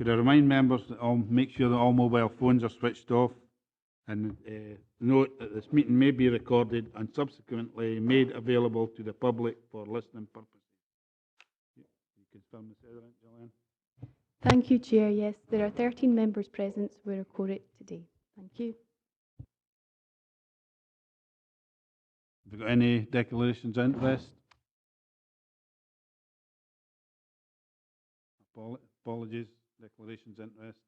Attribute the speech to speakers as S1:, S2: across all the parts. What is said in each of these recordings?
S1: Could I remind members that make sure that all mobile phones are switched off, and note that this meeting may be recorded and subsequently made available to the public for listening purposes. You confirm the Sederunt, Gillian?
S2: Thank you, Chair. Yes, there are 13 members present, so we're a quorum today. Thank you.
S1: Have you got any declarations of interest? Apologies, declarations of interest.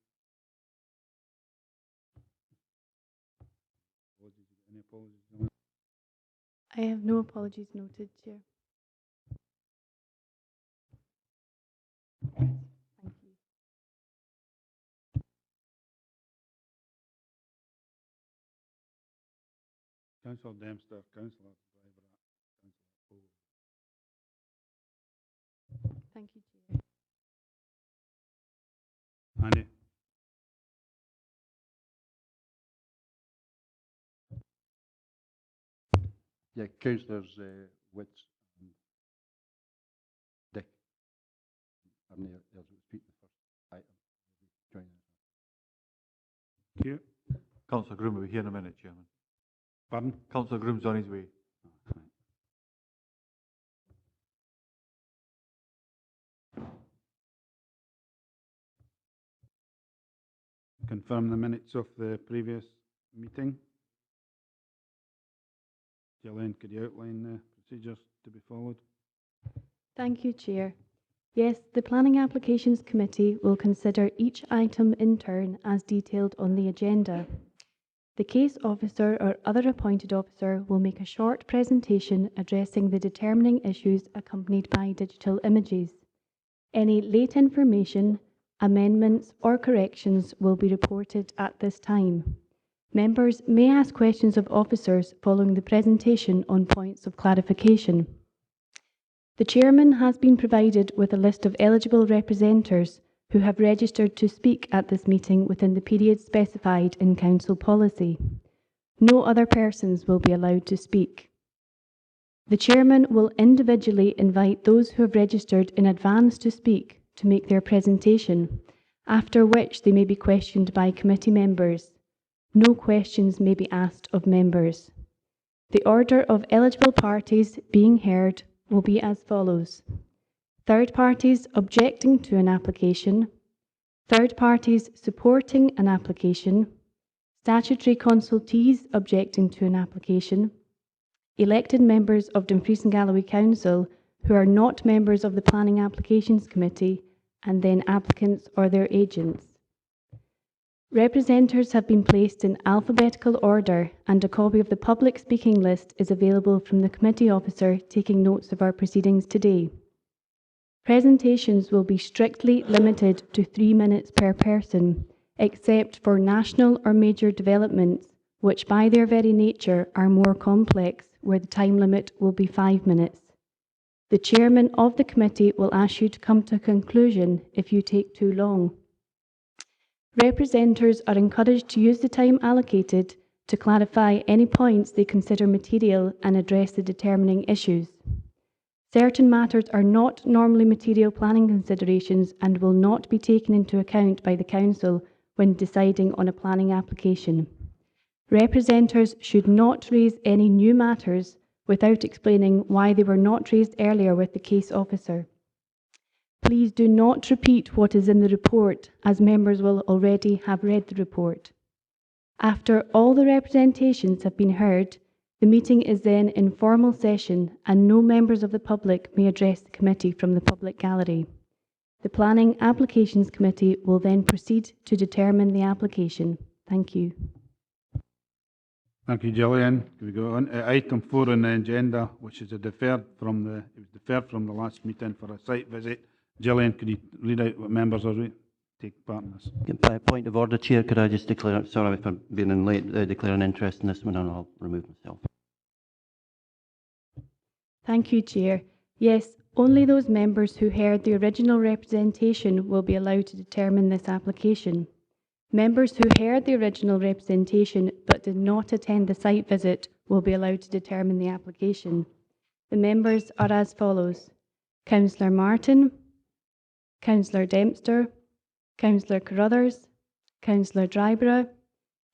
S1: Any apologies?
S2: I have no apologies noted, Chair. Thank you.
S1: Councillor Dempster, Councillor Driver, Councillor Poole.
S2: Thank you, Chair.
S1: Andy.
S3: Yeah, Councillors Witts and Dick are near there to speak the first item. Join us.
S1: Thank you.
S4: Councillor Groom will be here in a minute, Chairman.
S1: Pardon?
S4: Councillor Groom's on his way.
S1: Confirm the minutes of the previous meeting. Gillian, could you outline the procedures to be followed?
S2: Thank you, Chair. Yes, the Planning Applications Committee will consider each item in turn as detailed on the agenda. The case officer or other appointed officer will make a short presentation addressing the determining issues accompanied by digital images. Any late information, amendments or corrections will be reported at this time. Members may ask questions of officers following the presentation on points of clarification. The Chairman has been provided with a list of eligible representatives who have registered to speak at this meeting within the period specified in Council policy. No other persons will be allowed to speak. The Chairman will individually invite those who have registered in advance to speak to make their presentation, after which they may be questioned by committee members. No questions may be asked of members. The order of eligible parties being heard will be as follows: third parties objecting to an application, third parties supporting an application, statutory consultees objecting to an application, elected members of Dumfries and Galloway Council who are not members of the Planning Applications Committee, and then applicants or their agents. Representatives have been placed in alphabetical order, and a copy of the public speaking list is available from the committee officer taking notes of our proceedings today. Presentations will be strictly limited to 3 minutes per person, except for national or major developments, which by their very nature are more complex, where the time limit will be 5 minutes. The Chairman of the committee will ask you to come to a conclusion if you take too long. Representatives are encouraged to use the time allocated to clarify any points they consider material and address the determining issues. Certain matters are not normally material planning considerations and will not be taken into account by the Council when deciding on a planning application. Representatives should not raise any new matters without explaining why they were not raised earlier with the case officer. Please do not repeat what is in the report, as members will already have read the report. After all the representations have been heard, the meeting is then in formal session and no members of the public may address the committee from the public gallery. The Planning Applications Committee will then proceed to determine the application. Thank you.
S1: Thank you, Gillian. Can we go on to item 4 on the agenda, which is deferred from the last meeting for a site visit. Gillian, could you read out what members are take part in this?
S5: By point of order, Chair, could I just declare, sorry for being in late, declare an interest in this one, and I'll remove myself.
S2: Thank you, Chair. Yes, only those members who heard the original representation will be allowed to determine this application. Members who heard the original representation but did not attend the site visit will be allowed to determine the application. The members are as follows: Councillor Martin, Councillor Dempster, Councillor Carruthers, Councillor Dryborough,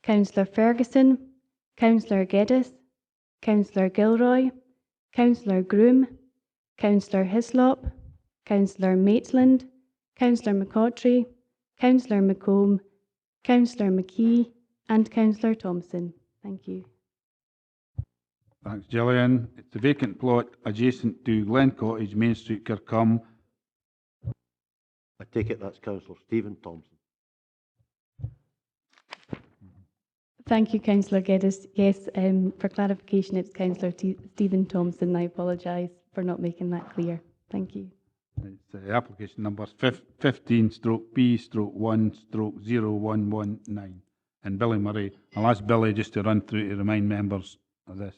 S2: Councillor Ferguson, Councillor Geddes, Councillor Gilroy, Councillor Groom, Councillor Hislop, Councillor Maitland, Councillor McCautry, Councillor McComb, Councillor McKee and Councillor Thompson. Thank you.
S1: Thanks, Gillian. It's a vacant plot adjacent to Glen Cottage, Main Street, Kirkcolm.
S5: I take it that's Councillor Stephen Thompson.
S2: Thank you, Councillor Geddes. Yes, for clarification, it's Councillor Stephen Thompson. I apologise for not making that clear. Thank you.
S1: It's application number 15/B/1/0119. And Billy Murray. I'll ask Billy just to run through to remind members of this.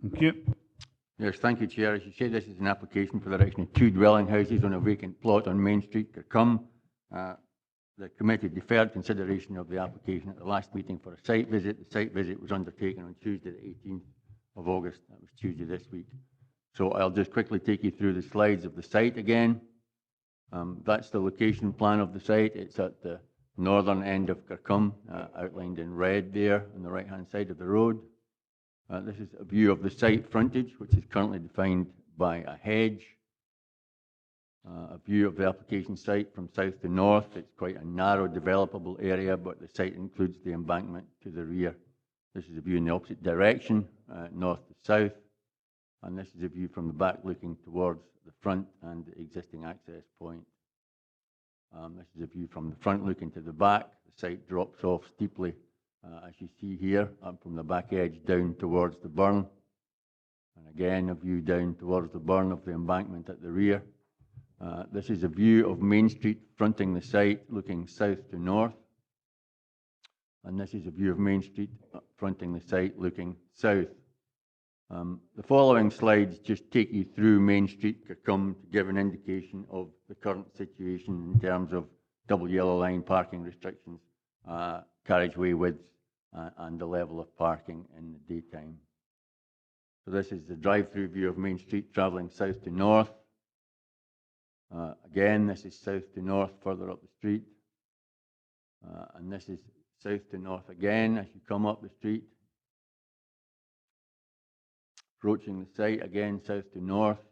S1: Thank you.
S6: Yes, thank you, Chair. As you say, this is an application for the erection of 2 dwelling houses on a vacant plot on Main Street, Kirkcolm. The committee deferred consideration of the application at the last meeting for a site visit. The site visit was undertaken on Tuesday, the 18th of August. That was Tuesday this week. So I'll just quickly take you through the slides of the site again. That's the location plan of the site. It's at the northern end of Kirkcolm, outlined in red there on the right-hand side of the road. This is a view of the site frontage, which is currently defined by a hedge. A view of the application site from south to north. It's quite a narrow developable area, but the site includes the embankment to the rear. This is a view in the opposite direction, north to south. And this is a view from the back looking towards the front and the existing access point. This is a view from the front looking to the back. The site drops off steeply, as you see here, up from the back edge down towards the burn. And again, a view down towards the burn of the embankment at the rear. This is a view of Main Street fronting the site looking south to north. And this is a view of Main Street fronting the site looking south. The following slides just take you through Main Street, Kirkcolm, to give an indication of the current situation in terms of double yellow line parking restrictions, carriageway widths, and the level of parking in the daytime. So this is the drive-through view of Main Street travelling south to north. Again, this is south to north further up the street. And this is south to north again as you come up the street. Approaching the site again, south to north.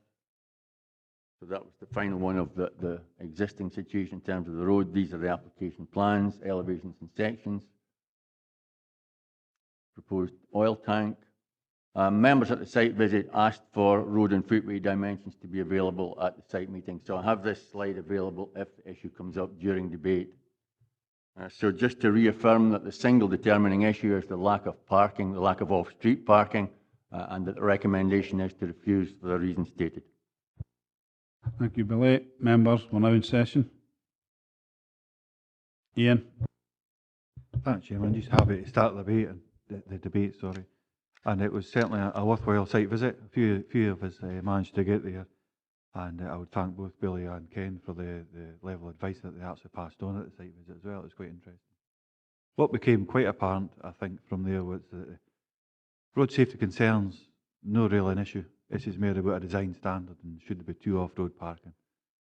S6: So that was the final one of the existing situation in terms of the road. These are the application plans, elevations and sections. Proposed oil tank. Members at the site visit asked for road and footway dimensions to be available at the site meeting. So I have this slide available if the issue comes up during debate. So just to reaffirm that the single determining issue is the lack of parking, the lack of off-street parking, and that the recommendation is to refuse for the reasons stated.
S1: Thank you, Billy. Members, we're now in session. Ian.
S4: Thanks, Chairman. Just happy to start the debate, and it was certainly a worthwhile site visit. A few of us managed to get there, and I would thank both Billy and Ken for the level of advice that they actually passed on at the site visit as well. It was quite interesting. What became quite apparent, I think, from there was that road safety concerns, no real an issue. This is more about a design standard and should there be 2 off-road parking.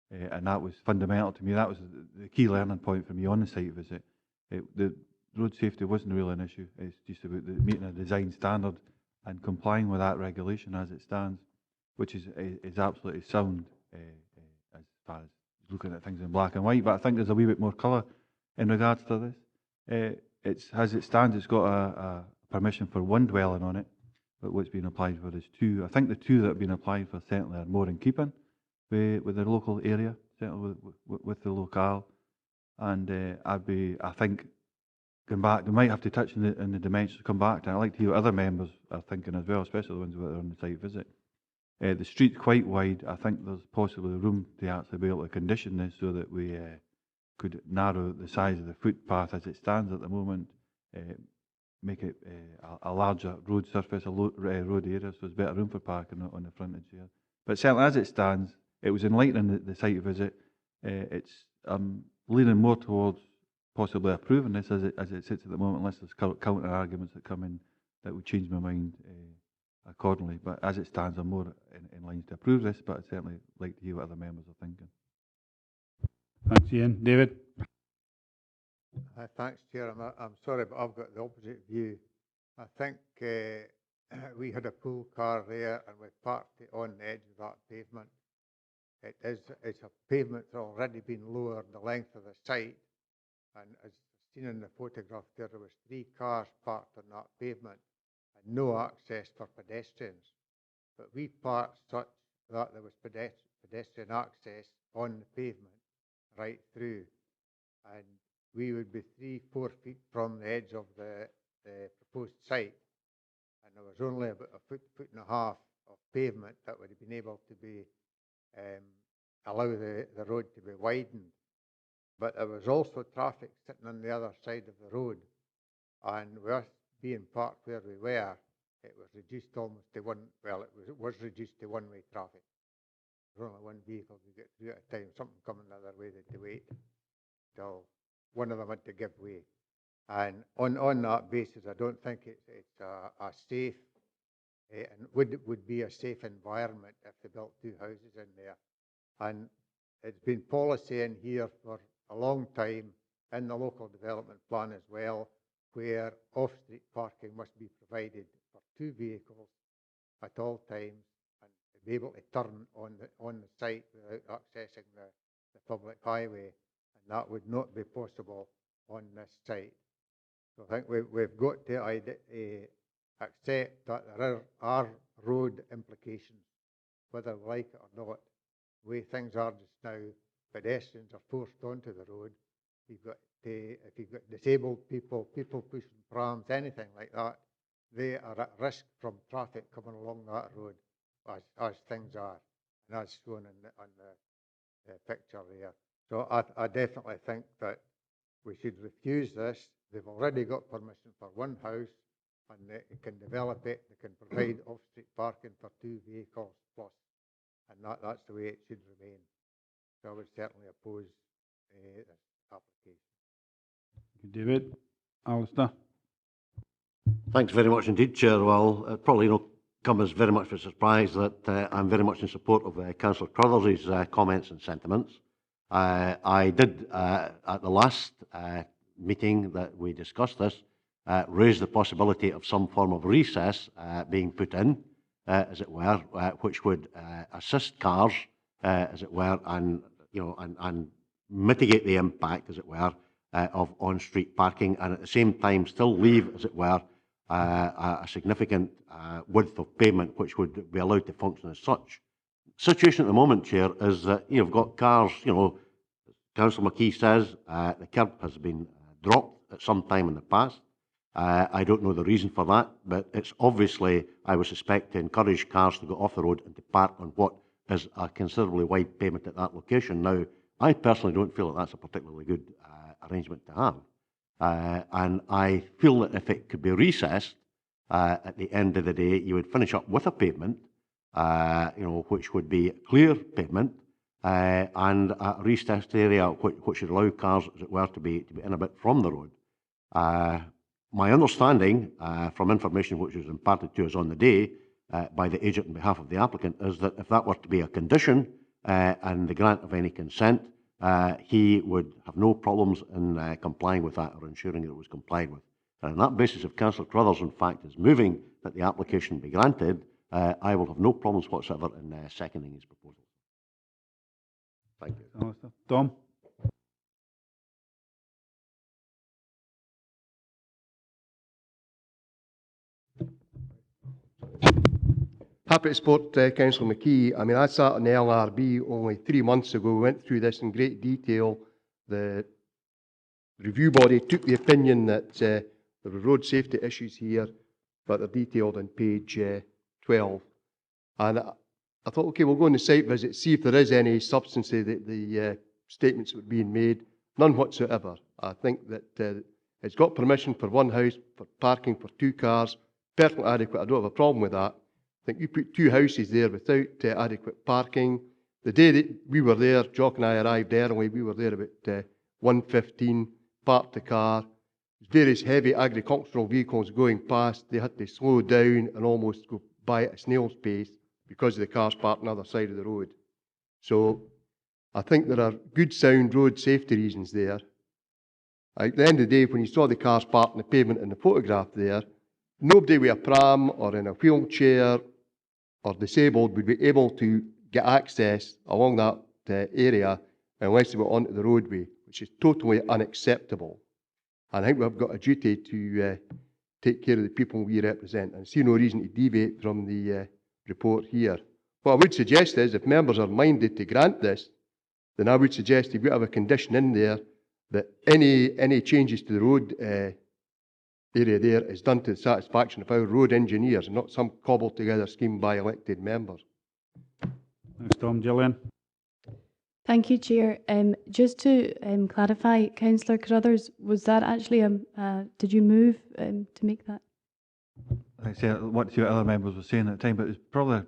S4: And that was fundamental to me. That was the key learning point for me on the site visit. The road safety wasn't really an issue. It's just about meeting a design standard and complying with that regulation as it stands, which is absolutely sound as far as looking at things in black and white. But I think there's a wee bit more colour in regards to this. It's as it stands, it's got a permission for 1 dwelling on it, but what's been applied for is 2. I think the 2 that have been applied for certainly are more in keeping with the local area, certainly with the locale. And I think, going back, they might have to touch on the dimensions to come back to. I'd like to hear what other members are thinking as well, especially the ones that are on the site visit. The street's quite wide. I think there's possibly room to actually be able to condition this so that we could narrow the size of the footpath as it stands at the moment, make it a larger road surface, road area, so there's better room for parking on the frontage here. But certainly as it stands, it was enlightening the site visit. It's leaning more towards possibly approving this as it sits at the moment, unless there's counter arguments that come in that would change my mind accordingly. But as it stands, I'm more in line to approve this, but I'd certainly like to hear what other members are thinking.
S1: Thanks, Ian. David?
S7: Thanks, Chair. I'm sorry, but I've got the opposite view. I think we had a pool car there and we parked it on the edge of that pavement. It's a pavement that's already been lowered the length of the site. And as seen in the photograph there, was 3 cars parked on that pavement and no access for pedestrians. But we parked such that there was pedestrian access on the pavement right through. And we would be 3-4 feet from the edge of the proposed site. And there was only about a foot and a half of pavement that would have been able to be, allow the road to be widened. But there was also traffic sitting on the other side of the road. And with us being parked where we were, it was reduced almost to one, well, it was reduced to one-way traffic. There was only one vehicle to get through at a time. Something coming the other way, they had to wait till one of them had to give way. And on that basis, I don't think it's a safe, and would be a safe environment if they built 2 houses in there. And it's been policy in here for a long time in the local development plan as well, where off-street parking must be provided for 2 vehicles at all times and be able to turn on the site without accessing the public highway. And that would not be possible on this site. So I think we've got to accept that there are road implications, whether we like it or not. The way things are just now, pedestrians are forced onto the road. You've got to, if you've got disabled people pushing prams, anything like that, they are at risk from traffic coming along that road as things are, and as shown on the picture there. So I definitely think that we should refuse this. They've already got permission for 1 house, and they can develop it. They can provide off-street parking for 2 vehicles plus, and that's the way it should remain. So I would certainly oppose this application.
S1: David, Alistair.
S8: Thanks very much indeed, Chair. Well, it probably not come as very much of a surprise that I'm very much in support of Councillor Crothers's comments and sentiments. I did, at the last meeting that we discussed this, raise the possibility of some form of recess being put in, as it were, which would assist cars, as it were, and and mitigate the impact, as it were, of on-street parking, and at the same time still leave, as it were, a significant width of pavement which would be allowed to function as such. Situation at the moment, Chair, is that you've got cars, Councillor McKee says the curb has been dropped at some time in the past. I don't know the reason for that, but it's obviously, I would suspect, to encourage cars to go off the road and to park on what is a considerably wide pavement at that location. Now, I personally don't feel that that's a particularly good arrangement to have. And I feel that if it could be recessed, at the end of the day, you would finish up with a pavement, which would be clear pavement, and a recessed area which would allow cars, as it were, to be in a bit from the road. My understanding, from information which was imparted to us on the day by the agent on behalf of the applicant, is that if that were to be a condition and the grant of any consent, he would have no problems in complying with that or ensuring that it was complied with. And on that basis, if Councillor Crothers, in fact, is moving that the application be granted, I will have no problems whatsoever in seconding his proposal. Thank you.
S1: Tom?
S9: Happy to support Councillor McKee. I mean, I sat on the LRB only 3 months ago. We went through this in great detail. The review body took the opinion that there were road safety issues here, but they're detailed on page 12. And I thought, okay, we'll go on the site visit, see if there is any substance to the statements that were being made. None whatsoever. I think that it's got permission for 1 house, for parking for 2 cars, perfectly adequate. I don't have a problem with that. I think you put 2 houses there without adequate parking. The day that we were there, Jock and I arrived early, we were there about 1:15, parked the car. Various heavy agricultural vehicles going past. They had to slow down and almost go by at a snail's pace because of the cars parked on the other side of the road. So I think there are good sound road safety reasons there. At the end of the day, when you saw the cars parked on the pavement in the photograph there, nobody with a pram or in a wheelchair or disabled would be able to get access along that area unless they were onto the roadway, which is totally unacceptable. And I think we've got a duty to take care of the people we represent, and I see no reason to deviate from the report here. What I would suggest is, if members are minded to grant this, then I would suggest you've got to have a condition in there that any changes to the road area there is done to the satisfaction of our road engineers, and not some cobbled together scheme by elected members.
S1: Thanks, Tom. Gillian?
S2: Thank you, Chair. Just to clarify, Councillor Carruthers, was that actually, did you move to make that?
S4: Like I say, what the other members were saying at the time, but it's probably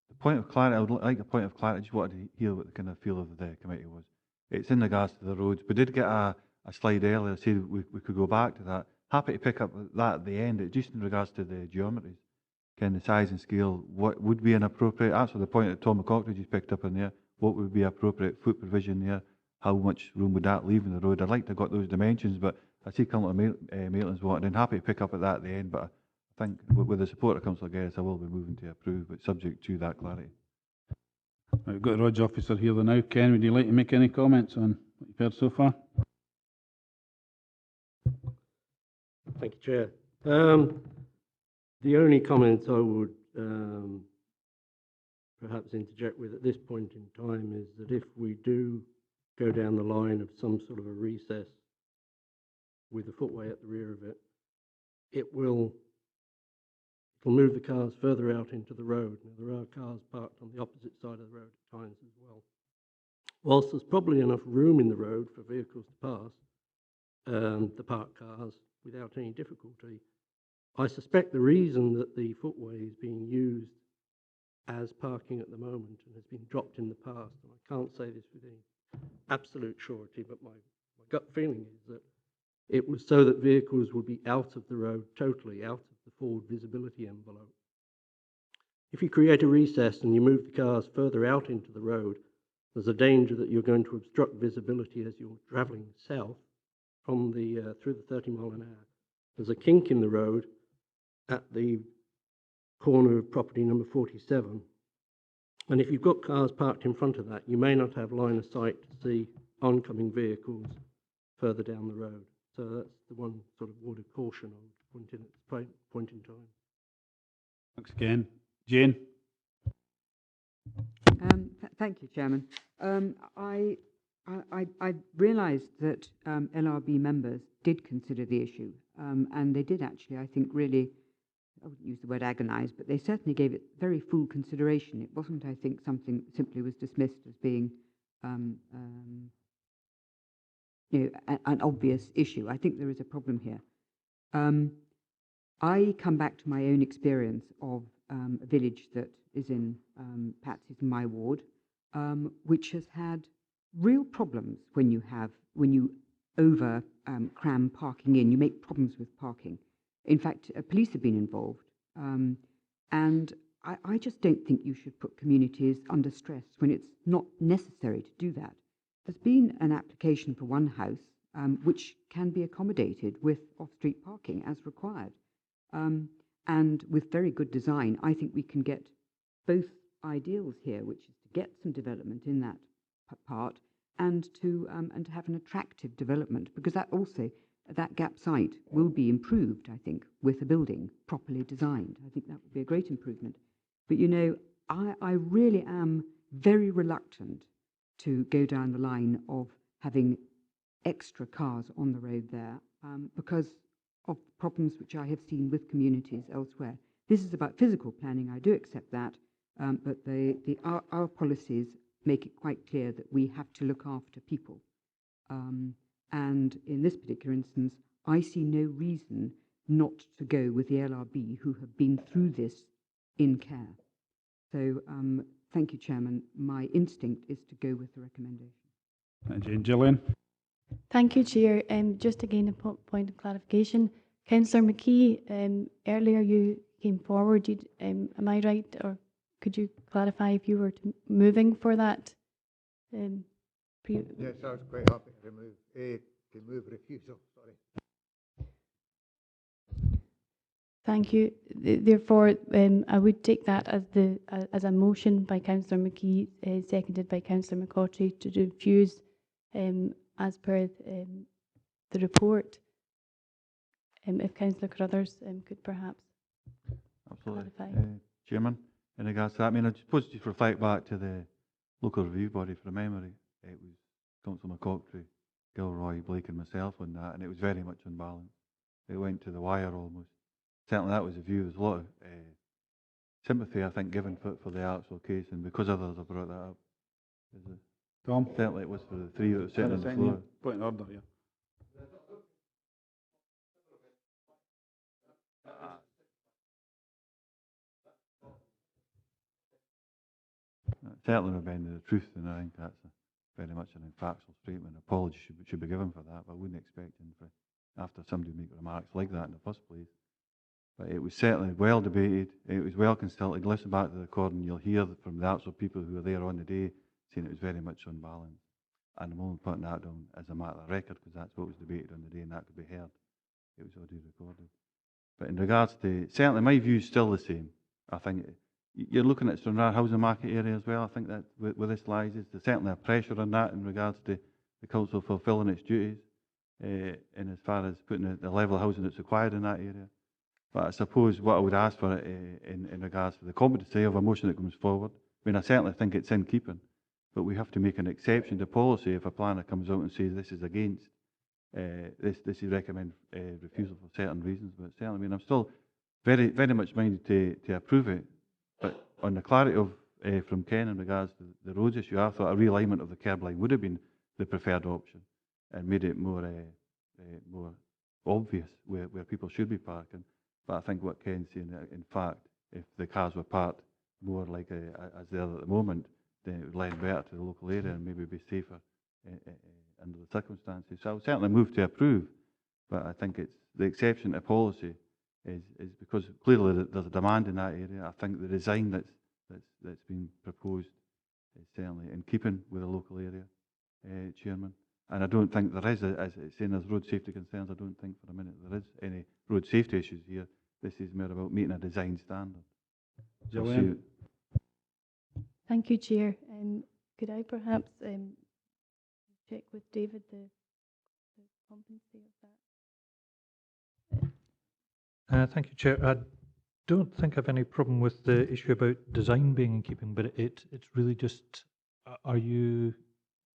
S4: the point of clarity. I would like a point of clarity. I just wanted to hear what the kind of feel of the committee was. It's in regards to the roads. We did get a slide earlier that said we could go back to that. Happy to pick up that at the end. It's just in regards to the geometries, kind of size and scale. What would be an appropriate, answer the point that Tom McCockridge just picked up in there, what would be appropriate foot provision there? How much room would that leave in the road? I'd like to have got those dimensions, but I see Councillor Maitland's wanted, and happy to pick up at that at the end, but I think with the support of Councillor Geddes, I will be moving to approve, but subject to that clarity.
S1: We've got the Roads Officer here now. Ken, would you like to make any comments on what you've heard so far?
S10: Thank you, Chair. The only comments I would perhaps interject with at this point in time is that if we do go down the line of some sort of a recess with a footway at the rear of it, it'll move the cars further out into the road. Now, there are cars parked on the opposite side of the road at times as well. Whilst there's probably enough room in the road for vehicles to pass, the parked cars without any difficulty, I suspect the reason that the footway is being used as parking at the moment and has been dropped in the past, and I can't say this with any absolute surety, but my gut feeling is that it was so that vehicles would be out of the road totally, out of the forward visibility envelope. If you create a recess and you move the cars further out into the road, there's a danger that you're going to obstruct visibility as you're travelling south from the through the 30 mile an hour. There's a kink in the road at the corner of property number 47. And if you've got cars parked in front of that, you may not have line of sight to see oncoming vehicles further down the road. So that's the one sort of word of caution I would point in at this point in time.
S1: Thanks, Ken. Jane?
S11: Thank you, Chairman. I realised that LRB members did consider the issue, and they did actually, I think, really, I wouldn't use the word agonise, but they certainly gave it very full consideration. It wasn't, I think, something that simply was dismissed as being an obvious issue. I think there is a problem here. I come back to my own experience of a village that is in Patsy's in my ward, which has had real problems when you over cram parking in. You make problems with parking. In fact, police have been involved, and I just don't think you should put communities under stress when it's not necessary to do that. There's been an application for one house which can be accommodated with off-street parking as required, and with very good design. I think we can get both ideals here, which is to get some development in that part and to have an attractive development, because that gap site will be improved, I think, with a building properly designed. I think that would be a great improvement. But, you know, I really am very reluctant to go down the line of having extra cars on the road there because of problems which I have seen with communities elsewhere. This is about physical planning, I do accept that, but our policies make it quite clear that we have to look after people. And in this particular instance, I see no reason not to go with the LRB, who have been through this in care. So thank you, Chairman. My instinct is to go with the recommendation.
S1: Gillian?
S2: Thank you, Chair. Just again, a point of clarification. Councillor McKee, earlier you came forward. Am I right, or could you clarify if you were moving for that?
S7: Yes, I was quite happy to move refusal, sorry.
S2: Thank you. Therefore, I would take that as a motion by Councillor McKee, seconded by Councillor McCaughey, to refuse as per the report. If Councillor Carruthers could perhaps
S4: Absolutely.
S2: clarify.
S4: Chairman, in regards to that, I mean, I suppose just reflect back to the local review body for memory. It was Councillor McCaughey, Gilroy, Blake and myself on that, and it was very much unbalanced. It went to the wire almost. Certainly that was a view. There's a lot of sympathy, I think, given for the actual case, and because others have brought that up.
S1: Tom?
S4: Certainly it was for the three that were sitting on the floor.
S1: Point in order, yeah.
S4: Certainly not bending the truth, and I think that's very much an factual statement. Apologies should be given for that, but I wouldn't expect him for, after somebody make remarks like that in the first place. But it was certainly well debated, it was well consulted. Listen back to the recording, you'll hear from the actual people who were there on the day saying it was very much unbalanced. And I'm only putting that down as a matter of record because that's what was debated on the day and that could be heard. It was already recorded. But in regards to, certainly my view is still the same. I think you're looking at Stranraer housing market area as well. I think that where this lies is there's certainly a pressure on that in regards to the council fulfilling its duties in as far as putting the level of housing that's required in that area. But I suppose what I would ask for in regards to the competency of a motion that comes forward, I mean, I certainly think it's in keeping, but we have to make an exception to policy if a planner comes out and says this is against, this is recommend refusal for certain reasons. But certainly, I mean, I'm still very much minded to approve it. But on the clarity of from Ken in regards to the roads issue, I thought a realignment of the curb line would have been the preferred option and made it more obvious where people should be parking. But I think what Ken's saying, in fact, if the cars were parked more like as they are at the moment, then it would lend better to the local area and maybe be safer under the circumstances. So I would certainly move to approve, but I think it's the exception to policy is because clearly there's a demand in that area. I think the design that's been proposed is certainly in keeping with the local area, Chairman. And I don't think there is, as it's saying there's road safety concerns, I don't think for a minute there is any road safety issues here. This is more about meeting a design standard.
S1: Joanne?
S2: Thank you, Chair. Could I perhaps check with David the competency of that?
S12: Thank you, Chair. I don't think I have any problem with the issue about design being in keeping, but it's really just, are you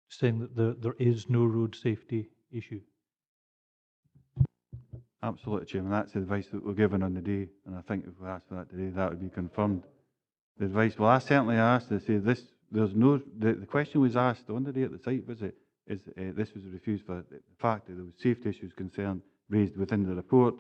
S12: saying that there is no road safety issue?
S4: Absolutely, Chairman. That's the advice that we're given on the day, and I think if we asked for that today, that would be confirmed. The advice, well, I certainly asked to say this. There's no. The question was asked on the day at the site visit. Is this was refused for the fact that there was safety issues concerned raised within the report,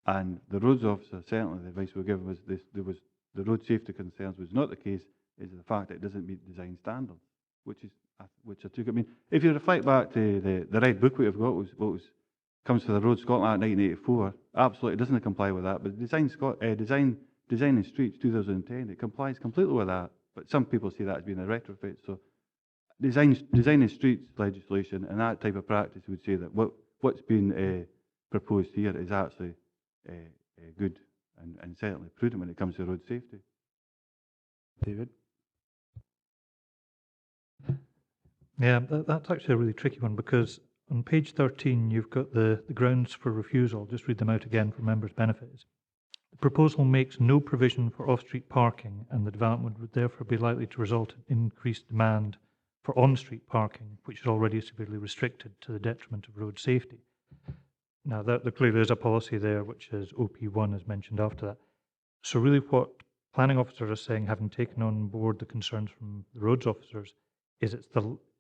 S4: and the roads officer certainly the advice we were given was this. There was the road safety concerns was not the case. Is the fact that it doesn't meet design standards, which I took. I mean, if you reflect back to the red book we've got, what comes for the Road Scotland Act 1984, absolutely doesn't comply with that. But Design in Streets 2010, it complies completely with that. But some people see that as being a retrofit. So Design in Streets legislation and that type of practice would say that what's been proposed here is actually good and certainly prudent when it comes to road safety.
S1: David?
S12: Yeah, that's actually a really tricky one because on page 13 you've got the grounds for refusal. I'll just read them out again for members' benefits. The proposal makes no provision for off-street parking and the development would therefore be likely to result in increased demand for on-street parking, which is already severely restricted to the detriment of road safety. Now, there clearly is a policy there, which is OP1 as mentioned after that. So really what planning officers are saying, having taken on board the concerns from the roads officers, is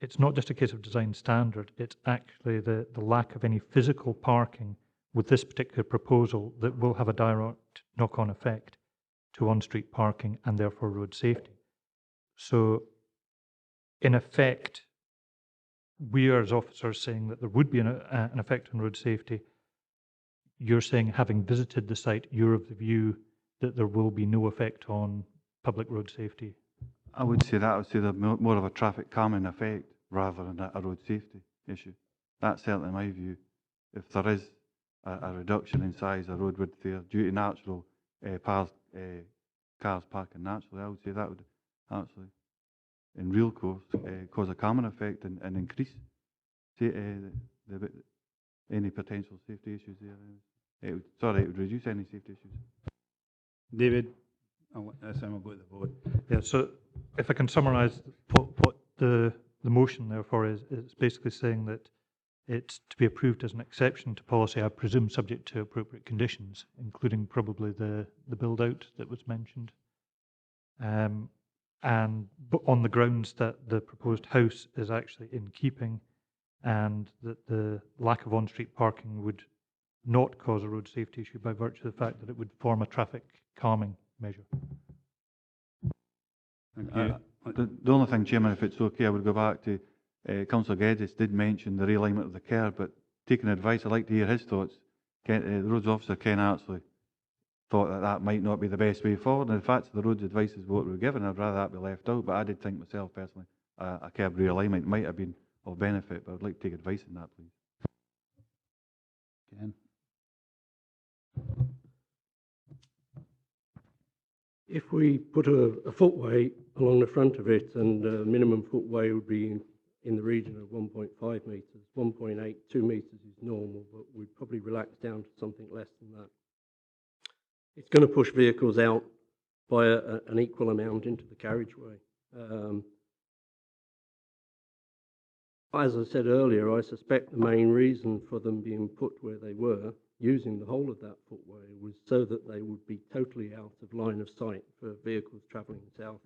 S12: it's not just a case of design standard, it's actually the lack of any physical parking with this particular proposal that will have a direct knock-on effect to on-street parking and therefore road safety. So in effect, we are as officers saying that there would be an effect on road safety. You're saying, having visited the site, you're of the view that there will be no effect on public road safety.
S4: I would say that. I would say there's more of a traffic calming effect rather than a road safety issue. That's certainly my view. If there is a reduction in size of road width there due to natural cars parking naturally, I would say that would actually, in real course, cause a calming effect and increase any potential safety issues there. It would reduce any safety issues.
S1: David, this time I'll go to the vote.
S12: Yeah, so if I can summarise what the motion therefore is, it's basically saying that it's to be approved as an exception to policy, I presume subject to appropriate conditions, including probably the build-out that was mentioned. And on the grounds that the proposed house is actually in keeping and that the lack of on-street parking would not cause a road safety issue by virtue of the fact that it would form a traffic calming measure.
S4: The only thing, Chairman, if it's okay, I would go back to Councillor Geddes did mention the realignment of the kerb, but taking advice, I'd like to hear his thoughts. The roads officer, Ken, actually thought that that might not be the best way forward. And in fact, the roads advice is what we're given. I'd rather that be left out, but I did think myself personally a kerb realignment might have been of benefit, but I'd like to take advice on that, please.
S1: Ken?
S10: If we put a footway along the front of it, and minimum footway would be in the region of 1.5 metres, 1.8, 2 metres is normal, but we'd probably relax down to something less than that. It's going to push vehicles out by an equal amount into the carriageway. As I said earlier, I suspect the main reason for them being put where they were, using the whole of that footway, was so that they would be totally out of line of sight for vehicles travelling south.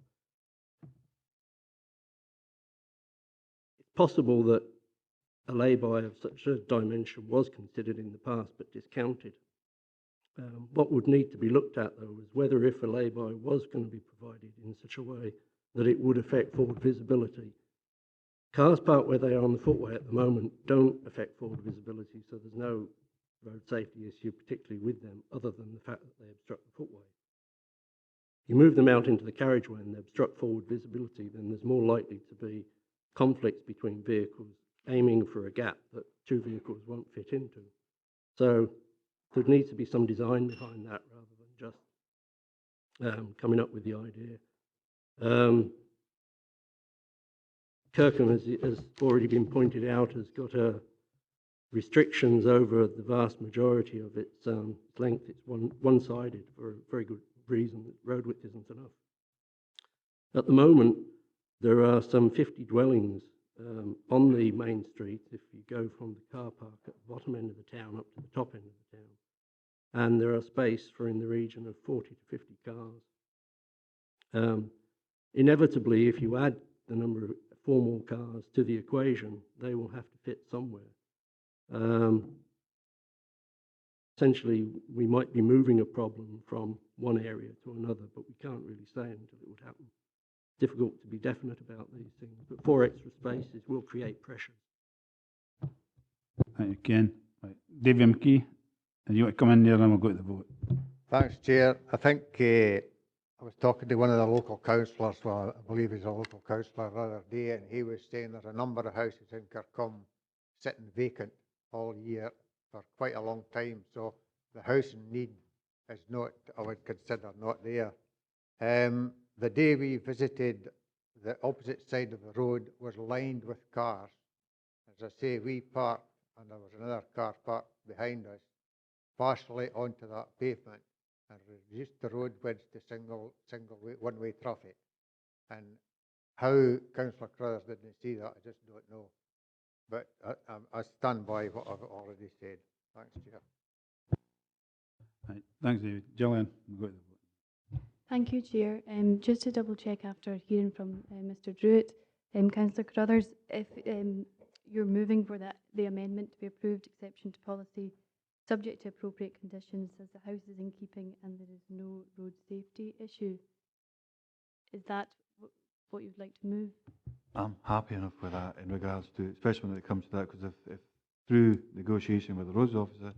S10: It's possible that a lay-by of such a dimension was considered in the past but discounted. What would need to be looked at, though, is whether if a lay-by was going to be provided in such a way that it would affect forward visibility. Cars parked where they are on the footway at the moment don't affect forward visibility, so there's no road safety issue, particularly with them, other than the fact that they obstruct the footway. You move them out into the carriageway and they obstruct forward visibility, then there's more likely to be conflicts between vehicles aiming for a gap that two vehicles won't fit into. So there needs to be some design behind that rather than just coming up with the idea. Kirkcolm, has already been pointed out, has got restrictions over the vast majority of its length. It's one-sided for a very good reason. Road width isn't enough. At the moment, there are some 50 dwellings on the main street if you go from the car park at the bottom end of the town up to the top end of the town. And there are space for in the region of 40 to 50 cars. Inevitably, if you add the number of formal cars to the equation, they will have to fit somewhere. Essentially, we might be moving a problem from one area to another, but we can't really say until it would happen. Difficult to be definite about these things, but 4 extra spaces will create pressure.
S1: Thank you, Ken. Right. David McKee, and you want to come in there and we'll go to the vote.
S7: Thanks, Chair. I think I was talking to one of the local councillors, well, I believe he's a local councillor the other day, and he was saying there's a number of houses in Kirkcolm sitting vacant all year for quite a long time. So the housing need is not, I would consider, not there. The day we visited, the opposite side of the road was lined with cars. As I say, we parked, and there was another car parked behind us, partially onto that pavement, and reduced the road width to single one-way traffic. And how Councillor Crothers didn't see that, I just don't know. But I stand by what I've already said. Thanks, Chair.
S1: Right. Thanks, David. Gillian, we'll go to the vote.
S2: Thank you, Chair. Just to double check after hearing from Mr. Druitt, Councillor Crothers, if you're moving for the amendment to be approved, exception to policy, subject to appropriate conditions, as the house is in keeping and there is no road safety issue, is that what you'd like to move?
S4: I'm happy enough with that in regards to, especially when it comes to that, because if through negotiation with the roads officer,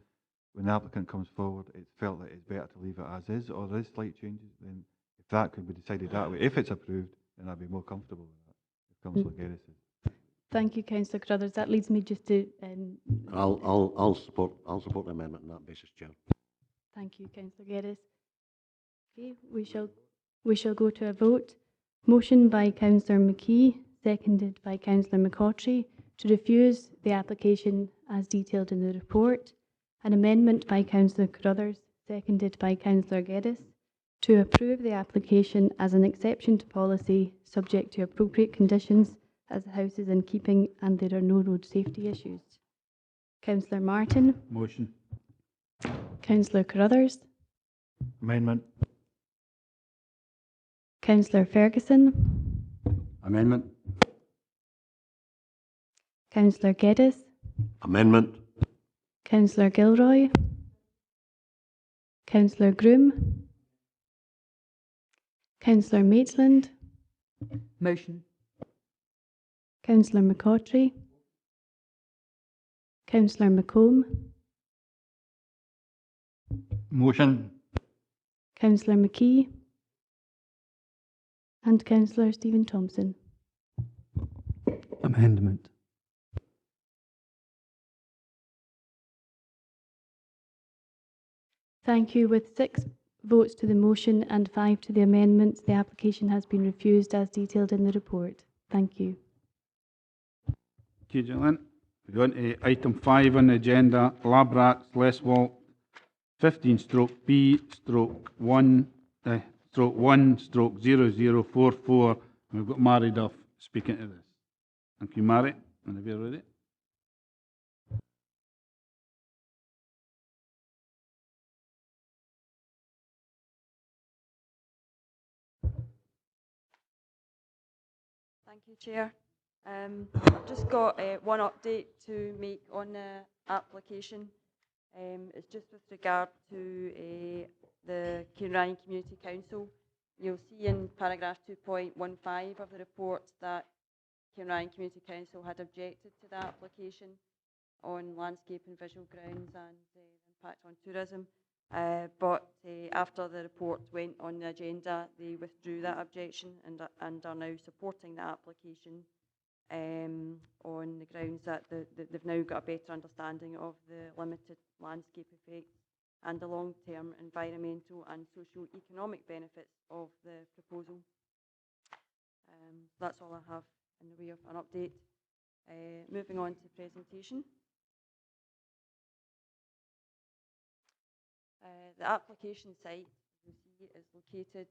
S4: when the applicant comes forward, it's felt that it's better to leave it as is, or there is slight changes, then if that could be decided that way, if it's approved, then I'd be more comfortable with that, if Councillor Geddes is.
S2: Thank you, Councillor Crothers. That leads me just to...
S8: I'll support the amendment on that basis, Chair.
S2: Thank you, Councillor Geddes. Okay, we shall go to a vote. Motion by Councillor McKee, seconded by Councillor McCautry, to refuse the application as detailed in the report. An amendment by Councillor Crothers, seconded by Councillor Geddes, to approve the application as an exception to policy, subject to appropriate conditions as the house is in keeping and there are no road safety issues. Councillor Martin.
S1: Motion.
S2: Councillor Crothers.
S4: Amendment.
S2: Councillor Ferguson.
S3: Amendment.
S2: Councillor Geddes.
S8: Amendment.
S2: Councillor Gilroy. Councillor Groom. Councillor Maitland.
S11: Motion.
S2: Councillor McCautry. Councillor McComb.
S3: Motion.
S2: Councillor McKee. And Councillor Stephen Thompson.
S3: Amendment.
S2: Thank you. With 6 votes to the motion and 5 to the amendments, the application has been refused as detailed in the report. Thank you.
S1: Okay, gentlemen. We go on to item 5 on the agenda, Larbrax, Leswalt, 15/B/1/0044. We've got Mary Duff speaking to this. Thank you, Mary. Whenever you're ready.
S13: Thank you, Chair. I've just got one update to make on the application. It's just with regard to the Kirkpatrick Community Council. You'll see in paragraph 2.15 of the report that Kirkpatrick Community Council had objected to the application on landscape and visual grounds and impact on tourism. But after the report went on the agenda, they withdrew that objection and are now supporting the application on the grounds that they've now got a better understanding of the limited landscape effects and the long-term environmental and socio-economic benefits of the proposal. That's all I have in the way of an update. Moving on to presentation. The application site, as you see, is located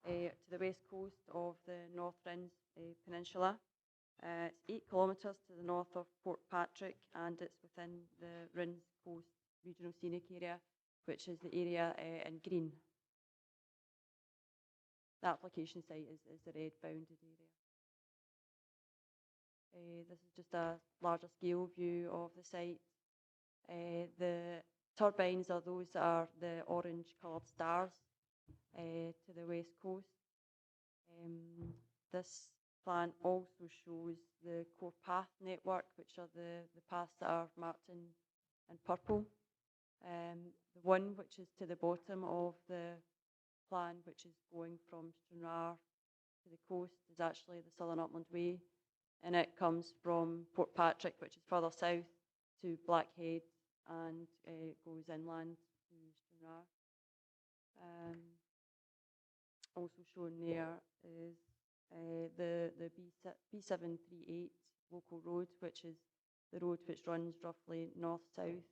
S13: to the west coast of the North Rins Peninsula. It's 8 kilometres to the north of Kirkpatrick, and it's within the Rins Coast Regional Scenic Area, which is the area in green. The application site is the red bounded area. This is just a larger scale view of the site. The turbines are those that are the orange coloured stars to the west coast. This plan also shows the core path network, which are the paths that are marked in purple. The one which is to the bottom of the plan, which is going from Stranraer to the coast, is actually the Southern Upland Way, and it comes from Kirkpatrick, which is further south, to Blackhead, and goes inland to Stranraer. Also shown there is the B738 local road, which is the road which runs roughly north-south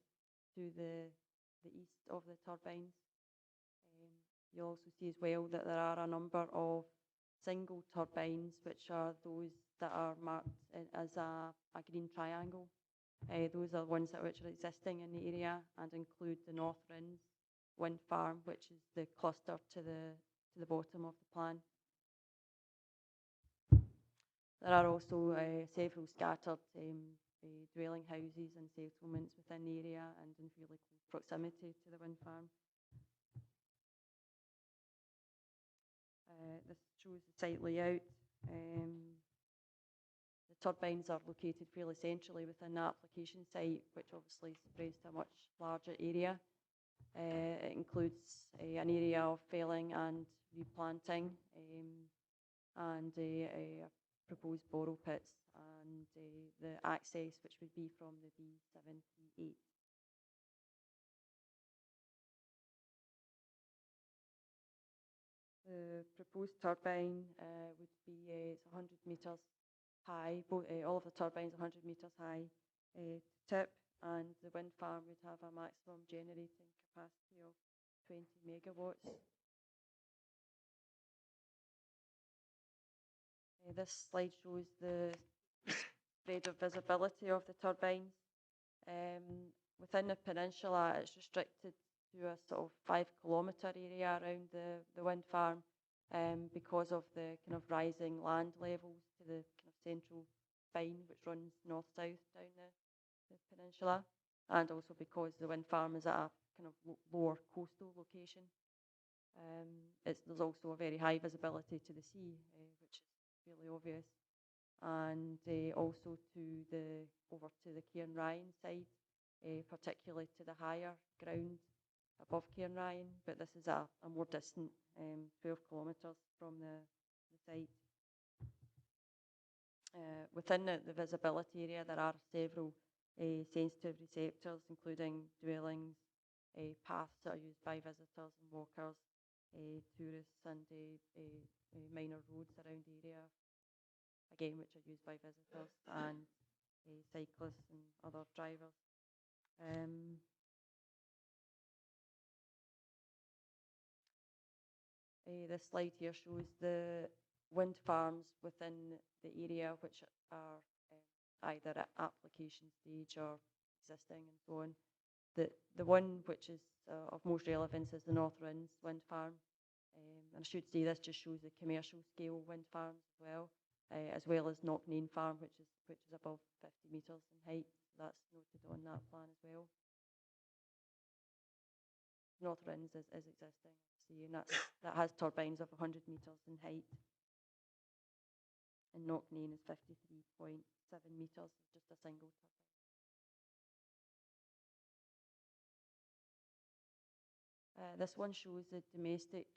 S13: to the east of the turbines. You'll also see as well that there are a number of single turbines, which are those that are marked as a green triangle. Those are the ones which are existing in the area and include the North Rins wind farm, which is the cluster to the bottom of the plan. There are also several scattered dwelling houses and settlements within the area and in fairly close proximity to the wind farm. This shows the site layout. The turbines are located fairly centrally within the application site, which obviously spreads to a much larger area. It includes an area of felling and replanting and a proposed borrow pits and the access, which would be from the B738. The proposed turbine would be it's 100 metres high. All of the turbines 100 metres high tip, and the wind farm would have a maximum generating capacity of 20 megawatts. This slide shows the spread of visibility of the turbines. Within the peninsula, it's restricted to a sort of 5 kilometre area around the wind farm because of the kind of rising land levels to the kind of central spine, which runs north-south down the peninsula, and also because the wind farm is at a kind of lower coastal location. There's also a very high visibility to the sea, which is really obvious, and also over to the Cairn Ryan side, particularly to the higher ground above Cairn Ryan, but this is a more distant 12 kilometres from the site. Within the visibility area, there are several sensitive receptors, including dwellings, paths that are used by visitors and walkers, tourists, and minor roads around the area, again, which are used by visitors and cyclists and other drivers. This slide here shows the wind farms within the area which are either at application stage or existing and so on. The one which is of most relevance is the North Rins wind farm. And I should say this just shows the commercial scale wind farms as well as Knocknane farm, which is above 50 metres in height. That's noted on that plan as well. North Rins is existing, and that has turbines of 100 metres in height. And Knocknane is 53.7 metres, just a single turbine. This one shows the domestic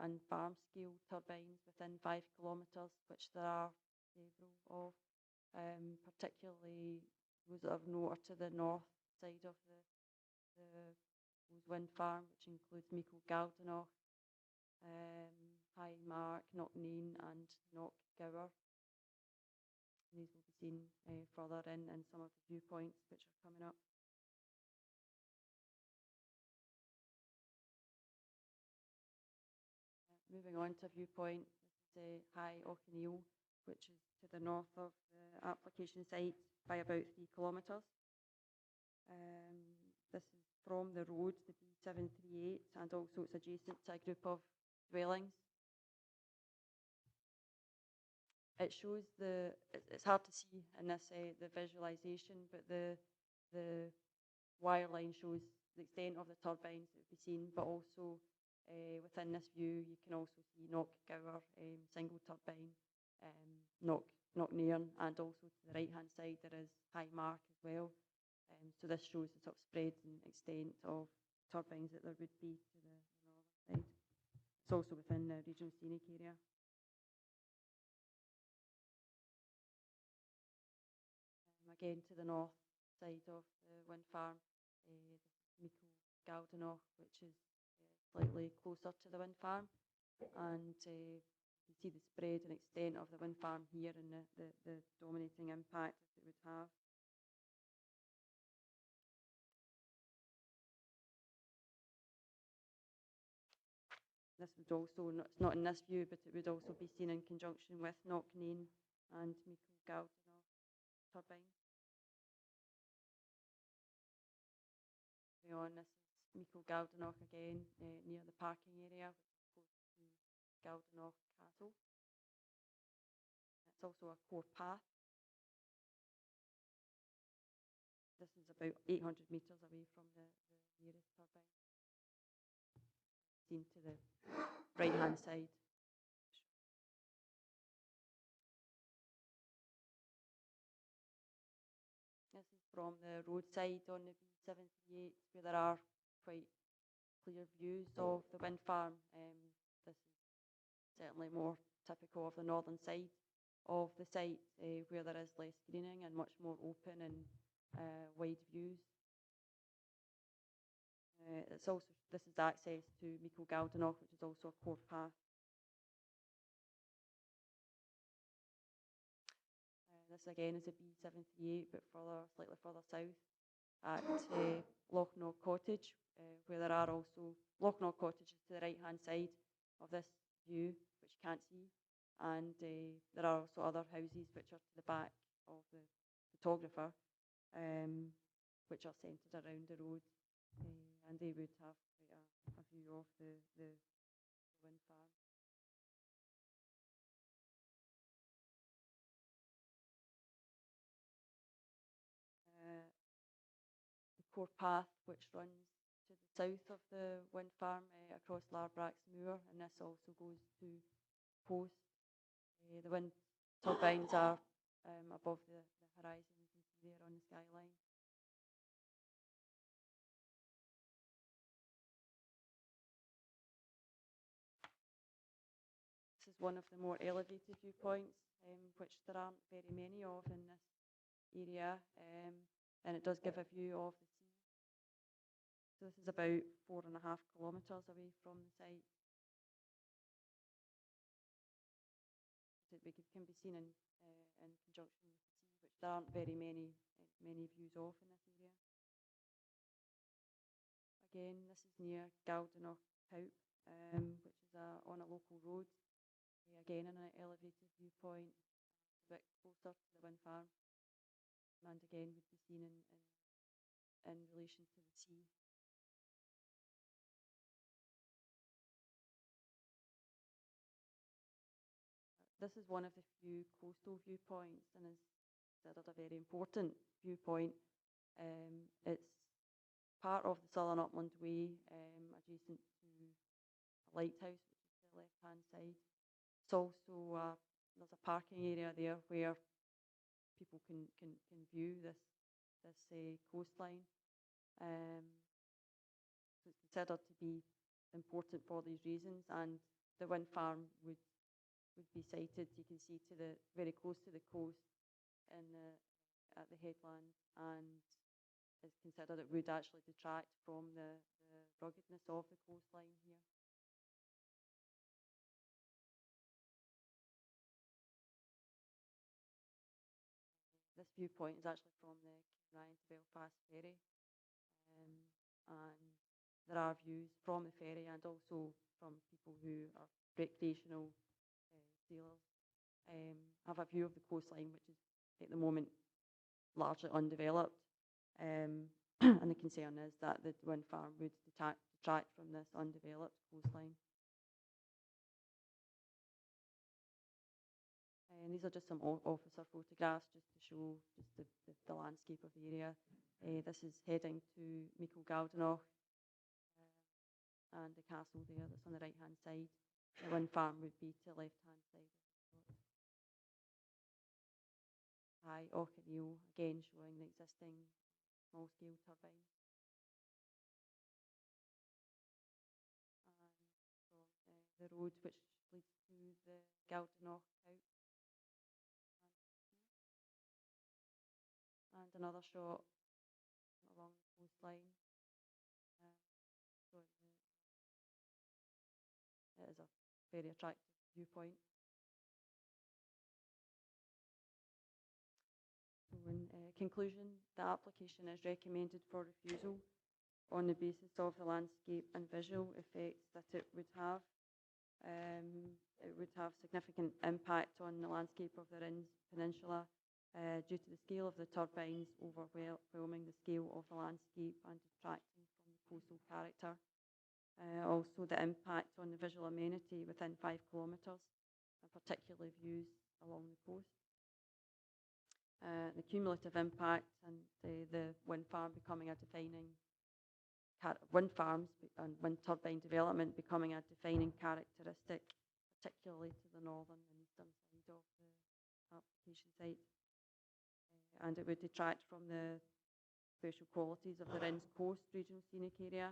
S13: and farm scale turbines within 5 kilometres, which there are several of, particularly those that are noted to the north side of the wind farm, which includes Michael Galdenoch, High Mark, Knocknane and Knockgower. These will be seen further in some of the viewpoints which are coming up. Moving on to viewpoint, this is High Auchinleal, which is to the north of the application site by about 3 kilometres. This is from the road, the B738, and also it's adjacent to a group of dwellings. It shows it's hard to see in this the visualisation, but the wire line shows the extent of the turbines that would be seen, but also within this view you can also see Knockgower, single turbine, Knocknairn, and also to the right hand side there is High Mark as well. So this shows the sort of spread and extent of turbines that there would be to the northern side. It's also within the regional scenic area. Again, to the north side of the wind farm, Michael Galdenoch, which is slightly closer to the wind farm, and you can see the spread and extent of the wind farm here and the dominating impact that it would have. This would also, it's not in this view, but it would also be seen in conjunction with Knocknane and Michael Galdenoch turbine. On, this is Michael Galdenoch again, near the parking area, which is close to Galdenoch Castle. It's also a core path. This is about 800 metres away from the nearest turbine. Seen to the right hand side. This is from the roadside on the B738, where there are quite clear views of the wind farm. This is certainly more typical of the northern side. of the site where there is less screening and much more open and wide views. It's also, this is access to Mico Galdenoch, which is also a core path. This again is a B738, but slightly further south at Lochnaw Cottage, where there are also, Lochnaw Cottage is to the right-hand side of this view, which you can't see, and there are also other houses which are to the back of the photographer, which are centred around the road, and they would have a view of the wind farm. The core path which runs to the south of the wind farm across Larbrax Moor, and this also goes to Post. The wind turbines are above the horizon, you can see there on the skyline. This is one of the more elevated viewpoints, which there aren't very many of in this area, and it does give a view of the sea. So this is about 4.5 kilometres away from the site. It can be seen in conjunction with the sea, which there aren't very many views of in this area. Again, this is near Galdenoch Hope, which is on a local road. Again, in an elevated viewpoint, a bit closer to the wind farm, and again would be seen in relation to the sea. This is one of the few coastal viewpoints and is considered a very important viewpoint. It's part of the Southern Upland Way, adjacent to a lighthouse, which is to the left-hand side. It's also, there's a parking area there where people can view this coastline. So it's considered to be important for these reasons, and the wind farm would be sited, you can see, very close to the coast at the headland, and it's considered it would actually detract from the ruggedness of the coastline here. This viewpoint is actually from the Ryan to Belfast ferry, and there are views from the ferry and also from people who are recreational sailors, have a view of the coastline, which is at the moment largely undeveloped, and the concern is that the wind farm would detract from this undeveloped coastline. And these are just some officer photographs just to show just the landscape of the area. This is heading to Mico Galdenoch and the castle there that's on the right-hand side. The wind farm would be to the left-hand side of the High Auchinleoh, again showing the existing small-scale turbine. And from the road which leads to the Galdenoch out. And another shot along the coastline. So it is a very attractive viewpoint. So in conclusion, the application is recommended for refusal on the basis of the landscape and visual effects that it would have. It would have significant impact on the landscape of the Rins Peninsula due to the scale of the turbines overwhelming the scale of the landscape and detracting from the coastal character. Also the impact on the visual amenity within 5 kilometres, and particularly views along the coast. The cumulative impact and the wind farm becoming a defining wind farms and wind turbine development becoming a defining characteristic, particularly to the northern and eastern side of the application site. And it would detract from the special qualities of the Rins Coast regional scenic area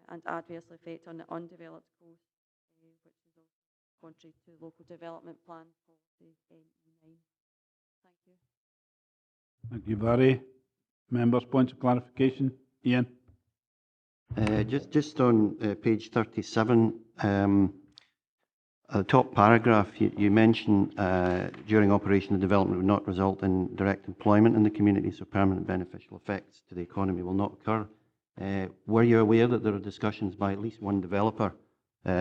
S13: and adversely affect on the undeveloped coast, which is also contrary to local development plan policy NE9. Thank you.
S1: Thank you, Barry. Members, points of clarification? Ian?
S5: Just on page 37, the top paragraph, you mention during operation, the development would not result in direct employment in the community, so permanent beneficial effects to the economy will not occur. Were you aware that there are discussions by at least one developer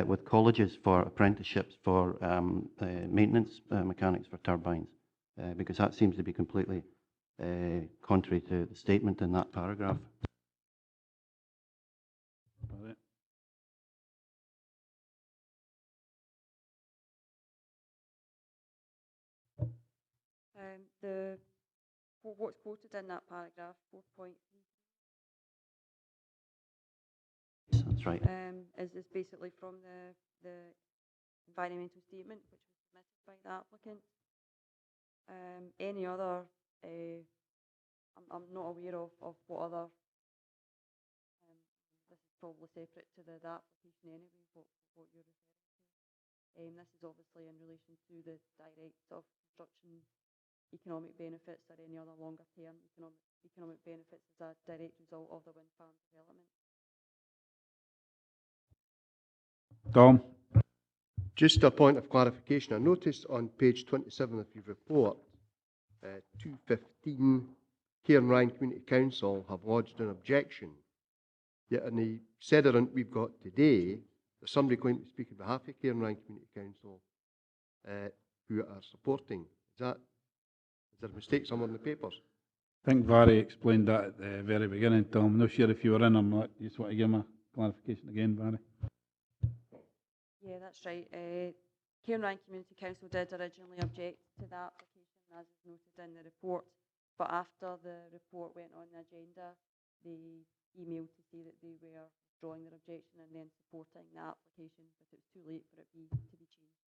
S5: with colleges for apprenticeships for maintenance mechanics for turbines? Because that seems to be completely contrary to the statement in that paragraph.
S13: What's quoted in that paragraph, 4.3.
S5: That's right.
S13: Is basically from the environmental statement which was submitted by the applicant. Any other, I'm not aware of what other, this is probably separate to the application anyway, what you're referring to. This is obviously in relation to the direct of construction economic benefits or any other longer term economic benefits as a direct result of the wind farm development.
S1: Tom?
S9: Just a point of clarification. I noticed on page 27 of your report, 215, Cairnryan Community Council have lodged an objection. Yet in the Sederunt we've got today, there's somebody going to speak on behalf of Cairnryan Community Council who are supporting. Is there a mistake somewhere in the papers?
S1: I think Barry explained that at the very beginning, Tom. I'm not sure if you were in or not. You just want to give him a clarification again, Barry?
S13: Yeah, that's right. Cairnryan Community Council did originally object to the application, as is noted in the report, but after the report went on the agenda, they emailed to say that they were withdrawing their objection and then supporting the application, but it was too late for it to be changed.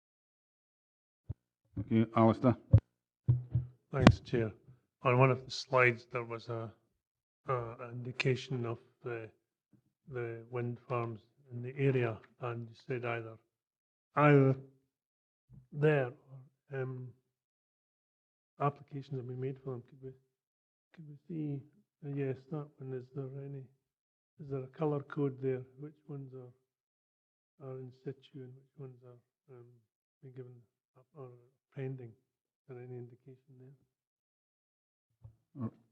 S1: Okay, Alistair?
S14: Thanks, Chair. On one of the slides, there was an indication of the wind farms in the area, and you said either there or applications have been made for them. Could we see? Yes, that one. Is there a colour code there? Which ones are in situ and which ones are being given up or pending? Is there any indication there?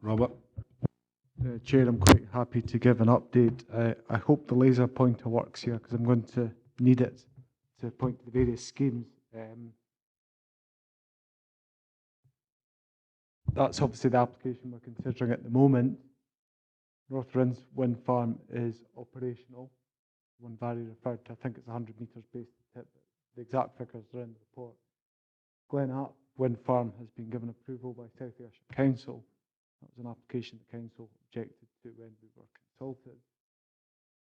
S1: Robert?
S15: Chair, I'm quite happy to give an update. I hope the laser pointer works here because I'm going to need it to point to the various schemes. That's obviously the application we're considering at the moment. North Rins Wind Farm is operational. One Barry referred to, I think it's 100 metres base to tip. The exact figures are in the report. Glen Wind Farm has been given approval by South Ayrshire Council. That was an application the council objected to when we were consulted.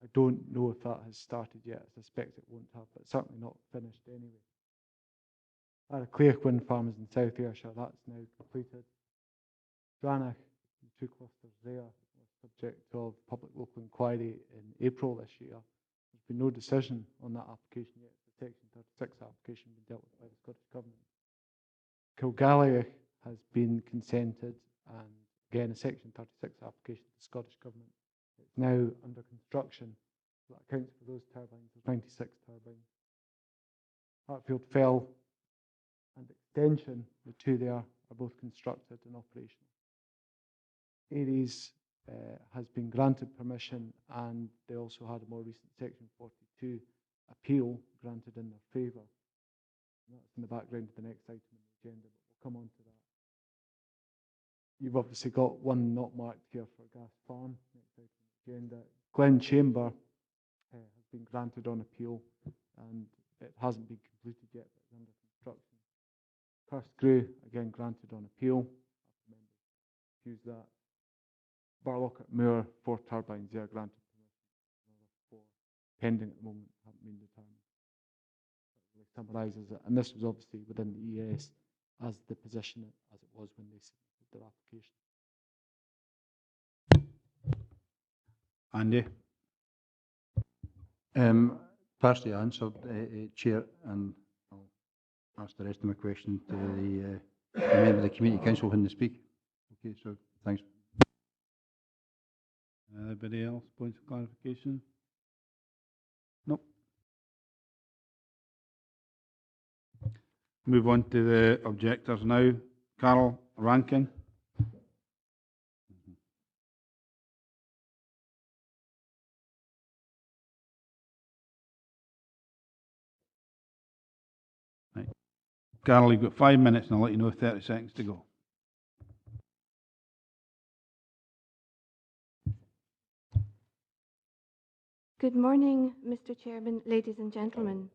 S15: I don't know if that has started yet. I suspect it won't have, but certainly not finished anyway. Clare Wind Farm is in South Ayrshire. That's now completed. Branagh, the two clusters there, was subject of public local inquiry in April this year. There's been no decision on that application yet. The Section 36 application been dealt with by the Scottish Government. Kilgallie has been consented, and again, a Section 36 application to the Scottish Government. It's now under construction. That accounts for those turbines. There's 96 turbines. Hartfield Fell and Extension, the two there, are both constructed and operational. Aries has been granted permission, and they also had a more recent Section 42 appeal granted in their favour. That's in the background of the next item on the agenda, but we'll come on to that. You've obviously got one not marked here for Gas Farm, next item on the agenda. Glen Chamber has been granted on appeal, and it hasn't been completed yet, but it's under construction. Kirkpatrick, again granted on appeal. Use that. Barcloy Hill, 4 turbines there granted permission. Another 4 pending at the moment, haven't been determined. That really summarises it. And this was obviously within the ES as the position as it was when they submitted their application.
S1: Andy?
S3: Partially answered, Chair, and I'll ask the rest of my question to the member of the Community Council when they speak. Okay, so thanks.
S1: Anybody else, points of clarification? Nope. Move on to the objectors now. Carol Rankin. Right. Carol, you've got 5 minutes and I'll let you know 30 seconds to go.
S16: Good morning, Mr. Chairman, ladies and gentlemen.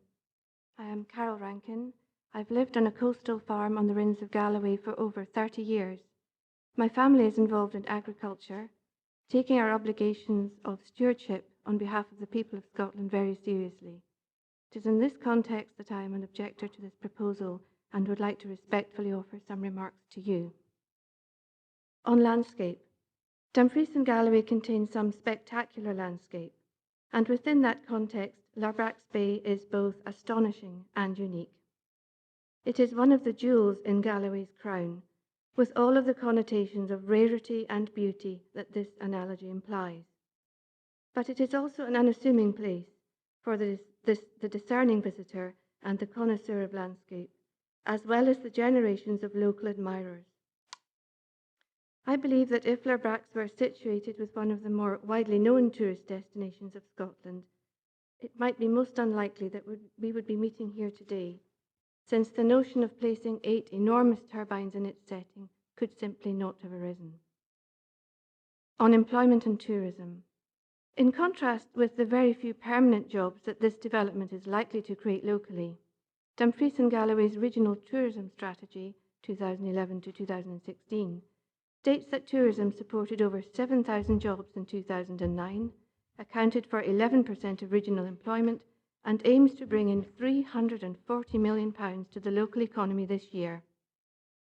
S16: I am Carol Rankin. I've lived on a coastal farm on the Rins of Galloway for over 30 years. My family is involved in agriculture, taking our obligations of stewardship on behalf of the people of Scotland very seriously. It is in this context that I am an objector to this proposal and would like to respectfully offer some remarks to you. On landscape, Dumfries and Galloway contains some spectacular landscape, and within that context, Larbrax Bay is both astonishing and unique. It is one of the jewels in Galloway's crown, with all of the connotations of rarity and beauty that this analogy implies. But it is also an unassuming place for the discerning visitor and the connoisseur of landscape, as well as the generations of local admirers. I believe that if Larbrax were situated with one of the more widely known tourist destinations of Scotland, it might be most unlikely that we would be meeting here today, since the notion of placing 8 enormous turbines in its setting could simply not have arisen. On employment and tourism. In contrast with the very few permanent jobs that this development is likely to create locally, Dumfries and Galloway's regional tourism strategy, 2011 to 2016, states that tourism supported over 7,000 jobs in 2009, accounted for 11% of regional employment, and aims to bring in £340 million to the local economy this year.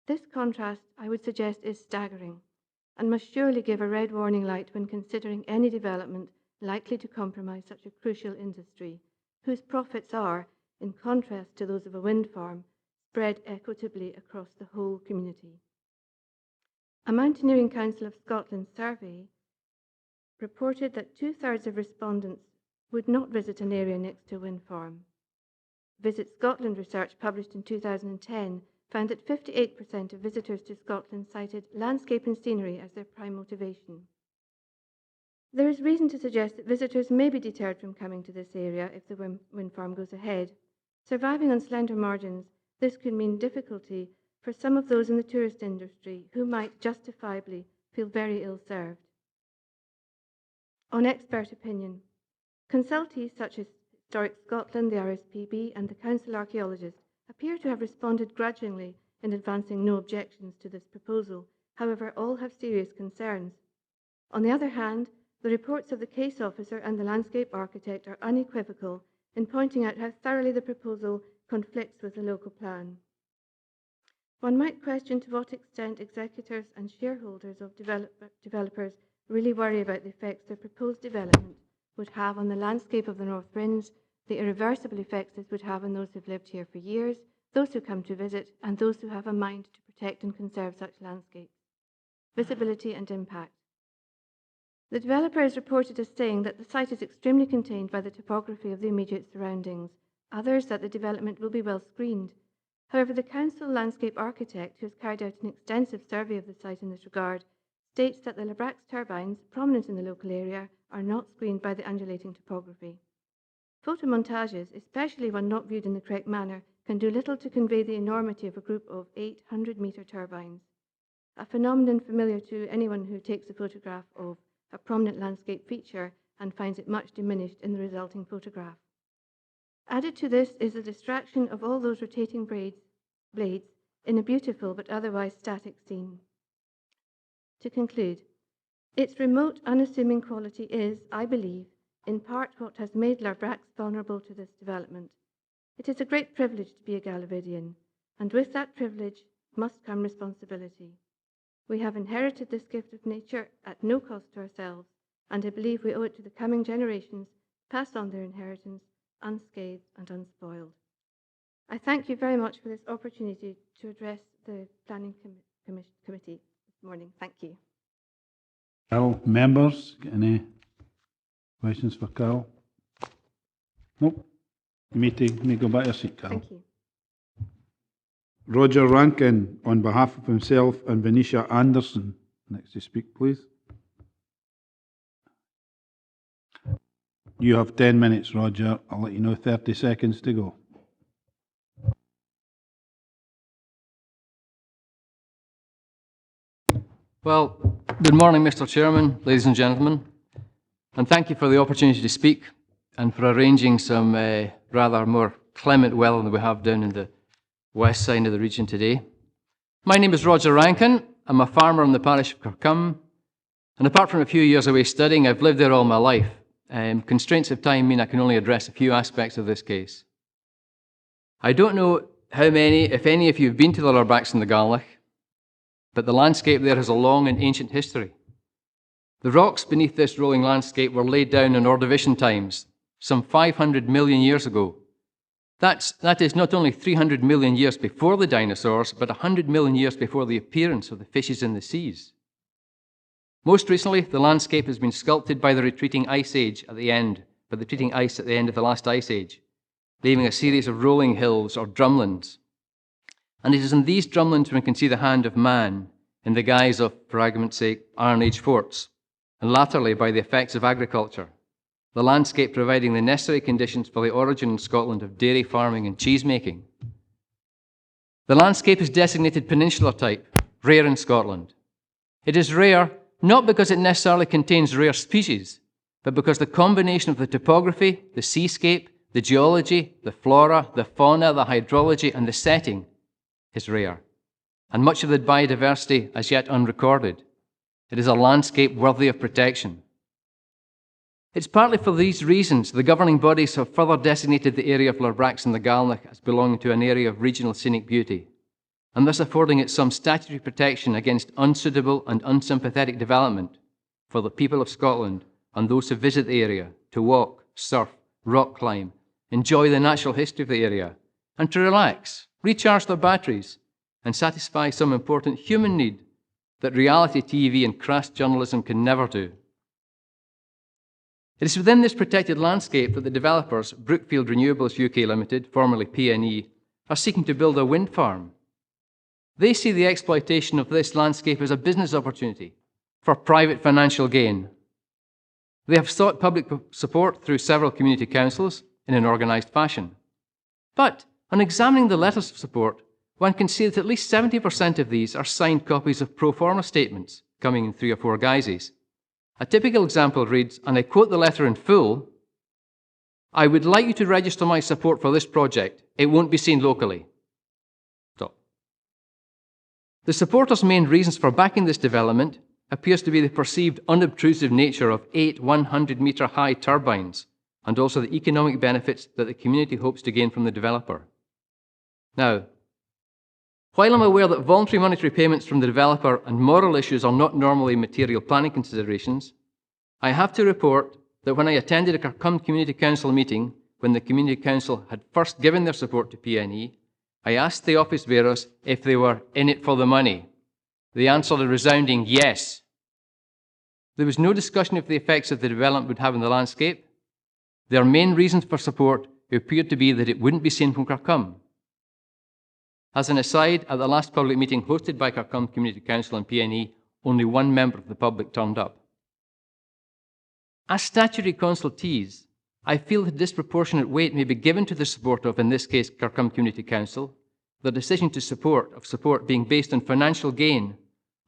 S16: This contrast, I would suggest, is staggering, and must surely give a red warning light when considering any development likely to compromise such a crucial industry, whose profits are, in contrast to those of a wind farm, spread equitably across the whole community. A Mountaineering Council of Scotland survey reported that 2/3 of respondents would not visit an area next to a wind farm. Visit Scotland research published in 2010 found that 58% of visitors to Scotland cited landscape and scenery as their prime motivation. There is reason to suggest that visitors may be deterred from coming to this area if the wind farm goes ahead. Surviving on slender margins, this could mean difficulty for some of those in the tourist industry who might justifiably feel very ill-served. On expert opinion, consultees such as Historic Scotland, the RSPB and the Council Archaeologists appear to have responded grudgingly in advancing no objections to this proposal. However, all have serious concerns. On the other hand, the reports of the case officer and the landscape architect are unequivocal in pointing out how thoroughly the proposal conflicts with the local plan. One might question to what extent executors and shareholders of developers really worry about the effects their proposed development would have on the landscape of the North Rins, the irreversible effects this would have on those who've lived here for years, those who come to visit, and those who have a mind to protect and conserve such landscapes. Visibility and impact. The developer is reported as saying that the site is extremely contained by the topography of the immediate surroundings, others that the development will be well screened. However, the council landscape architect, who has carried out an extensive survey of the site in this regard, states that the Larbrax turbines, prominent in the local area, are not screened by the undulating topography. Photomontages, especially when not viewed in the correct manner, can do little to convey the enormity of a group of 800-metre turbines, a phenomenon familiar to anyone who takes a photograph of a prominent landscape feature and finds it much diminished in the resulting photograph. Added to this is the distraction of all those rotating blades in a beautiful but otherwise static scene. To conclude, its remote, unassuming quality is, I believe, in part what has made Larbrax vulnerable to this development. It is a great privilege to be a Gallovidian, and with that privilege must come responsibility. We have inherited this gift of nature at no cost to ourselves, and I believe we owe it to the coming generations to pass on their inheritance unscathed and unspoiled. I thank you very much for this opportunity to address the Planning Committee this morning. Thank you.
S1: Carol, members, got any questions for Carol? Nope. You may go back to your seat, Carol.
S16: Thank you.
S1: Roger Rankin, on behalf of himself and Venetia Anderson, next to speak, please. You have 10 minutes, Roger. I'll let you know 30 seconds to go.
S17: Well, good morning, Mr. Chairman, ladies and gentlemen, and thank you for the opportunity to speak and for arranging some rather more clement weather than we have down in the west side of the region today. My name is Roger Rankin. I'm a farmer in the parish of Kirkcolm, and apart from a few years away studying, I've lived there all my life. Constraints of time mean I can only address a few aspects of this case. I don't know how many, if any, of you have been to the Larbrax in the Ghyll, but the landscape there has a long and ancient history. The rocks beneath this rolling landscape were laid down in Ordovician times, some 500 million years ago. That is not only 300 million years before the dinosaurs, but 100 million years before the appearance of the fishes in the seas. Most recently, the landscape has been sculpted by the retreating ice age at the end, of the last ice age, leaving a series of rolling hills or drumlins. And it is in these drumlins one can see the hand of man in the guise of, for argument's sake, Iron Age forts, and latterly by the effects of agriculture, the landscape providing the necessary conditions for the origin in Scotland of dairy farming and cheese making. The landscape is designated peninsular type, rare in Scotland. It is rare not because it necessarily contains rare species, but because the combination of the topography, the seascape, the geology, the flora, the fauna, the hydrology, and the setting is rare, and much of the biodiversity as yet unrecorded. It is a landscape worthy of protection. It's partly for these reasons the governing bodies have further designated the area of Larbrax in the Ghyll as belonging to an area of regional scenic beauty, and thus affording it some statutory protection against unsuitable and unsympathetic development for the people of Scotland and those who visit the area to walk, surf, rock climb, enjoy the natural history of the area, and to relax, recharge their batteries, and satisfy some important human need that reality TV and crass journalism can never do. It is within this protected landscape that the developers, Brookfield Renewables UK Limited, formerly PNE, are seeking to build a wind farm. They see the exploitation of this landscape as a business opportunity for private financial gain. They have sought public support through several community councils in an organised fashion. But on examining the letters of support, one can see that at least 70% of these are signed copies of pro forma statements, coming in 3 or 4 guises. A typical example reads, and I quote the letter in full, "I would like you to register my support for this project. It won't be seen locally." Stop. The supporters' main reasons for backing this development appears to be the perceived unobtrusive nature of 8 100-metre-high turbines, and also the economic benefits that the community hopes to gain from the developer. Now, while I'm aware that voluntary monetary payments from the developer and moral issues are not normally material planning considerations, I have to report that when I attended a Kirkcolm Community Council meeting, when the Community Council had first given their support to PNE, I asked the office bearers if they were in it for the money. They answered a resounding yes. There was no discussion of the effects that the development would have on the landscape. Their main reasons for support appeared to be that it wouldn't be seen from Kirkcolm. As an aside, at the last public meeting hosted by Kirkcolm Community Council and PNE, only 1 member of the public turned up. As statutory consultees, I feel that disproportionate weight may be given to the support of, in this case, Kirkcolm Community Council, the decision to support being based on financial gain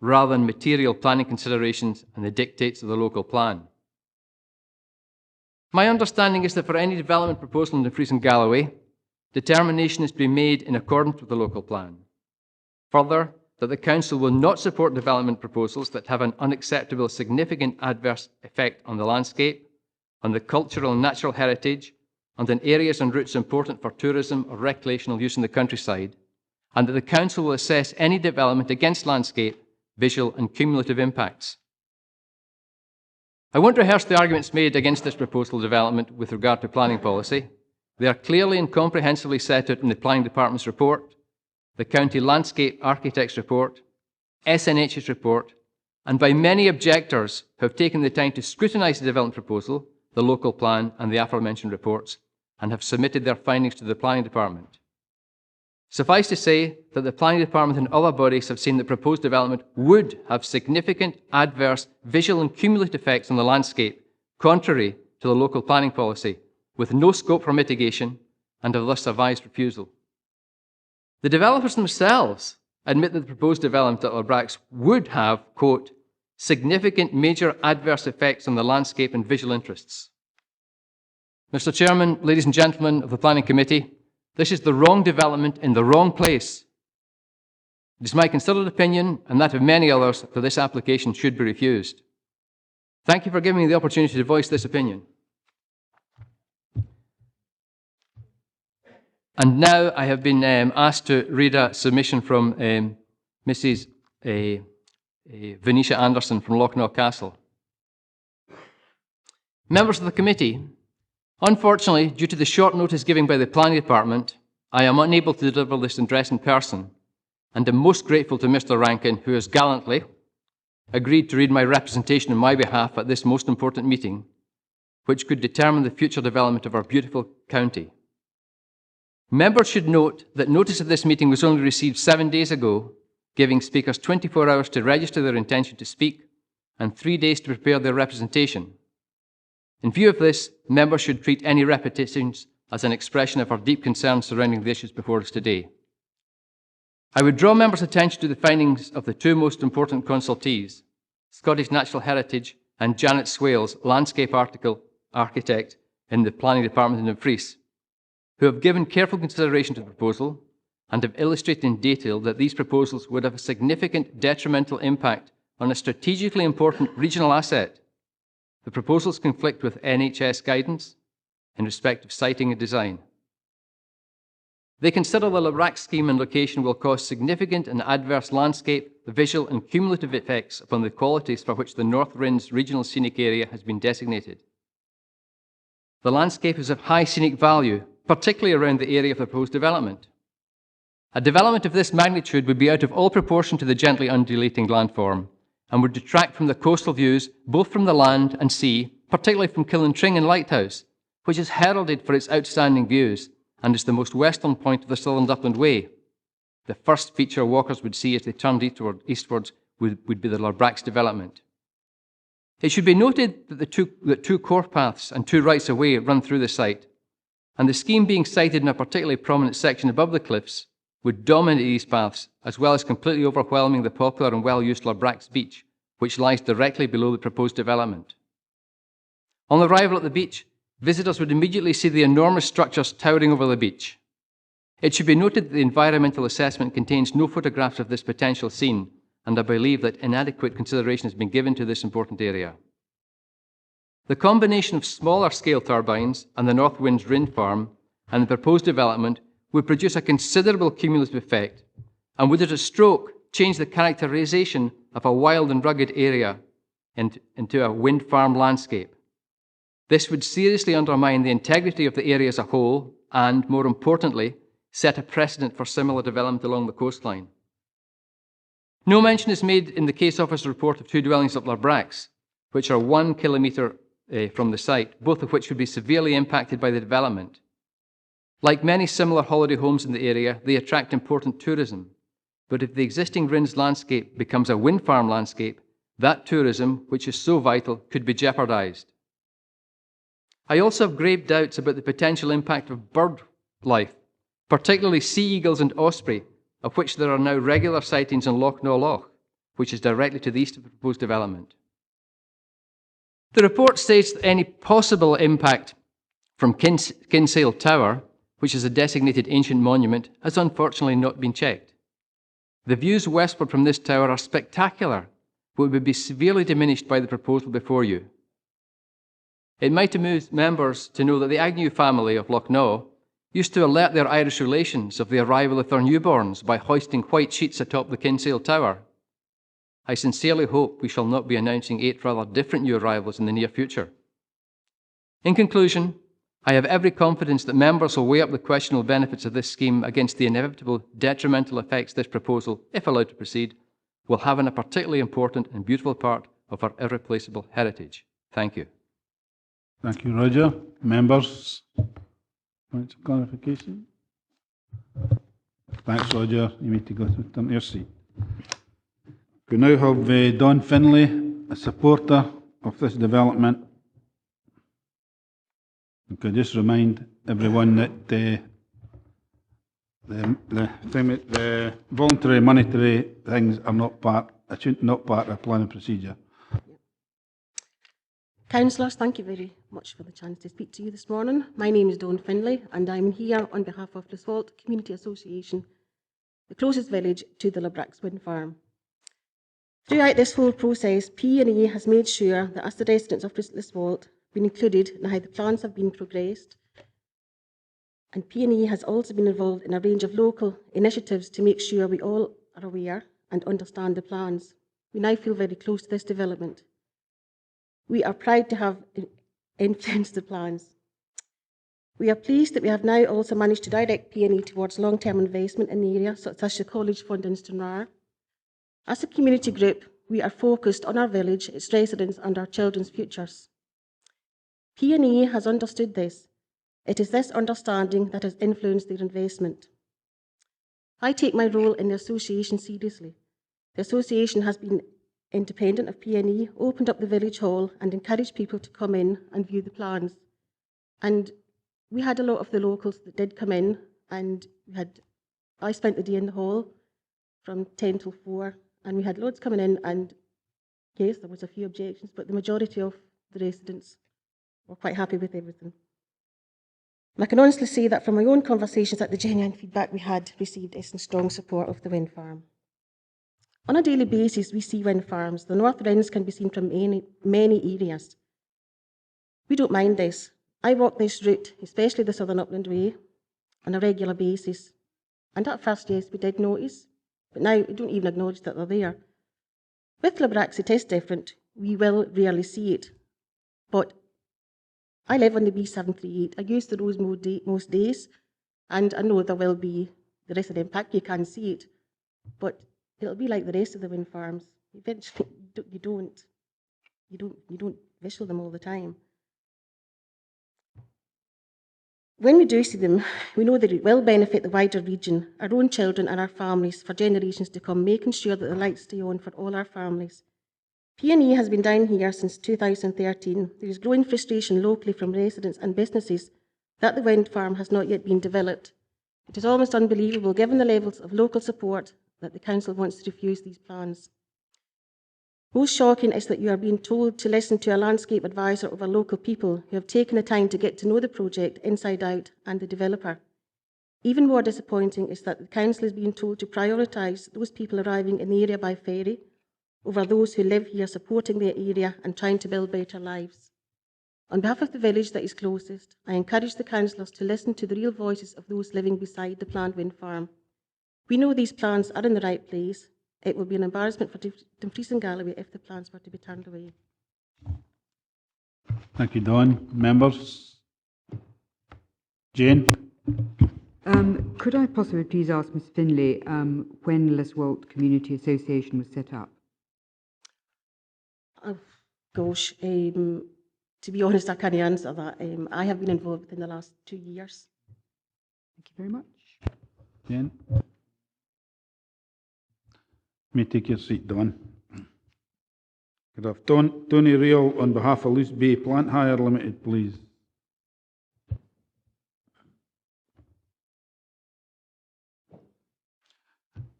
S17: rather than material planning considerations and the dictates of the local plan. My understanding is that for any development proposal in the Fries and Galloway, determination is to be made in accordance with the local plan. Further, that the Council will not support development proposals that have an unacceptable significant adverse effect on the landscape, on the cultural and natural heritage, and on areas and routes important for tourism or recreational use in the countryside, and that the Council will assess any development against landscape, visual and cumulative impacts. I won't rehearse the arguments made against this proposal development with regard to planning policy. They are clearly and comprehensively set out in the Planning Department's report, the County Landscape Architect's report, SNH's report, and by many objectors who have taken the time to scrutinise the development proposal, the local plan and the aforementioned reports, and have submitted their findings to the Planning Department. Suffice to say that the Planning Department and other bodies have seen that proposed development would have significant adverse visual and cumulative effects on the landscape, contrary to the local planning policy, with no scope for mitigation, and have thus advised refusal. The developers themselves admit that the proposed development at Larbrax would have, quote, significant major adverse effects on the landscape and visual interests. Mr. Chairman, ladies and gentlemen of the Planning Committee, this is the wrong development in the wrong place. It is my considered opinion, and that of many others, that this application should be refused. Thank you for giving me the opportunity to voice this opinion. And now I have been asked to read a submission from Mrs. Venetia Anderson from Lochnaw Castle. Members of the committee, unfortunately, due to the short notice given by the Planning Department, I am unable to deliver this address in person, and am most grateful to Mr. Rankin, who has gallantly agreed to read my representation on my behalf at this most important meeting, which could determine the future development of our beautiful county. Members should note that notice of this meeting was only received 7 days ago, giving speakers 24 hours to register their intention to speak and 3 days to prepare their representation. In view of this, members should treat any repetitions as an expression of our deep concern surrounding the issues before us today. I would draw members' attention to the findings of the two most important consultees, Scottish Natural Heritage and Janet Swales, landscape architect in the Planning Department in Dumfries, who have given careful consideration to the proposal and have illustrated in detail that these proposals would have a significant detrimental impact on a strategically important regional asset. The proposals conflict with NHS guidance in respect of siting and design. They consider the Larbrax scheme and location will cause significant and adverse landscape, visual and cumulative effects upon the qualities for which the North Rinns Regional Scenic Area has been designated. The landscape is of high scenic value, particularly around the area of the proposed development. A development of this magnitude would be out of all proportion to the gently undulating landform and would detract from the coastal views both from the land and sea, particularly from Killintringan Lighthouse, which is heralded for its outstanding views and is the most western point of the Southern Upland Way. The first feature walkers would see as they turned eastwards would be the Larbrax development. It should be noted that two core paths and two rights of way run through the site, and the scheme being sited in a particularly prominent section above the cliffs would dominate these paths, as well as completely overwhelming the popular and well-used Larbrax beach, which lies directly below the proposed development. On arrival at the beach, visitors would immediately see the enormous structures towering over the beach. It should be noted that the environmental assessment contains no photographs of this potential scene, and I believe that inadequate consideration has been given to this important area. The combination of smaller scale turbines and the North Winds Wind Farm and the proposed development would produce a considerable cumulative effect and would at a stroke change the characterization of a wild and rugged area into a wind farm landscape. This would seriously undermine the integrity of the area as a whole and, more importantly, set a precedent for similar development along the coastline. No mention is made in the case officer's report of two dwellings at Larbrax, which are 1 kilometre from the site, both of which would be severely impacted by the development. Like many similar holiday homes in the area, they attract important tourism. But if the existing Rinns landscape becomes a wind farm landscape, that tourism, which is so vital, could be jeopardised. I also have grave doubts about the potential impact of bird life, particularly sea eagles and osprey, of which there are now regular sightings in Lochnaw Loch, which is directly to the east of the proposed development. The report states that any possible impact from Kinsale Tower, which is a designated ancient monument, has unfortunately not been checked. The views westward from this tower are spectacular, but would be severely diminished by the proposal before you. It might amuse members to know that the Agnew family of Lochnaw used to alert their Irish relations of the arrival of their newborns by hoisting white sheets atop the Kinsale Tower. I sincerely hope we shall not be announcing 8 rather different new arrivals in the near future. In conclusion, I have every confidence that members will weigh up the questionable benefits of this scheme against the inevitable detrimental effects this proposal, if allowed to proceed, will have on a particularly important and beautiful part of our irreplaceable heritage. Thank you.
S1: Thank you, Roger. Members, points of clarification? Thanks, Roger. You need to go to your seat. We now have Don Finlay, a supporter of this development. I could just remind everyone that the voluntary monetary things are not part of the planning procedure.
S18: Councillors, thank you very much for the chance to speak to you this morning. My name is Dawn Finlay and I'm here on behalf of Leswalt Community Association, the closest village to the Larbrax wind farm. Throughout this whole process, P&E has made sure that as the residents of Leswalt have been included in how the plans have been progressed, and P&E has also been involved in a range of local initiatives to make sure we all are aware and understand the plans. We now feel very close to this development. We are proud to have influenced the plans. We are pleased that we have now also managed to direct P&E towards long-term investment in the area, such as the College Fund in Stranraer. As a community group, we are focused on our village, its residents and our children's futures. P&E has understood this. It is this understanding that has influenced their investment. I take my role in the association seriously. The association has been independent of P&E, opened up the village hall and encouraged people to come in and view the plans. And we had a lot of the locals that did come in, and I spent the day in the hall from 10 till 4, and we had loads coming in, and yes, there was a few objections, but the majority of the residents were quite happy with everything. And I can honestly say that from my own conversations that the genuine feedback we had received is in strong support of the wind farm. On a daily basis, we see wind farms. The North Rins can be seen from many areas. We don't mind this. I walk this route, especially the Southern Upland Way, on a regular basis. And at first, yes, we did notice, but now we don't even acknowledge that they're there. With Larbrax, it is different. We will rarely see it. But I live on the B738. I use the roads most days, and I know there will be the rest of the impact. You can see it, but it'll be like the rest of the wind farms. Eventually, you don't visual them all the time. When we do see them, we know that it will benefit the wider region, our own children and our families for generations to come, making sure that the lights stay on for all our families. P&E has been down here since 2013. There is growing frustration locally from residents and businesses that the wind farm has not yet been developed. It is almost unbelievable, given the levels of local support, that the council wants to refuse these plans. Most shocking is that you are being told to listen to a landscape advisor over local people who have taken the time to get to know the project inside out and the developer. Even more disappointing is that the council is being told to prioritise those people arriving in the area by ferry over those who live here supporting their area and trying to build better lives. On behalf of the village that is closest, I encourage the councillors to listen to the real voices of those living beside the planned wind farm. We know these plans are in the right place. It will be an embarrassment for Dumfries and Galloway if the plans were to be turned away.
S1: Thank you, Dawn. Members? Jane?
S11: Could I possibly please ask Ms Finlay when Leswalt Community Association was set up?
S18: Oh, gosh, to be honest, I can't answer that. I have been involved within the last 2 years.
S11: Thank you very much.
S1: Jane? May take your seat, Dawn. Could I have Tony Real on behalf of Luce Bay Plant Hire Limited, please?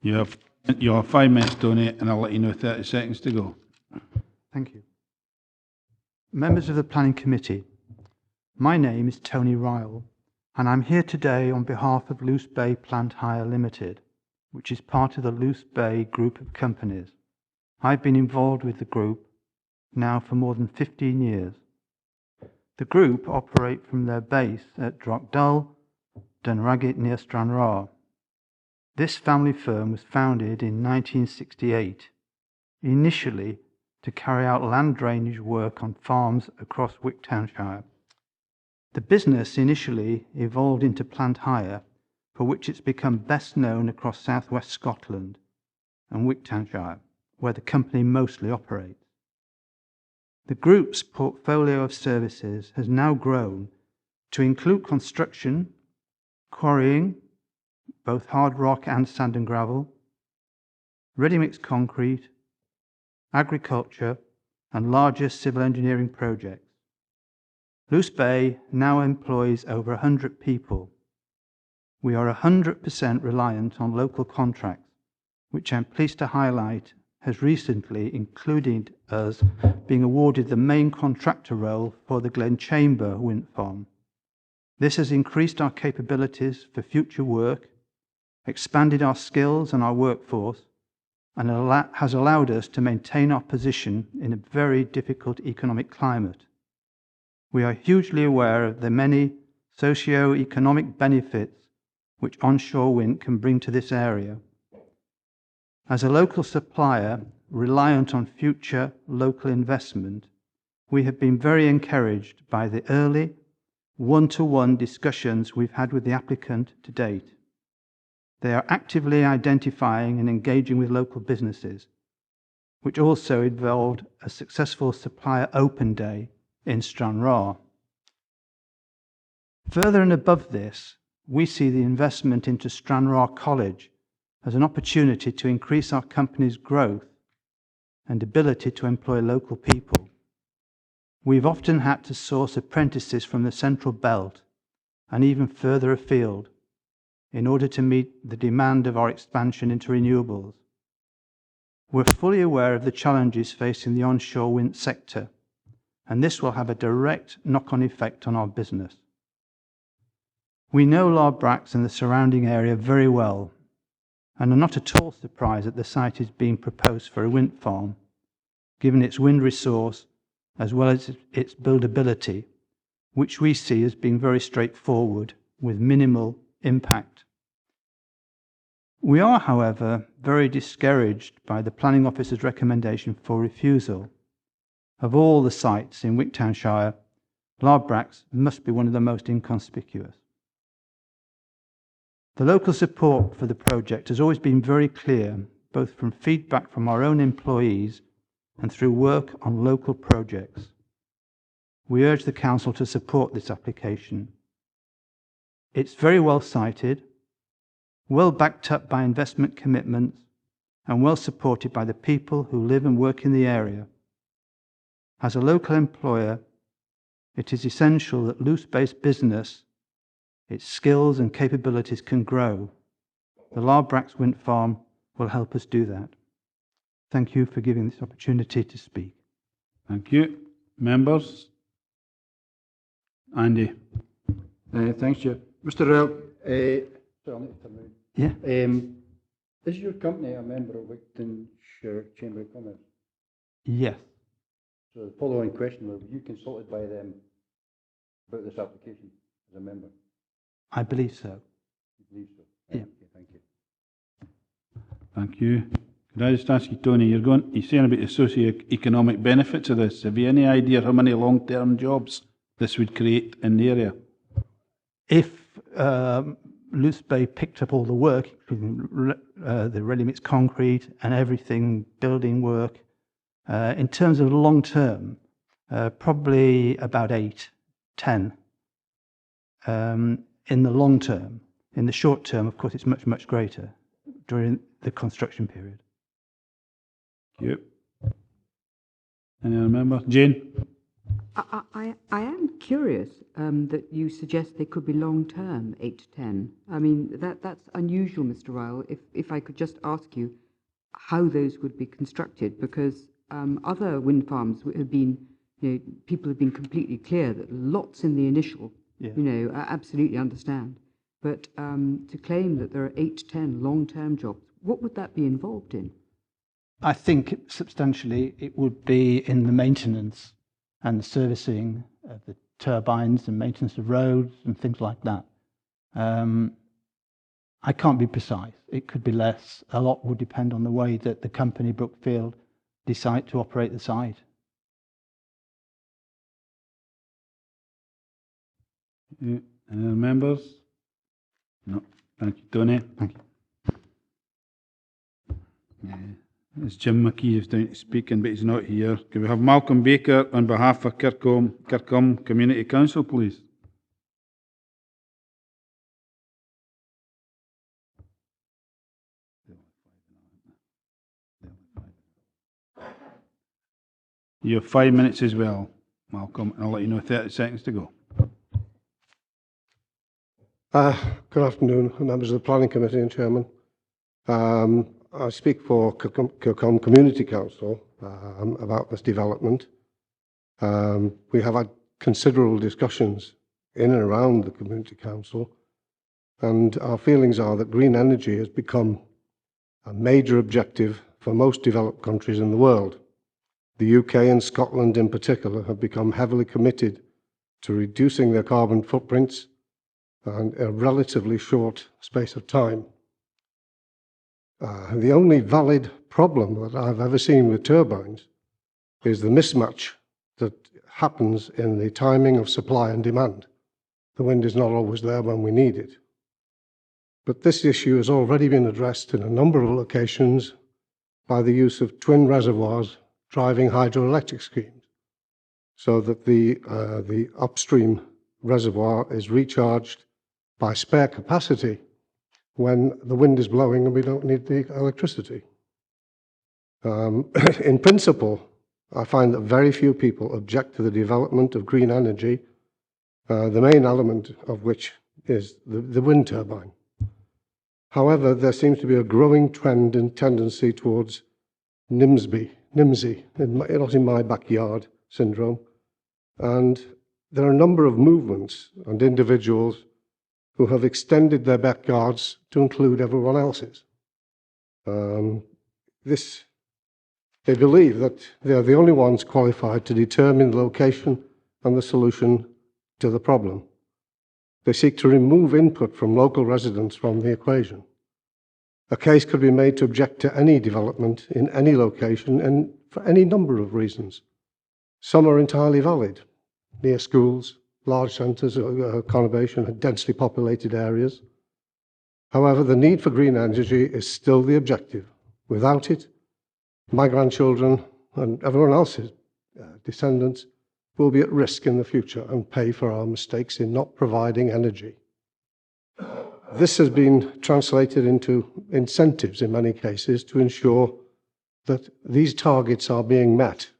S1: You have 5 minutes, Tony, and I'll let you know 30 seconds to go.
S19: Thank you. Members of the Planning Committee, my name is Tony Ryle, and I'm here today on behalf of Luce Bay Plant Hire Limited, which is part of the Luce Bay group of companies. I've been involved with the group now for more than 15 years. The group operate from their base at Drochdull, Dunragit near Stranraer. This family firm was founded in 1968, initially to carry out land drainage work on farms across Wigtownshire. The business initially evolved into plant hire, for which it's become best known across southwest Scotland and Wigtownshire, where the company mostly operates. The group's portfolio of services has now grown to include construction, quarrying, both hard rock and sand and gravel, ready-mix concrete, agriculture, and larger civil engineering projects. Luce Bay now employs over 100 people. We are 100% reliant on local contracts, which I'm pleased to highlight has recently included us being awarded the main contractor role for the Glen Chamber wind farm. This has increased our capabilities for future work, expanded our skills and our workforce, and has allowed us to maintain our position in a very difficult economic climate. We are hugely aware of the many socio-economic benefits which onshore wind can bring to this area. As a local supplier reliant on future local investment, we have been very encouraged by the early one-to-one discussions we've had with the applicant to date. They are actively identifying and engaging with local businesses, which also involved a successful supplier open day in Stranraer. Further and above this, we see the investment into Stranraer College as an opportunity to increase our company's growth and ability to employ local people. We've often had to source apprentices from the Central Belt and even further afield in order to meet the demand of our expansion into renewables. We're fully aware of the challenges facing the onshore wind sector, and this will have a direct knock-on effect on our business. We know Larbrax and the surrounding area very well, and are not at all surprised that the site is being proposed for a wind farm, given its wind resource as well as its buildability, which we see as being very straightforward with minimal impact. We are, however, very discouraged by the planning officer's recommendation for refusal. Of all the sites in Wigtownshire, Larbrax must be one of the most inconspicuous. The local support for the project has always been very clear, both from feedback from our own employees and through work on local projects. We urge the Council to support this application. It's very well cited, well backed up by investment commitments, and well supported by the people who live and work in the area. As a local employer, it is essential that Luce-based business, its skills and capabilities can grow. The Larbrax wind farm will help us do that. Thank you for giving this opportunity to speak.
S1: Thank you. Members? Andy?
S3: Thanks, Chair. Mr. Rell, sorry, I'll need to turn around.
S19: Yeah.
S3: Is your company a member of Wigtownshire Chamber of Commerce?
S19: Yes.
S3: So the following question, were you consulted by them about this application as a member?
S19: I believe so.
S3: You believe so?
S19: Yeah.
S3: Okay, thank you.
S1: Thank you. Could I just ask you, Tony, you're saying about the socio-economic benefits of this. Have you any idea how many long-term jobs this would create in the area?
S19: If Luce Bay picked up all the work, including the ready-mix concrete and everything, building work, in terms of long-term, probably about 8, 10. In the long term. In the short term, of course, it's much, much greater during the construction period.
S1: Thank you. Any other member? Jane?
S11: I am curious that you suggest they could be long-term, 8 to 10. I mean, that's unusual, Mr. Ryle. If I could just ask you how those would be constructed, because other wind farms have been, people have been completely clear that lots in the initial, I absolutely understand. But to claim that there are 8 to 10 long-term jobs, what would that be involved in?
S19: I think substantially it would be in the maintenance and the servicing of the turbines and maintenance of roads and things like that. I can't be precise. It could be less. A lot would depend on the way that the company, Brookfield, decide to operate the site.
S1: Any other members? No. Thank you, Tony.
S19: Thank you.
S1: It's Jim McKee who's down to speaking, but he's not here. Can we have Malcolm Baker on behalf of Kirkcolm Community Council, please? You have 5 minutes as well, Malcolm, and I'll let you know 30 seconds to go.
S20: Good afternoon, members of the Planning Committee and Chairman. I speak for Kirkcolm Community Council about this development. We have had considerable discussions in and around the Community Council, and our feelings are that green energy has become a major objective for most developed countries in the world. The UK and Scotland in particular have become heavily committed to reducing their carbon footprints in a relatively short space of time. The only valid problem that I've ever seen with turbines is the mismatch that happens in the timing of supply and demand. The wind is not always there when we need it. But this issue has already been addressed in a number of locations by the use of twin reservoirs driving hydroelectric schemes, so that the upstream reservoir is recharged by spare capacity when the wind is blowing and we don't need the electricity. In principle, I find that very few people object to the development of green energy, the main element of which is the wind turbine. However, there seems to be a growing trend and tendency towards NIMSY, not in my backyard syndrome. And there are a number of movements and individuals who have extended their backyards to include everyone else's. They believe that they are the only ones qualified to determine the location and the solution to the problem. They seek to remove input from local residents from the equation. A case could be made to object to any development in any location and for any number of reasons. Some are entirely valid, near schools, large centres of conurbation and densely populated areas. However, the need for green energy is still the objective. Without it, my grandchildren and everyone else's descendants will be at risk in the future and pay for our mistakes in not providing energy. This has been translated into incentives in many cases to ensure that these targets are being met.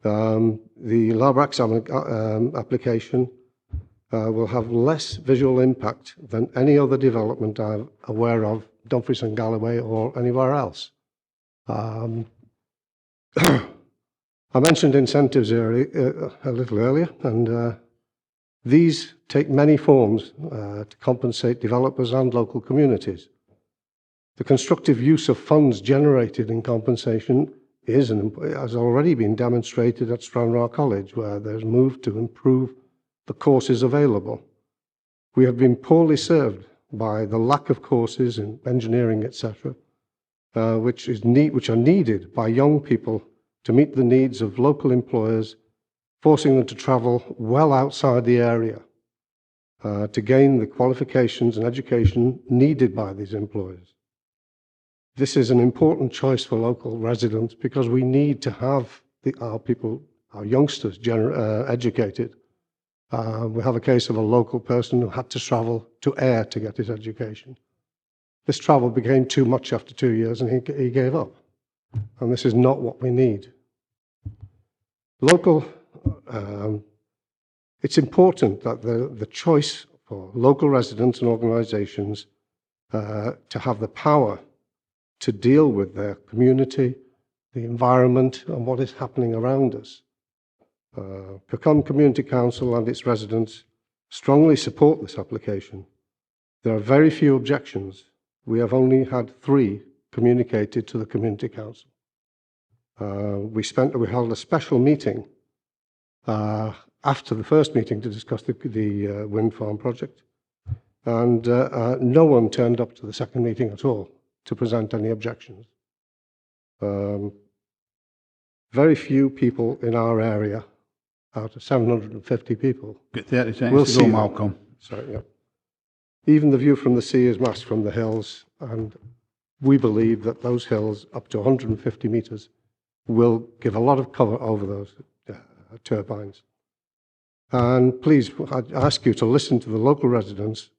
S20: The Larbrax application will have less visual impact than any other development I'm aware of, Dumfries and Galloway or anywhere else. I mentioned incentives a little earlier, and these take many forms to compensate developers and local communities. The constructive use of funds generated in compensation has already been demonstrated at Stranraer College, where there's moved to improve the courses available. We have been poorly served by the lack of courses in engineering, etc., which are needed by young people to meet the needs of local employers, forcing them to travel well outside the area to gain the qualifications and education needed by these employers. This is an important choice for local residents because we need to have our youngsters educated. We have a case of a local person who had to travel to Ayr to get his education. This travel became too much after 2 years and he gave up. And this is not what we need. It's important that the choice for local residents and organisations to have the power to deal with their community, the environment, and what is happening around us. Kirkcolm Community Council and its residents strongly support this application. There are very few objections. We have only had 3 communicated to the Community Council. We held a special meeting after the first meeting to discuss the wind farm project, and no one turned up to the second meeting at all to present any objections. Very few people in our area out of 750 people.
S1: Got 30 seconds
S20: We'll
S1: to go,
S20: see
S1: Malcolm.
S20: Sorry, yeah. Even the view from the sea is masked from the hills, and we believe that those hills up to 150 metres will give a lot of cover over those turbines. And please, I ask you to listen to the local residents,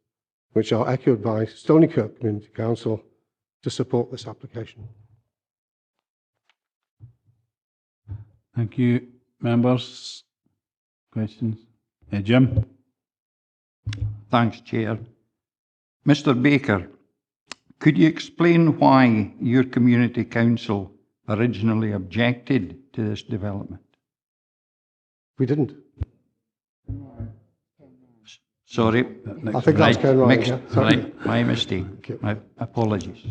S20: which are echoed by Stonykerk Community Council, to support this application.
S1: Thank you. Members? Questions? Jim?
S21: Thanks, Chair. Mr. Baker, could you explain why your community council originally objected to this development?
S20: We didn't.
S21: Sorry.
S20: I think that's Ken Ryan.
S21: Mixed,
S20: Yeah. Sorry.
S21: right, my mistake. My apologies.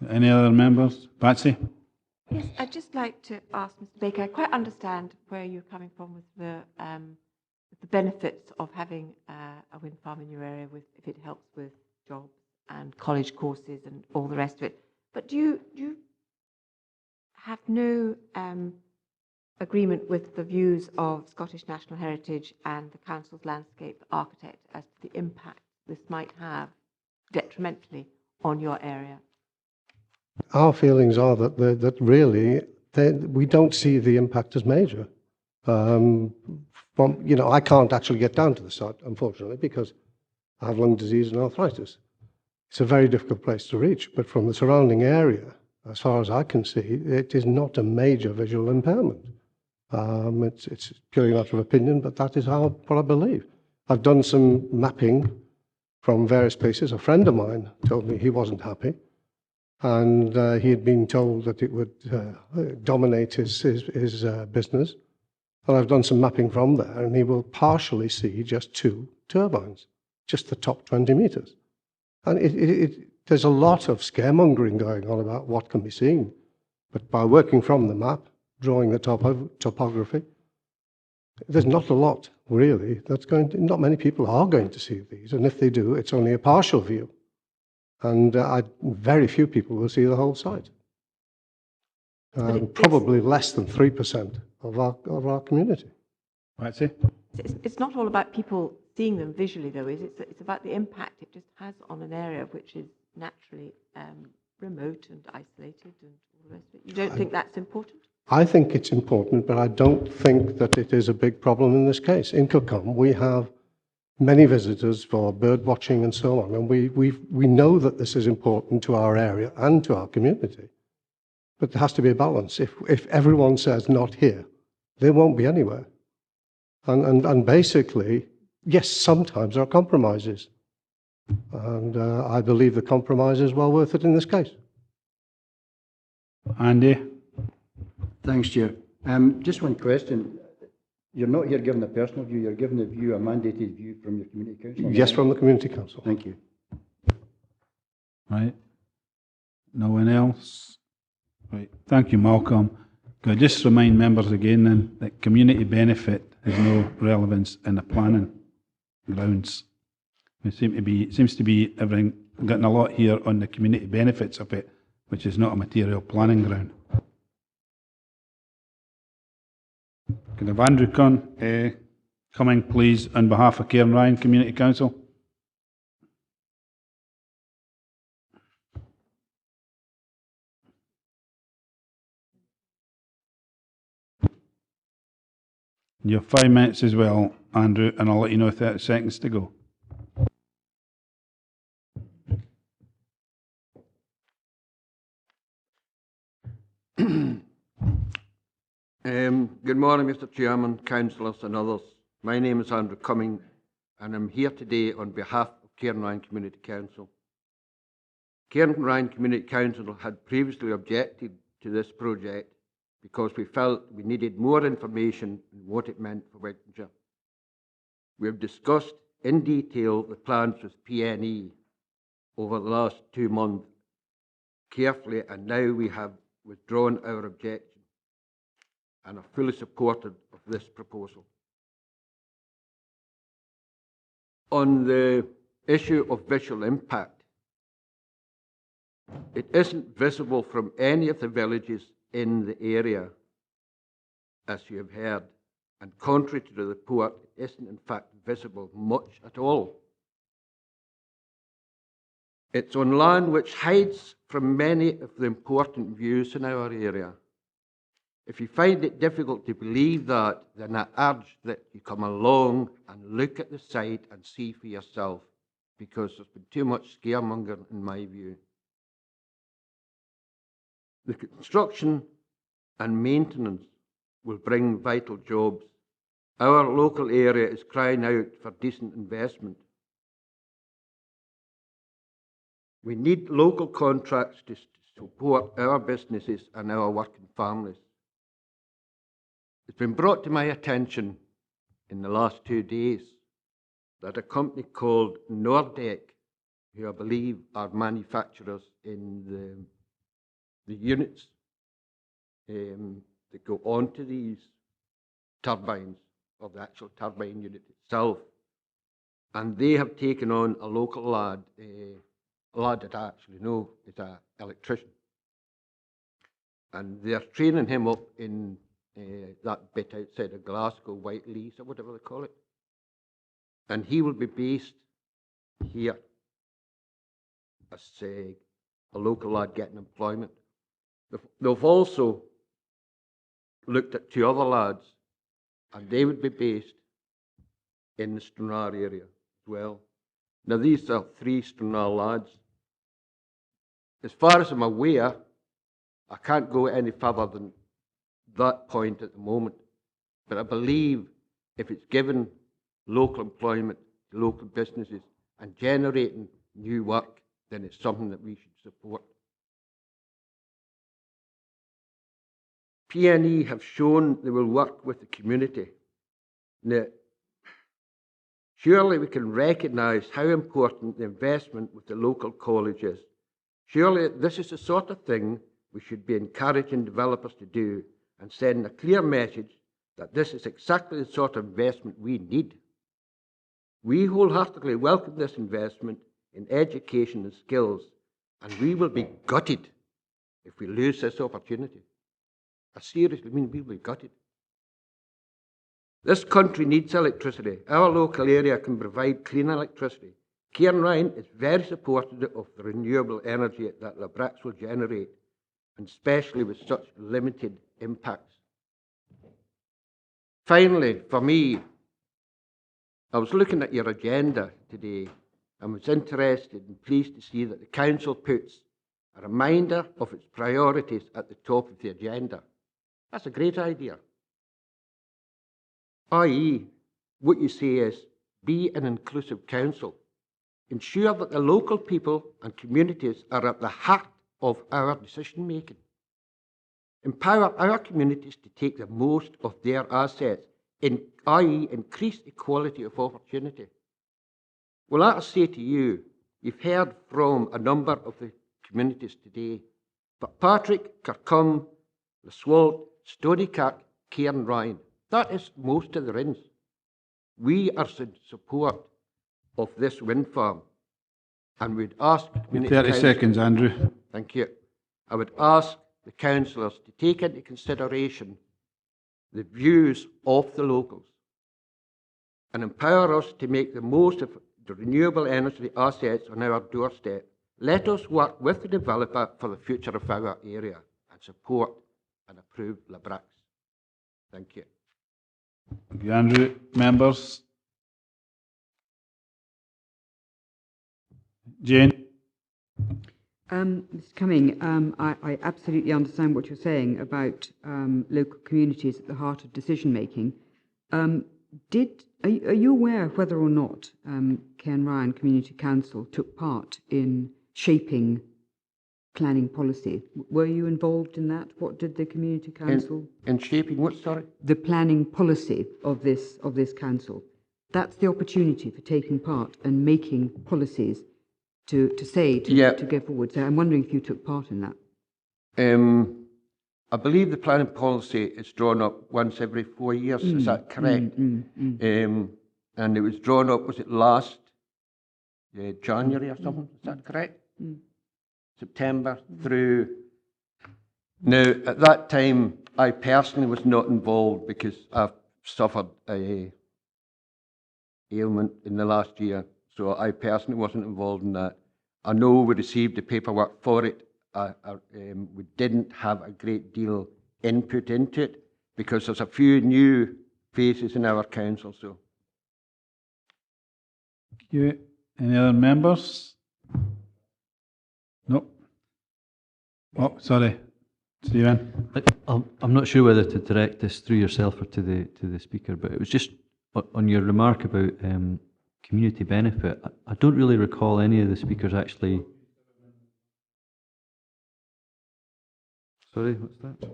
S1: Any other members? Patsy?
S22: Yes, I'd just like to ask Mr. Baker, I quite understand where you're coming from with the benefits of having a wind farm in your area if it helps with jobs and college courses and all the rest of it. But do you have no agreement with the views of Scottish National Heritage and the Council's landscape architect as to the impact this might have detrimentally on your area?
S20: Our feelings are that really we don't see the impact as major. I can't actually get down to the site, unfortunately, because I have lung disease and arthritis. It's a very difficult place to reach, but from the surrounding area, as far as I can see, it is not a major visual impairment. It's purely a matter of opinion, but that is what I believe. I've done some mapping from various places. A friend of mine told me he wasn't happy, and he had been told that it would dominate his business. And I've done some mapping from there, and he will partially see just 2 turbines, just the top 20 metres. And there's a lot of scaremongering going on about what can be seen. But by working from the map, drawing the topography, there's not a lot, really, not many people are going to see these. And if they do, it's only a partial view. And very few people will see the whole site. Probably less than 3% of our community.
S1: That's it.
S22: It's not all about people seeing them visually, though, is it? It's about the impact it just has on an area which is naturally remote and isolated and all the rest of it. You don't think that's important?
S20: I think it's important, but I don't think that it is a big problem in this case. In Kirkcolm, we have many visitors for bird watching and so on, and we know that this is important to our area and to our community. But there has to be a balance. If everyone says not here, they won't be anywhere. And basically, yes, sometimes there are compromises. And I believe the compromise is well worth it in this case.
S1: Andy?
S3: Thanks, Chair. Just one question. You're not here giving a personal view, you're giving a view, a mandated view from your community council?
S20: Yes, from the community council.
S3: Thank you.
S1: Right. No one else? Right. Thank you, Malcolm. Could I just remind members again then that community benefit has no relevance in the planning grounds. It seems to be everything getting a lot here on the community benefits of it, which is not a material planning ground. Could I have Andrew coming, please, on behalf of Cairn Ryan Community Council? You have 5 minutes as well, Andrew, and I'll let you know 30 seconds to go.
S23: Good morning, Mr. Chairman, councillors and others. My name is Andrew Cumming, and I'm here today on behalf of Cairn Ryan Community Council. Cairn Ryan Community Council had previously objected to this project because we felt we needed more information on what it meant for Westminster. We have discussed in detail the plans with PNE over the last 2 months carefully, and now we have withdrawn our objection and are fully supportive of this proposal. On the issue of visual impact, it isn't visible from any of the villages in the area, as you have heard. and contrary to the report, it isn't in fact visible much at all. It's on land which hides from many of the important views in our area. If you find it difficult to believe that, then I urge that you come along and look at the site and see for yourself, because there's been too much scaremongering in my view. The construction and maintenance will bring vital jobs. Our local area is crying out for decent investment. We need local contracts to support our businesses and our working families. It's been brought to my attention in the last 2 days that a company called Nordic, who I believe are manufacturers in the units that go onto these turbines, or the actual turbine unit itself, and they have taken on a local lad, a lad that I actually know is an electrician, and they're training him up in that bit outside of Glasgow, Whiteley, or whatever they call it, and he will be based here as a local lad getting employment. They've also looked at 2 other lads, and they would be based in the Stranraer area as well. Now, these are 3 Stranraer lads. As far as I'm aware, I can't go any further than that point at the moment, but I believe if it's given local employment to local businesses and generating new work, then it's something that we should support. PNE have shown they will work with the community. Now, surely we can recognise how important the investment with the local college is. Surely this is the sort of thing we should be encouraging developers to do and send a clear message that this is exactly the sort of investment we need. We wholeheartedly welcome this investment in education and skills, and we will be gutted if we lose this opportunity. I seriously mean we will be gutted. This country needs electricity. Our local area can provide clean electricity. Cairnryan is very supportive of the renewable energy that Larbrax will generate, and especially with such limited impacts. Finally, for me, I was looking at your agenda today and was interested and pleased to see that the Council puts a reminder of its priorities at the top of the agenda. That's a great idea. I.e., what you say is, be an inclusive council. Ensure that the local people and communities are at the heart of our decision making. Empower our communities to take the most of their assets, i.e. increase equality of opportunity. Well, I say to you, you've heard from a number of the communities today, but Patrick, Kirkcolm, Leswalt, Stoneykirk, Cairnryan, that is most of the Rins. We are in support of this wind farm, and we'd ask...
S1: 30 seconds, Andrew.
S23: Thank you. I would ask the councillors to take into consideration the views of the locals and empower us to make the most of the renewable energy assets on our doorstep. Let us work with the developer for the future of our area and support and approve Larbrax. Thank you.
S1: Thank you, Andrew. Members? Jane?
S11: Mr. Cumming, I absolutely understand what you're saying about local communities at the heart of decision making. Are you aware of whether or not Cairnryan Community Council took part in shaping planning policy? Were you involved in that? What did the Community Council...
S23: In shaping what, sorry?
S11: The planning policy of this council. That's the opportunity for taking part and making policies to go forward. So I'm wondering if you took part in that.
S23: I believe the planning policy is drawn up once every 4 years. Is that correct? And it was drawn up, was it last January or something? Is that correct? September through... Now, at that time, I personally was not involved because I've suffered a ailment in the last year, so I personally wasn't involved in that. I know we received the paperwork for it. We didn't have a great deal input into it because there's a few new faces in our council. So,
S1: Thank you. Any other members? No. Oh, sorry, Stephen.
S6: I'm not sure whether to direct this through yourself or to the speaker, but it was just on your remark about community benefit. I don't really recall any of the speakers actually. Sorry, what's that?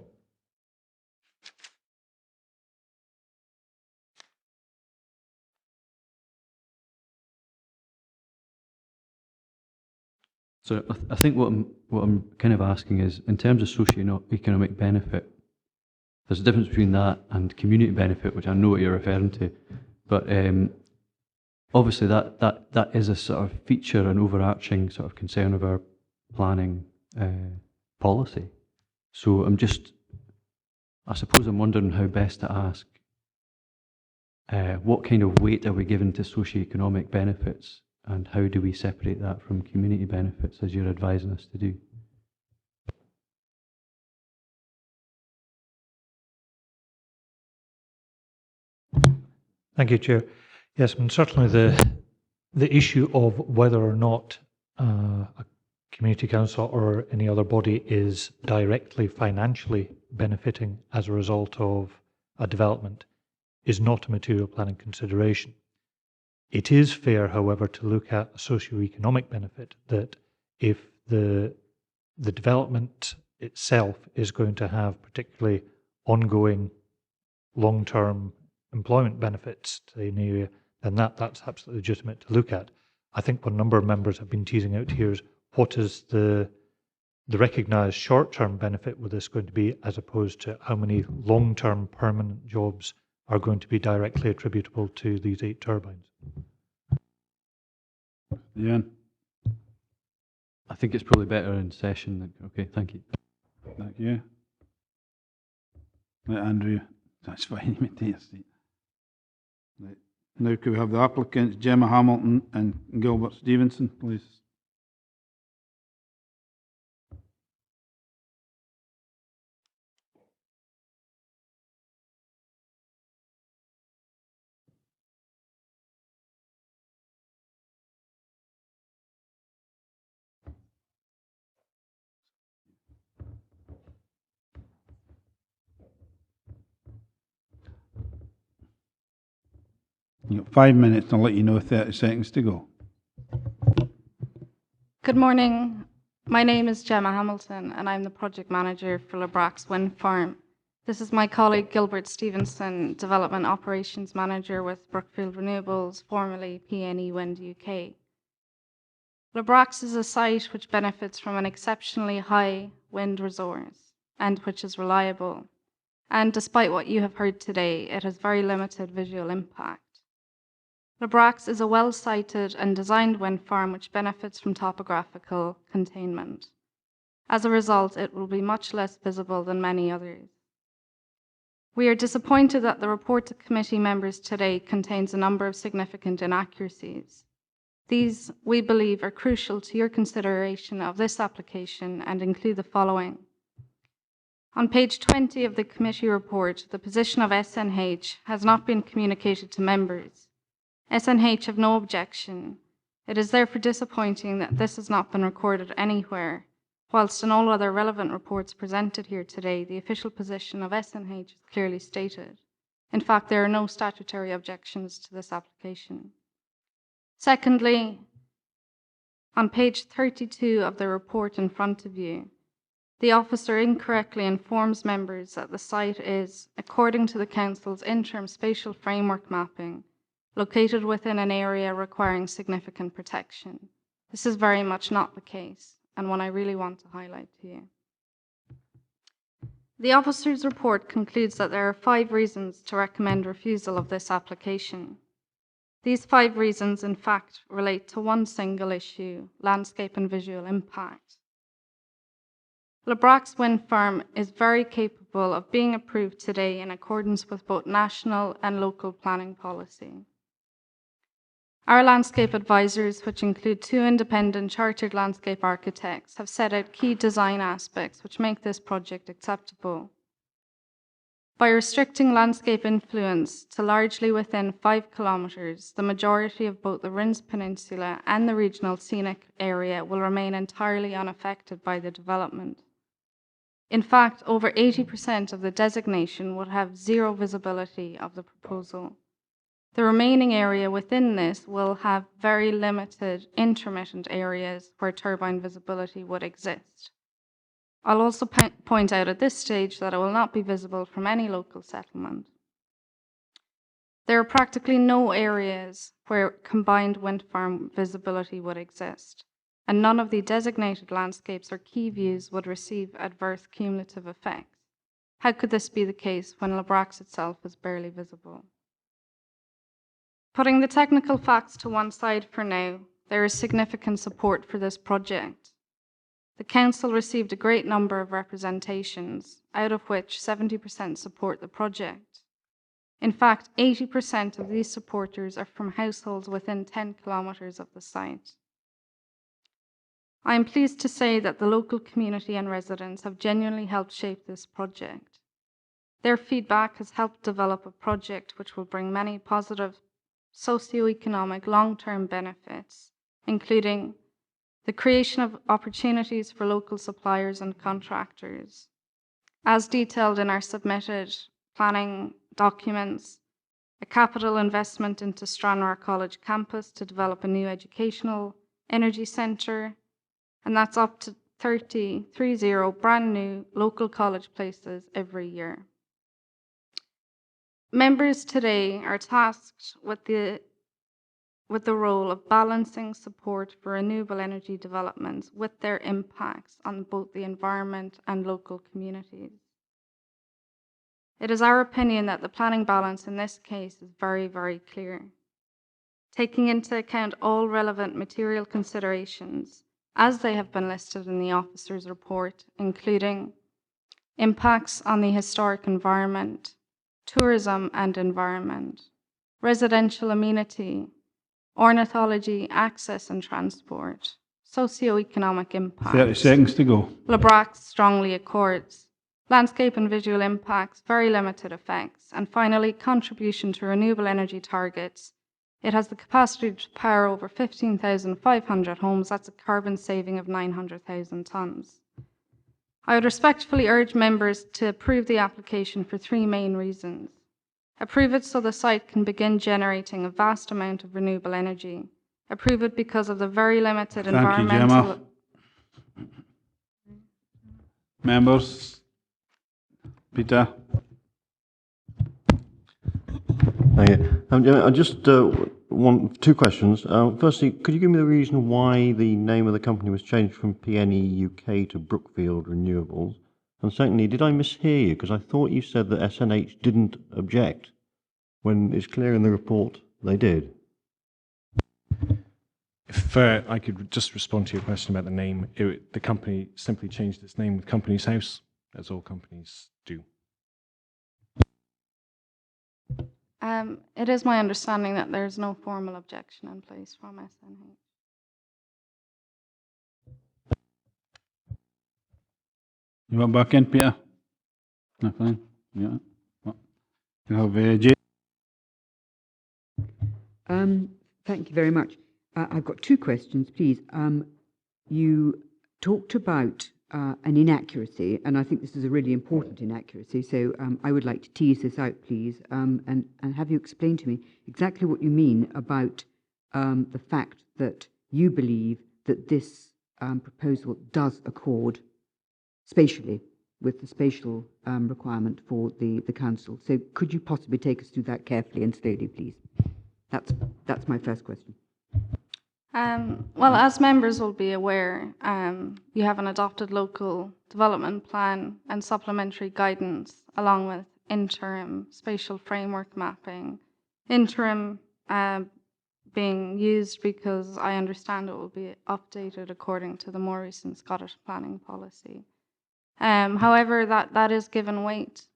S6: So I think what I'm kind of asking is, in terms of socio-economic benefit, there's a difference between that and community benefit, which I know what you're referring to, but obviously that is a sort of feature and overarching sort of concern of our planning policy. So I suppose I'm wondering how best to ask, what kind of weight are we giving to socio-economic benefits, and how do we separate that from community benefits, as you're advising us to do?
S10: Thank you, Chair. Yes, and certainly the issue of whether or not a community council or any other body is directly financially benefiting as a result of a development is not a material planning consideration. It is fair, however, to look at a socio-economic benefit, that if the development itself is going to have particularly ongoing long-term employment benefits to an area, then that's absolutely legitimate to look at. I think what a number of members have been teasing out here is what is the recognised short-term benefit with this going to be, as opposed to how many long-term permanent jobs are going to be directly attributable to these 8 turbines.
S1: Yeah.
S6: I think it's probably better in session. Okay, thank you.
S1: Thank you. Right, Andrew, that's fine. You may take your seat. Right. Now could we have the applicants, Gemma Hamilton and Gilbert Stevenson, please? You've got 5 minutes, I'll let you know 30 seconds to go.
S12: Good morning. My name is Gemma Hamilton and I'm the project manager for Larbrax Wind Farm. This is my colleague Gilbert Stevenson, Development Operations Manager with Brookfield Renewables, formerly PNE Wind UK. Larbrax is a site which benefits from an exceptionally high wind resource and which is reliable. And despite what you have heard today, it has very limited visual impact. Larbrax is a well-sited and designed wind farm which benefits from topographical containment. As a result, it will be much less visible than many others. We are disappointed that the report to committee members today contains a number of significant inaccuracies. These, we believe, are crucial to your consideration of this application and include the following. On page 20 of the committee report, the position of SNH has not been communicated to members. SNH have no objection. It is therefore disappointing that this has not been recorded anywhere, whilst in all other relevant reports presented here today, the official position of SNH is clearly stated. In fact, there are no statutory objections to this application. Secondly, on page 32 of the report in front of you, the officer incorrectly informs members that the site is, according to the Council's interim spatial framework mapping, located within an area requiring significant protection. This is very much not the case, and one I really want to highlight to you. The officer's report concludes that there are 5 reasons to recommend refusal of this application. These 5 reasons, in fact, relate to one single issue: landscape and visual impact. Larbrax Wind Farm is very capable of being approved today in accordance with both national and local planning policy. Our landscape advisors, which include 2 independent chartered landscape architects, have set out key design aspects which make this project acceptable. By restricting landscape influence to largely within 5 kilometres, the majority of both the Rins Peninsula and the regional scenic area will remain entirely unaffected by the development. In fact, over 80% of the designation would have zero visibility of the proposal. The remaining area within this will have very limited intermittent areas where turbine visibility would exist. I'll also point out at this stage that it will not be visible from any local settlement. There are practically no areas where combined wind farm visibility would exist, and none of the designated landscapes or key views would receive adverse cumulative effects. How could this be the case when Larbrax itself is barely visible? Putting the technical facts to one side for now, there is significant support for this project. The Council received a great number of representations, out of which 70% support the project. In fact, 80% of these supporters are from households within 10 kilometres of the site. I am pleased to say that the local community and residents have genuinely helped shape this project. Their feedback has helped develop a project which will bring many positive socio-economic long-term benefits, including the creation of opportunities for local suppliers and contractors. As detailed in our submitted planning documents, a capital investment into Stranraer College campus to develop a new educational energy centre, and that's up to 30 brand new local college places every year. Members today are tasked with the role of balancing support for renewable energy developments with their impacts on both the environment and local communities. It is our opinion that the planning balance in this case is very, very clear. Taking into account all relevant material considerations, as they have been listed in the officer's report, including impacts on the historic environment, tourism and environment, residential amenity, ornithology, access and transport, socio-economic impacts.
S1: 30 seconds to go.
S12: Larbrax strongly accords. Landscape and visual impacts, very limited effects. And finally, contribution to renewable energy targets. It has the capacity to power over 15,500 homes. That's a carbon saving of 900,000 tonnes. I would respectfully urge members to approve the application for 3 main reasons. Approve it so the site can begin generating a vast amount of renewable energy. Approve it because of the very limited environmental...
S1: Members? Peter?
S5: I just want 2 questions. Firstly, could you give me the reason why the name of the company was changed from PNE UK to Brookfield Renewables? And secondly, did I mishear you? Because I thought you said that SNH didn't object, when it's clear in the report they did.
S4: If I could just respond to your question about the name, the company simply changed its name with Companies House, as all companies do.
S12: It is my understanding that there is no formal objection in place from SNH.
S1: You want back in, Peter? No, fine. Yeah. You have Jay.
S11: Thank you very much. I've got 2 questions, please. You talked about an inaccuracy, and I think this is a really important inaccuracy, so I would like to tease this out, please, and have you explain to me exactly what you mean about the fact that you believe that this proposal does accord spatially with the spatial requirement for the council. So could you possibly take us through that carefully and slowly, please? That's my first question.
S12: Well, as members will be aware, you have an adopted local development plan and supplementary guidance, along with interim spatial framework mapping. Interim being used because I understand it will be updated according to the more recent Scottish planning policy. However, that is given weight.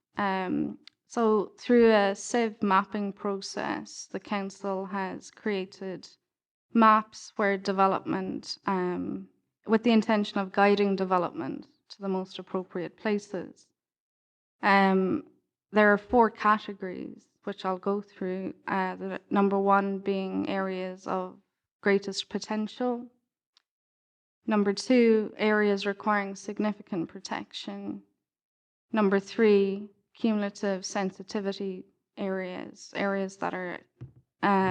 S12: So through a civ mapping process, the council has created maps where development, with the intention of guiding development to the most appropriate places. There are 4 categories, which I'll go through. The number 1 being areas of greatest potential. Number 2, areas requiring significant protection. Number 3, cumulative sensitivity areas, areas that are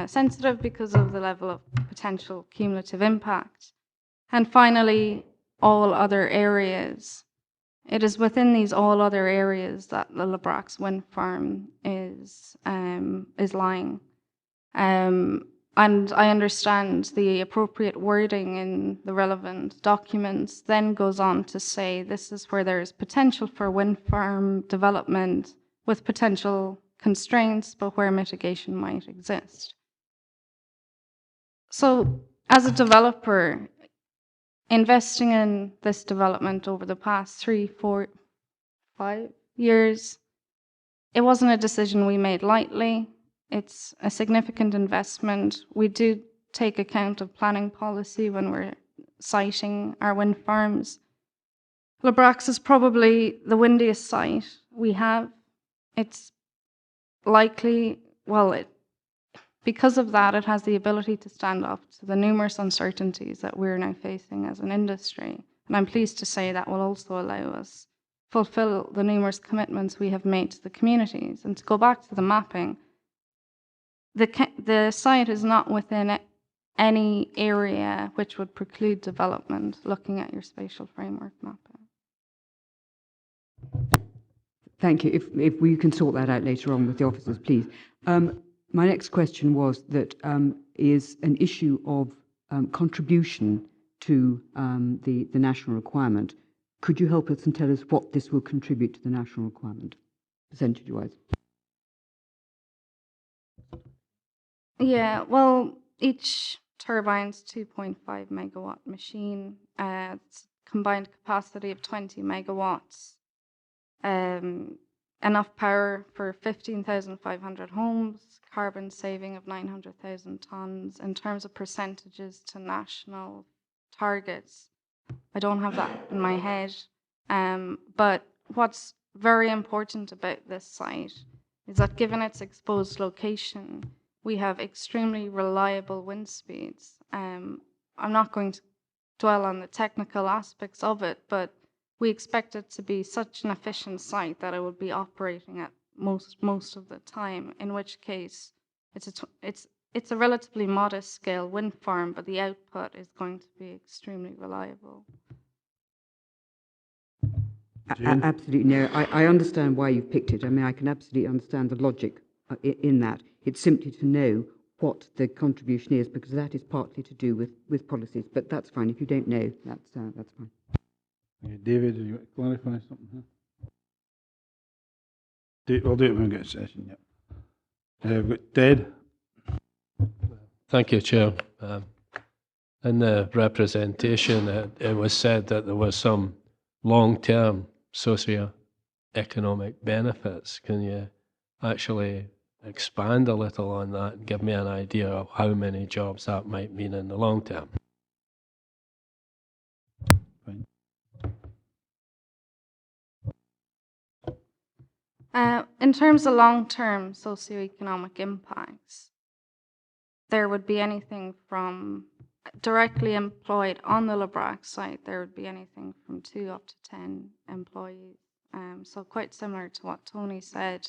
S12: sensitive because of the level of potential cumulative impact. And finally, all other areas. It is within these all other areas that the Larbrax wind farm is lying. And I understand the appropriate wording in the relevant documents then goes on to say this is where there is potential for wind farm development with potential constraints, but where mitigation might exist. So as a developer, investing in this development over the past 3, 4, 5 years, it wasn't a decision we made lightly. It's a significant investment. We do take account of planning policy when we're siting our wind farms. Larbrax is probably the windiest site we have. It's likely, because of that, it has the ability to stand up to the numerous uncertainties that we're now facing as an industry. And I'm pleased to say that will also allow us fulfill the numerous commitments we have made to the communities. And to go back to the mapping, the site is not within any area which would preclude development, looking at your spatial framework mapping.
S11: Thank you. If we can sort that out later on with the officers, please. My next question was that is an issue of contribution to the national requirement. Could you help us and tell us what this will contribute to the national requirement, percentage-wise?
S12: Yeah, well, each turbine's 2.5 megawatt machine, it's combined capacity of 20 megawatts, enough power for 15,500 homes, carbon saving of 900,000 tonnes. In terms of percentages to national targets, I don't have that in my head, but what's very important about this site is that given its exposed location, we have extremely reliable wind speeds. I'm not going to dwell on the technical aspects of it, but we expect it to be such an efficient site that it will be operating at most of the time, in which case it's a relatively modest scale wind farm, but the output is going to be extremely reliable.
S11: Absolutely, no. I understand why you've picked it. I mean, I can absolutely understand the logic in that. It's simply to know what the contribution is, because that is partly to do with policies. But that's fine. If you don't know, that's fine.
S1: Yeah, David, do you want to clarify something here? We'll do it when we get a session, yeah. We've got Ted.
S2: Thank you, Chair. In the representation, it was said that there was some long-term socio-economic benefits. Can you actually expand a little on that and give me an idea of how many jobs that might mean in the long term?
S1: Fine.
S12: In terms of long-term socioeconomic impacts, there would be anything from directly employed on the Larbrax site, there would be anything from 2 up to 10 employees. So quite similar to what Tony said.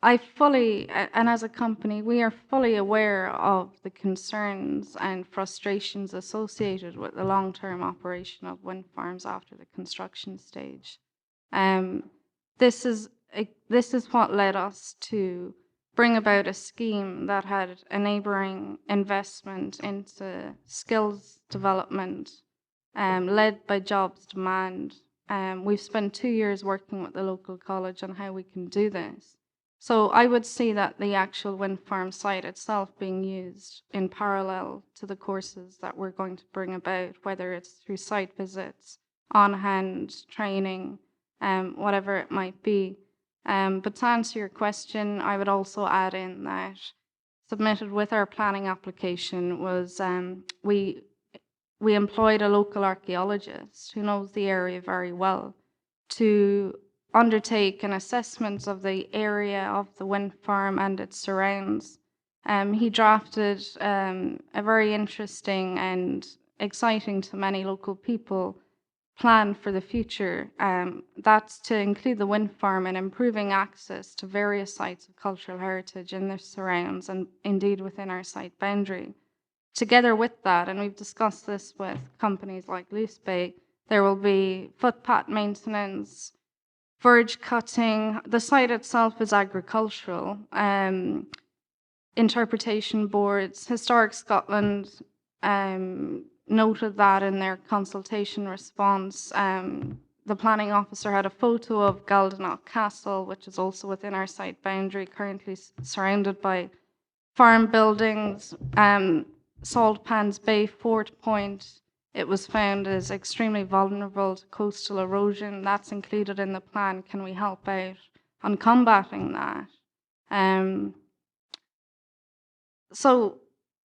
S12: I fully, and as a company, we are fully aware of the concerns and frustrations associated with the long-term operation of wind farms after the construction stage. This is what led us to bring about a scheme that had enabling investment into skills development, led by jobs demand. We've spent 2 years working with the local college on how we can do this. So I would see that the actual wind farm site itself being used in parallel to the courses that we're going to bring about, whether it's through site visits, on-hand training, whatever it might be. But to answer your question, I would also add in that submitted with our planning application was we employed a local archaeologist who knows the area very well to undertake an assessment of the area of the wind farm and its surrounds. He drafted a very interesting and exciting to many local people plan for the future. That's to include the wind farm and improving access to various sites of cultural heritage in their surrounds and indeed within our site boundary. Together with that, and we've discussed this with companies like Luce Bay, there will be footpath maintenance, verge cutting. The site itself is agricultural. Interpretation boards. Historic Scotland noted that in their consultation response. The planning officer had a photo of Galdenock Castle, which is also within our site boundary, currently surrounded by farm buildings. Salt Pans Bay, Fort Point, it was found as extremely vulnerable to coastal erosion. That's included in the plan. Can we help out on combating that? So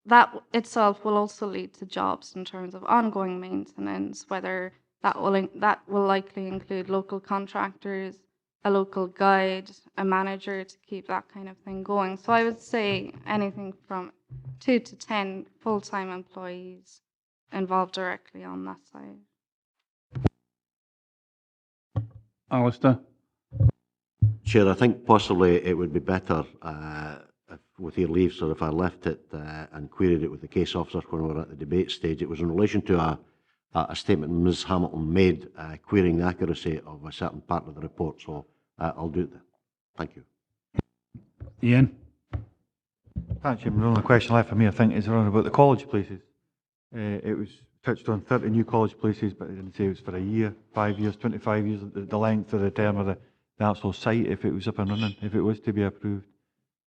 S12: that itself will also lead to jobs in terms of ongoing maintenance, whether that will likely include local contractors, a local guide, a manager to keep that kind of thing going. So I would say anything from 2 to 10 full-time employees involved directly on that side.
S1: Alistair?
S7: Chair, I think possibly it would be better if, with your leave, sir, if I left it and queried it with the case officer when we were at the debate stage. It was in relation to a statement Ms Hamilton made querying the accuracy of a certain part of the report, so I'll do it then. Thank you.
S1: Ian?
S8: Thanks, Chairman. The only question left for me, I think, is around about the college places. It was touched on 30 new college places, but it didn't say it was for a year, 5 years, 25 years, the length of the term of the actual site, if it was up and running, if it was to be approved.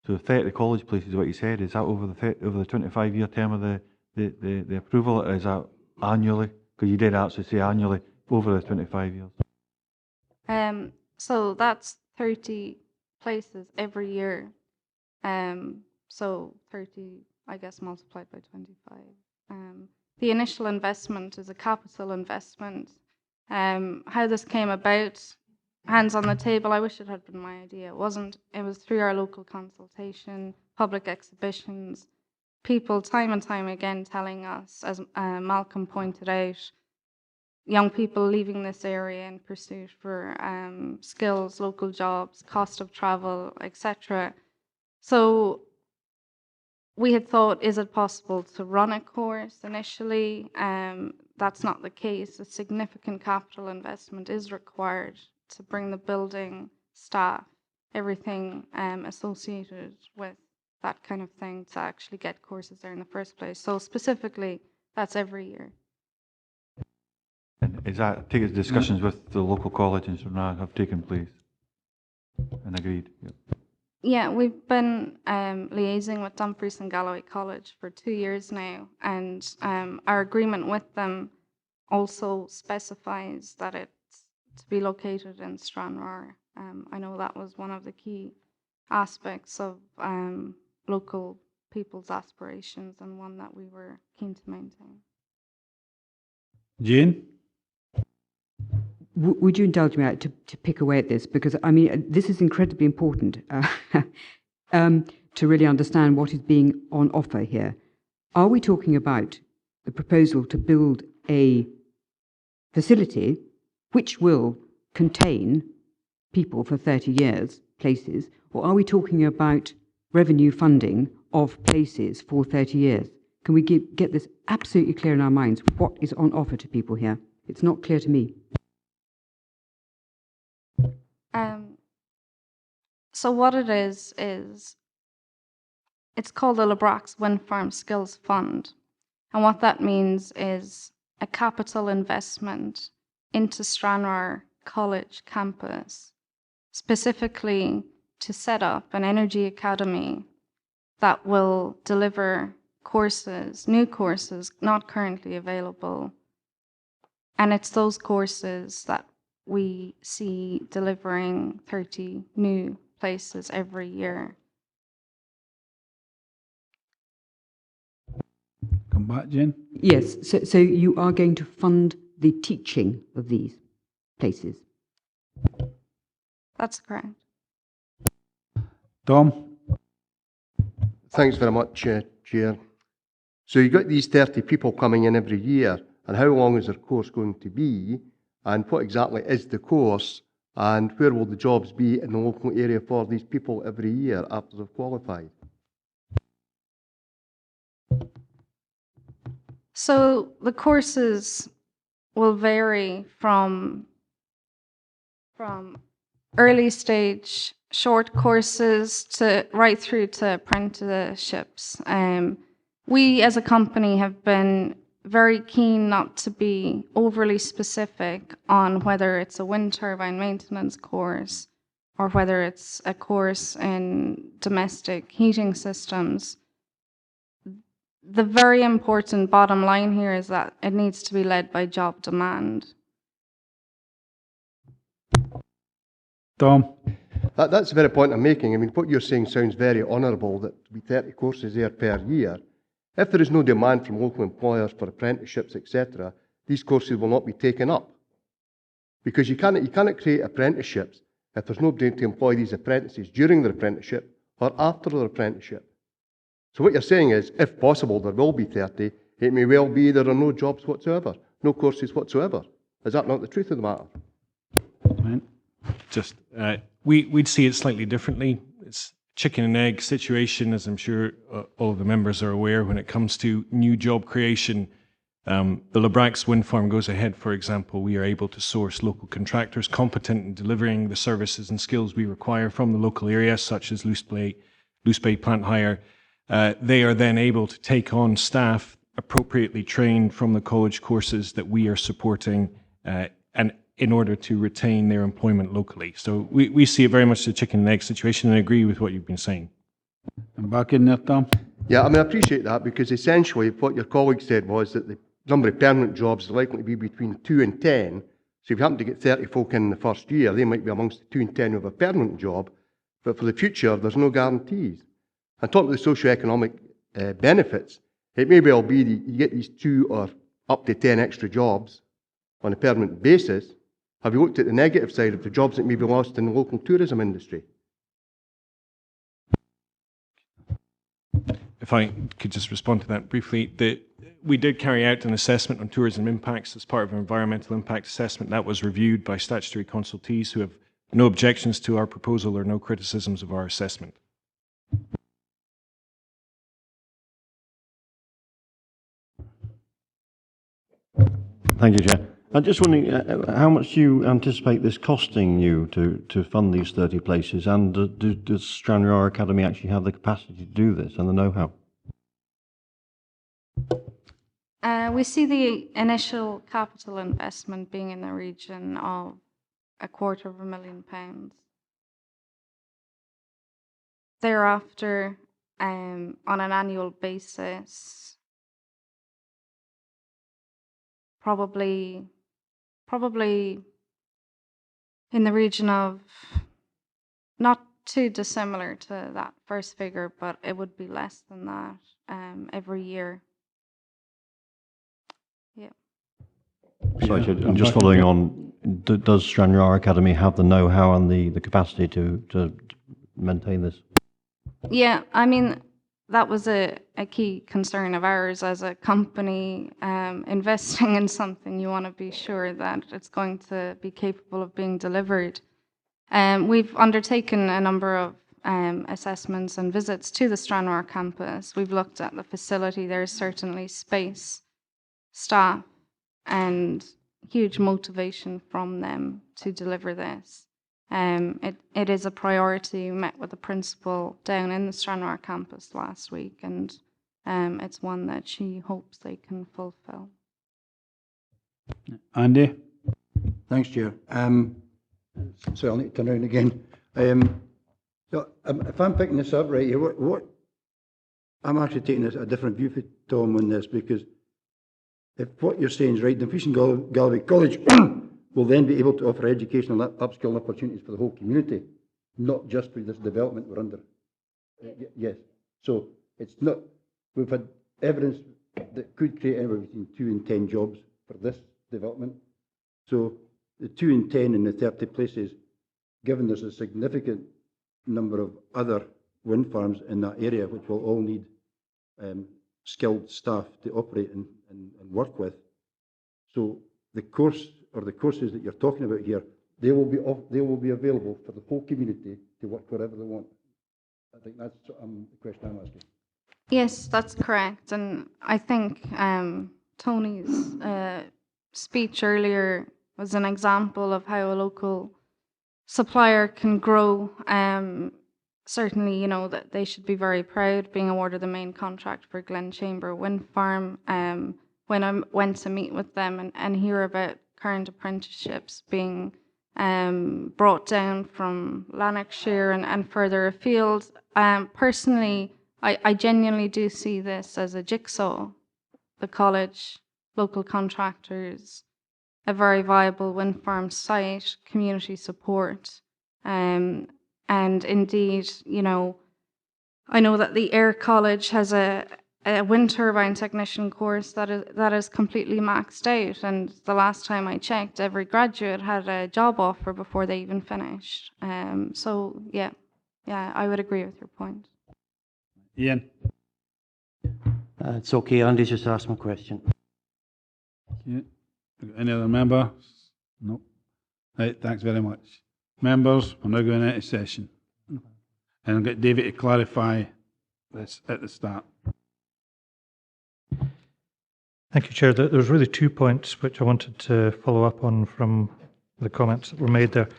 S8: So 30 college places, what you said, is that over the 25-year term of the approval, or is that annually? Because you did actually say annually over the 25 years.
S12: So that's 30 places every year. So 30, I guess, multiplied by 25. The initial investment is a capital investment. How this came about, hands on the table, I wish it had been my idea. It wasn't. It was through our local consultation, public exhibitions, people time and time again telling us, as Malcolm pointed out, young people leaving this area in pursuit for skills, local jobs, cost of travel, etc. So we had thought, is it possible to run a course initially? That's not the case. A significant capital investment is required to bring the building, staff, everything associated with that kind of thing to actually get courses there in the first place. So specifically, that's every year.
S8: And is that, I take it discussions with the local college and so on have taken place and agreed? Yep.
S12: Yeah, we've been liaising with Dumfries and Galloway College for 2 years now, and our agreement with them also specifies that it's to be located in Stranraer. I know that was one of the key aspects of local people's aspirations and one that we were keen to maintain.
S1: Jane?
S11: Would you indulge me to pick away at this? Because, I mean, this is incredibly important to really understand what is being on offer here. Are we talking about the proposal to build a facility which will contain people for 30 years, places, or are we talking about revenue funding of places for 30 years? Can we get this absolutely clear in our minds? What is on offer to people here? It's not clear to me.
S12: So what it is it's called the Larbrax Wind Farm Skills Fund. And what that means is a capital investment into Stranraer College campus, specifically to set up an energy academy that will deliver courses, new courses not currently available, And it's those courses that we see delivering 30 new places every year.
S1: Come back, Jen.
S11: Yes, so you are going to fund the teaching of these places?
S12: That's correct.
S1: Tom?
S9: Thanks very much, Chair. So you've got these 30 people coming in every year, and how long is their course going to be, and what exactly is the course, and where will the jobs be in the local area for these people every year after they've qualified?
S12: So the courses will vary from early stage short courses to right through to apprenticeships. We as a company have been very keen not to be overly specific on whether it's a wind turbine maintenance course or whether it's a course in domestic heating systems. The very important bottom line here is that it needs to be led by job demand.
S1: Tom?
S9: That's the very point I'm making. I mean, what you're saying sounds very honourable, that there be 30 courses there per year. If there is no demand from local employers for apprenticeships, etc., these courses will not be taken up. Because you cannot create apprenticeships if there's nobody to employ these apprentices during their apprenticeship or after their apprenticeship. So what you're saying is, if possible, there will be 30. It may well be there are no jobs whatsoever, no courses whatsoever. Is that not the truth of the matter?
S1: Right.
S4: Just, we'd see it slightly differently. It's chicken and egg situation, as I'm sure all of the members are aware, when it comes to new job creation. The Larbrax wind farm goes ahead, for example. We are able to source local contractors competent in delivering the services and skills we require from the local area, such as Luce Bay plant hire. They are then able to take on staff appropriately trained from the college courses that we are supporting, and in order to retain their employment locally. So we see it very much as a chicken and egg situation, and I agree with what you've been saying.
S1: I'm back in there, Tom.
S9: Yeah, I mean, I appreciate that, because essentially what your colleague said was that the number of permanent jobs is likely to be between 2 and 10. So if you happen to get 30 folk in the first year, they might be amongst the 2 and 10 who have a permanent job, but for the future, there's no guarantees. And talking about the socio-economic benefits, it may well be that you get these 2 or up to 10 extra jobs on a permanent basis. Have you looked at the negative side of the jobs that may be lost in the local tourism industry?
S4: If I could just respond to that briefly, we did carry out an assessment on tourism impacts as part of an environmental impact assessment. That was reviewed by statutory consultees who have no objections to our proposal or no criticisms of our assessment.
S7: Thank you, Chair. I'm just wondering, how much do you anticipate this costing you to fund these 30 places, and does Stranraer Academy actually have the capacity to do this and the know-how?
S12: We see the initial capital investment being in the region of £250,000. Thereafter, on an annual basis, probably in the region of, not too dissimilar to that first figure, but it would be less than that every year. Yeah.
S7: Sorry, I'm just following on. Does Stranraer Academy have the know-how and the capacity to maintain this?
S12: Yeah, I mean, that was a key concern of ours as a company. Investing in something, you want to be sure that it's going to be capable of being delivered. We've undertaken a number of assessments and visits to the Stranraer campus. We've looked at the facility. There's certainly space, staff, and huge motivation from them to deliver this. It is a priority. We met with the principal down in the Stranraer campus last week, and it's one that she hopes they can fulfill.
S1: Andy?
S3: Thanks, Chair. So I'll need to turn around again. So if I'm picking this up right here, I'm actually taking a different view for Tom on this, because
S13: if what you're saying is right, the Fishing Galloway College will then be able to offer educational and upskilling opportunities for the whole community, not just for this development we're under. Yes. So it's not, we've had evidence that could create anywhere between 2 and 10 jobs for this development. So the 2 and 10 in the 30 places, given there's a significant number of other wind farms in that area, which will all need skilled staff to operate and work with. So the course or the courses that you're talking about here, they will be available for the whole community to work wherever they want. I think that's the question I'm asking.
S12: Yes, that's correct. And I think Tony's speech earlier was an example of how a local supplier can grow. Certainly, you know, that they should be very proud being awarded the main contract for Glen Chamber Wind Farm. When I went to meet with them and hear about current apprenticeships being brought down from Lanarkshire and further afield, personally, I genuinely do see this as a jigsaw. The college, local contractors, a very viable wind farm site, community support, and indeed, you know, I know that the Air College has a wind turbine technician course that is completely maxed out, and the last time I checked, every graduate had a job offer before they even finished. So yeah, I would agree with your point.
S1: Ian?
S5: It's okay, Andy's just asked my question.
S1: Yeah. Any other members? No. Right, thanks very much. Members, we're now going into session. And I'll get David to clarify this at the start.
S10: Thank you, Chair. There's really 2 points which I wanted to follow up on from the comments that were made there.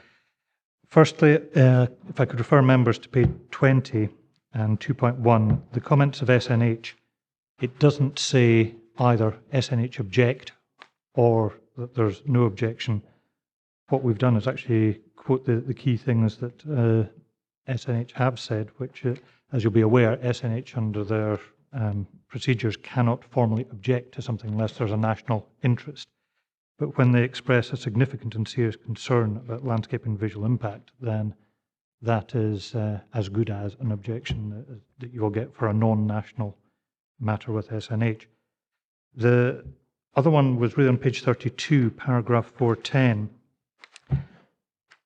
S10: Firstly, if I could refer members to page 20 and 2.1, the comments of SNH, it doesn't say either SNH object or that there's no objection. What we've done is actually quote the key things that SNH have said, which, as you'll be aware, SNH under their procedures cannot formally object to something unless there's a national interest. But when they express a significant and serious concern about landscape and visual impact, then that is as good as an objection that you will get for a non-national matter with SNH. The other one was really on page 32, paragraph 410.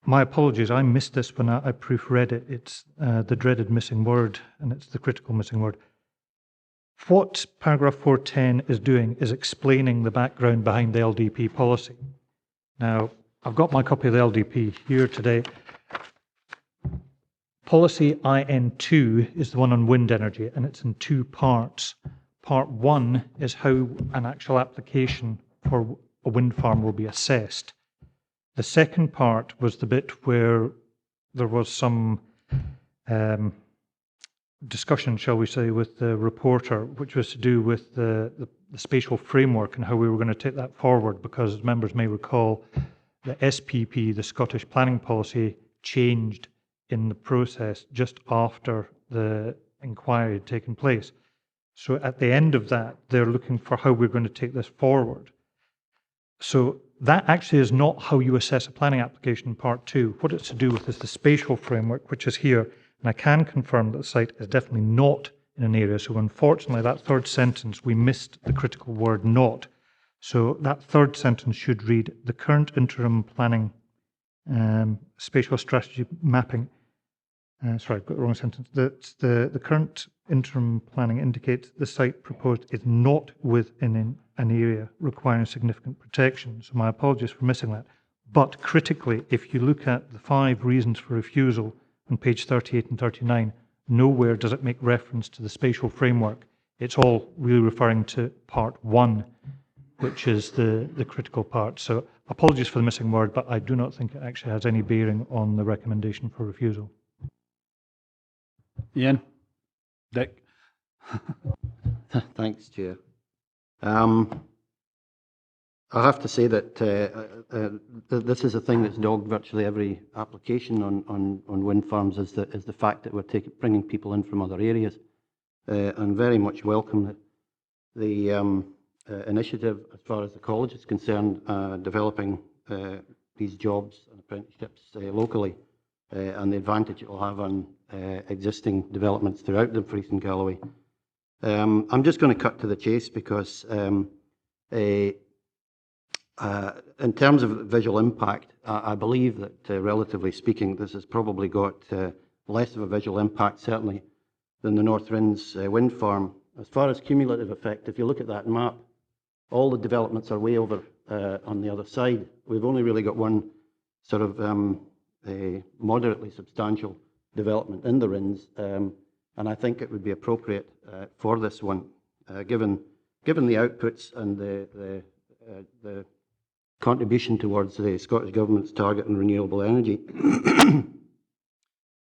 S10: My apologies, I missed this when I proofread it. It's the dreaded missing word, and it's the critical missing word. What paragraph 410 is doing is explaining the background behind the LDP policy. Now, I've got my copy of the LDP here today. Policy IN2 is the one on wind energy, and it's in 2 parts. Part 1 is how an actual application for a wind farm will be assessed. The second part was the bit where there was some discussion, shall we say, with the reporter, which was to do with the spatial framework and how we were going to take that forward, because as members may recall, the SPP, the Scottish Planning Policy, changed in the process just after the inquiry had taken place. So at the end of that, they're looking for how we're going to take this forward. So that actually is not how you assess a planning application in part 2. What it's to do with is the spatial framework, which is here. And I can confirm that the site is definitely not in an area. So unfortunately, that third sentence, we missed the critical word not. So that third sentence should read, the current interim planning spatial strategy mapping. Sorry, I've got the wrong sentence. The current interim planning indicates the site proposed is not within an area requiring significant protection. So my apologies for missing that. But critically, if you look at the 5 reasons for refusal on page 38 and 39, nowhere does it make reference to the spatial framework. It's all really referring to part 1, which is the critical part. So apologies for the missing word, but I do not think it actually has any bearing on the recommendation for refusal.
S1: Ian? Dick?
S5: Thanks, Chair. I have to say that this is a thing that's dogged virtually every application on wind farms, is the fact that we're bringing people in from other areas, and very much welcome that the initiative as far as the college is concerned, developing these jobs and apprenticeships locally, and the advantage it will have on existing developments throughout Dumfries and Galloway. I'm just going to cut to the chase because in terms of visual impact, I believe that relatively speaking, this has probably got less of a visual impact, certainly, than the North Rins wind farm. As far as cumulative effect, if you look at that map, all the developments are way over on the other side. We've only really got one sort of a moderately substantial development in the Rins, and I think it would be appropriate for this one, given the outputs and the contribution towards the Scottish Government's target on renewable energy.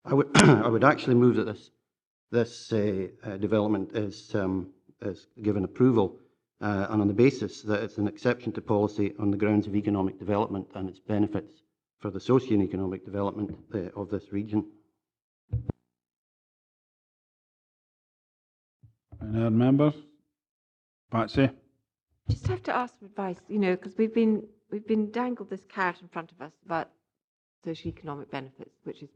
S5: I would actually move that this development is given approval, and on the basis that it's an exception to policy on the grounds of economic development and its benefits for the socio-economic development of this region.
S1: Any other members? Patsy?
S22: Just have to ask for advice, you know, because we've been dangled this carrot in front of us about socio-economic benefits, which is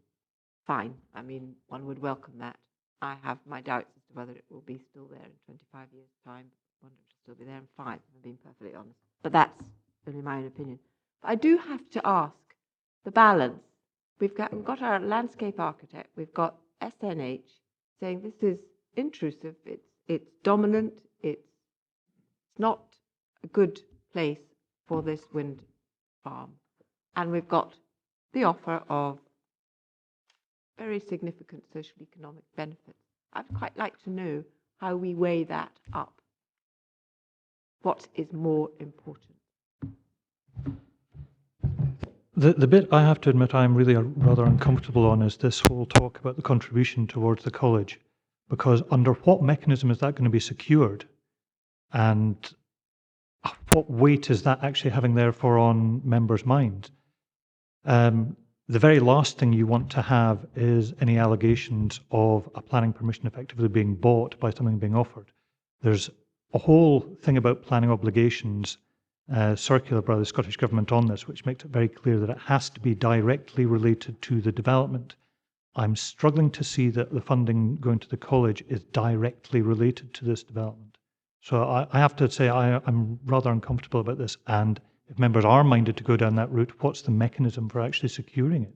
S22: fine. I mean, one would welcome that. I have my doubts as to whether it will be still there in 25 years' time. I wonder if it will still be there in 5, if I'm being perfectly honest. But that's only my own opinion. But I do have to ask the balance. We've got our landscape architect, we've got SNH saying this is intrusive, it's dominant, it's not a good place for this wind farm. And we've got the offer of very significant social economic benefits. I'd quite like to know how we weigh that up. What is more important?
S10: The bit I have to admit I'm really rather uncomfortable on is this whole talk about the contribution towards the college, because under what mechanism is that going to be secured? And what weight is that actually having therefore on members' minds? The very last thing you want to have is any allegations of a planning permission effectively being bought by something being offered. There's a whole thing about planning obligations circular by the Scottish Government on this, which makes it very clear that it has to be directly related to the development. I'm struggling to see that the funding going to the college is directly related to this development. So I have to say I'm rather uncomfortable about this, and if members are minded to go down that route, what's the mechanism for actually securing it?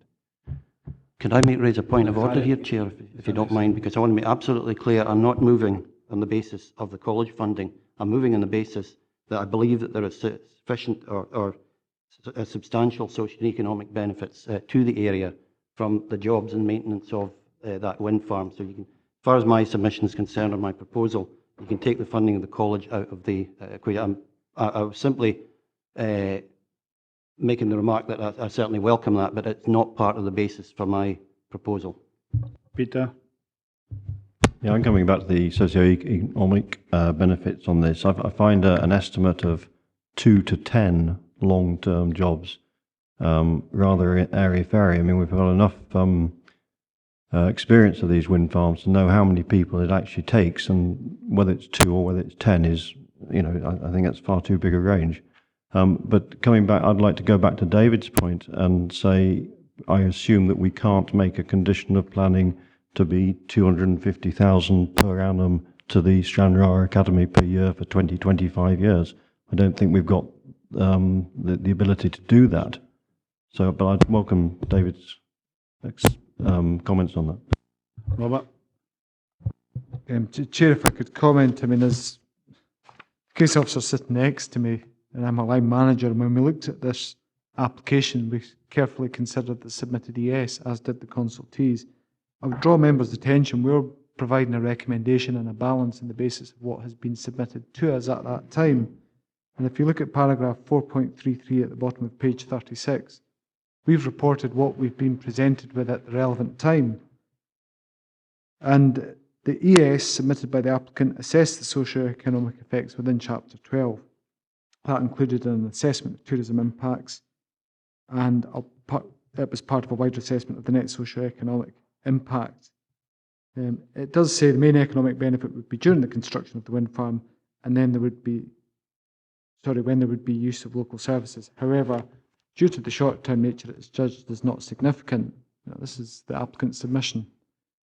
S5: Could I raise a point of order here, Chair, if you don't mind, because I want to be absolutely clear. I'm not moving on the basis of the college funding. I'm moving on the basis that I believe that there is sufficient or substantial socio-economic benefits to the area from the jobs and maintenance of that wind farm. So you can, as far as my submission is concerned or my proposal, you can take the funding of the college out of the equation. I was simply making the remark that I certainly welcome that, but it's not part of the basis for my proposal.
S1: Peter?
S14: Yeah, I'm coming back to the socio-economic benefits on this. I find an estimate of 2 to 10 long-term jobs rather airy-fairy. I mean, we've got enough experience of these wind farms to know how many people it actually takes, and whether it's 2 or whether it's 10 is, you know, I think that's far too big a range. But coming back, I'd like to go back to David's point and say, I assume that we can't make a condition of planning to be 250,000 per annum to the Stranraer Academy per year for 25 years. I don't think we've got the ability to do that. So, but I'd welcome David's comments on that.
S1: Robert?
S8: Chair, if I could comment, I mean, as the case officer sitting next to me, and I'm a line manager, and when we looked at this application, we carefully considered the submitted ES, as did the consultees. I would draw members' attention, we're providing a recommendation and a balance on the basis of what has been submitted to us at that time. And if you look at paragraph 4.33 at the bottom of page 36, we've reported what we've been presented with at the relevant time. And the ES submitted by the applicant assessed the socio-economic effects within Chapter 12. That included an assessment of tourism impacts, and it was part of a wider assessment of the net socio-economic impact. It does say the main economic benefit would be during the construction of the wind farm, and then there would be
S15: when there would be use of local services. However, due to the short-term nature, it is judged as not significant. This is the applicant's submission.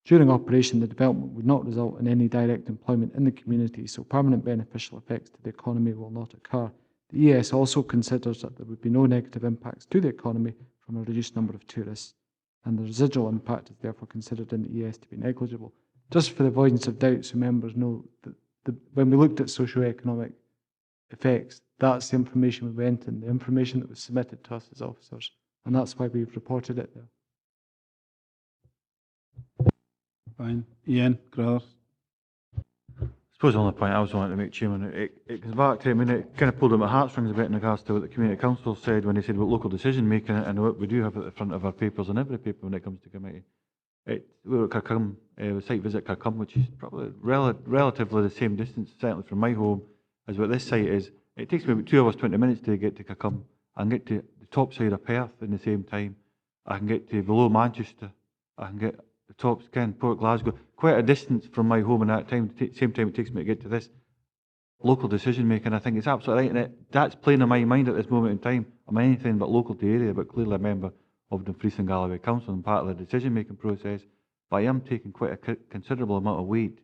S15: During operation, the development would not result in any direct employment in the community, so permanent beneficial effects to the economy will not occur. The ES also considers that there would be no negative impacts to the economy from a reduced number of tourists, and the residual impact is therefore considered in the ES to be negligible. Just for the avoidance of doubt, so members know that when we looked at socio-economic effects, that's the information we went in, the information that was submitted to us as officers, and that's why we've reported it there.
S1: Fine. Ian, Crothers.
S8: I suppose the only point I was wanting to make, Chairman, it comes back to, I mean, it kind of pulled at my heartstrings a bit in regards to what the Community Council said when they said about local decision making, and what we do have at the front of our papers and every paper when it comes to committee. We were at Kirkcolm, the site visit Kirkcolm, which is probably relatively the same distance, certainly from my home, as what this site is. It takes me about 2 hours, 20 minutes to get to Kirkcolm. I can get to the top side of Perth in the same time. I can get to below Manchester. I can get the top skin, Port Glasgow. Quite a distance from my home in that time, same time it takes me to get to this. Local decision making, I think it's absolutely right, and that's playing in my mind at this moment in time. I'm anything but local to the area, but clearly a member of Dumfries and Galloway Council and part of the decision making process. But I am taking quite a considerable amount of weight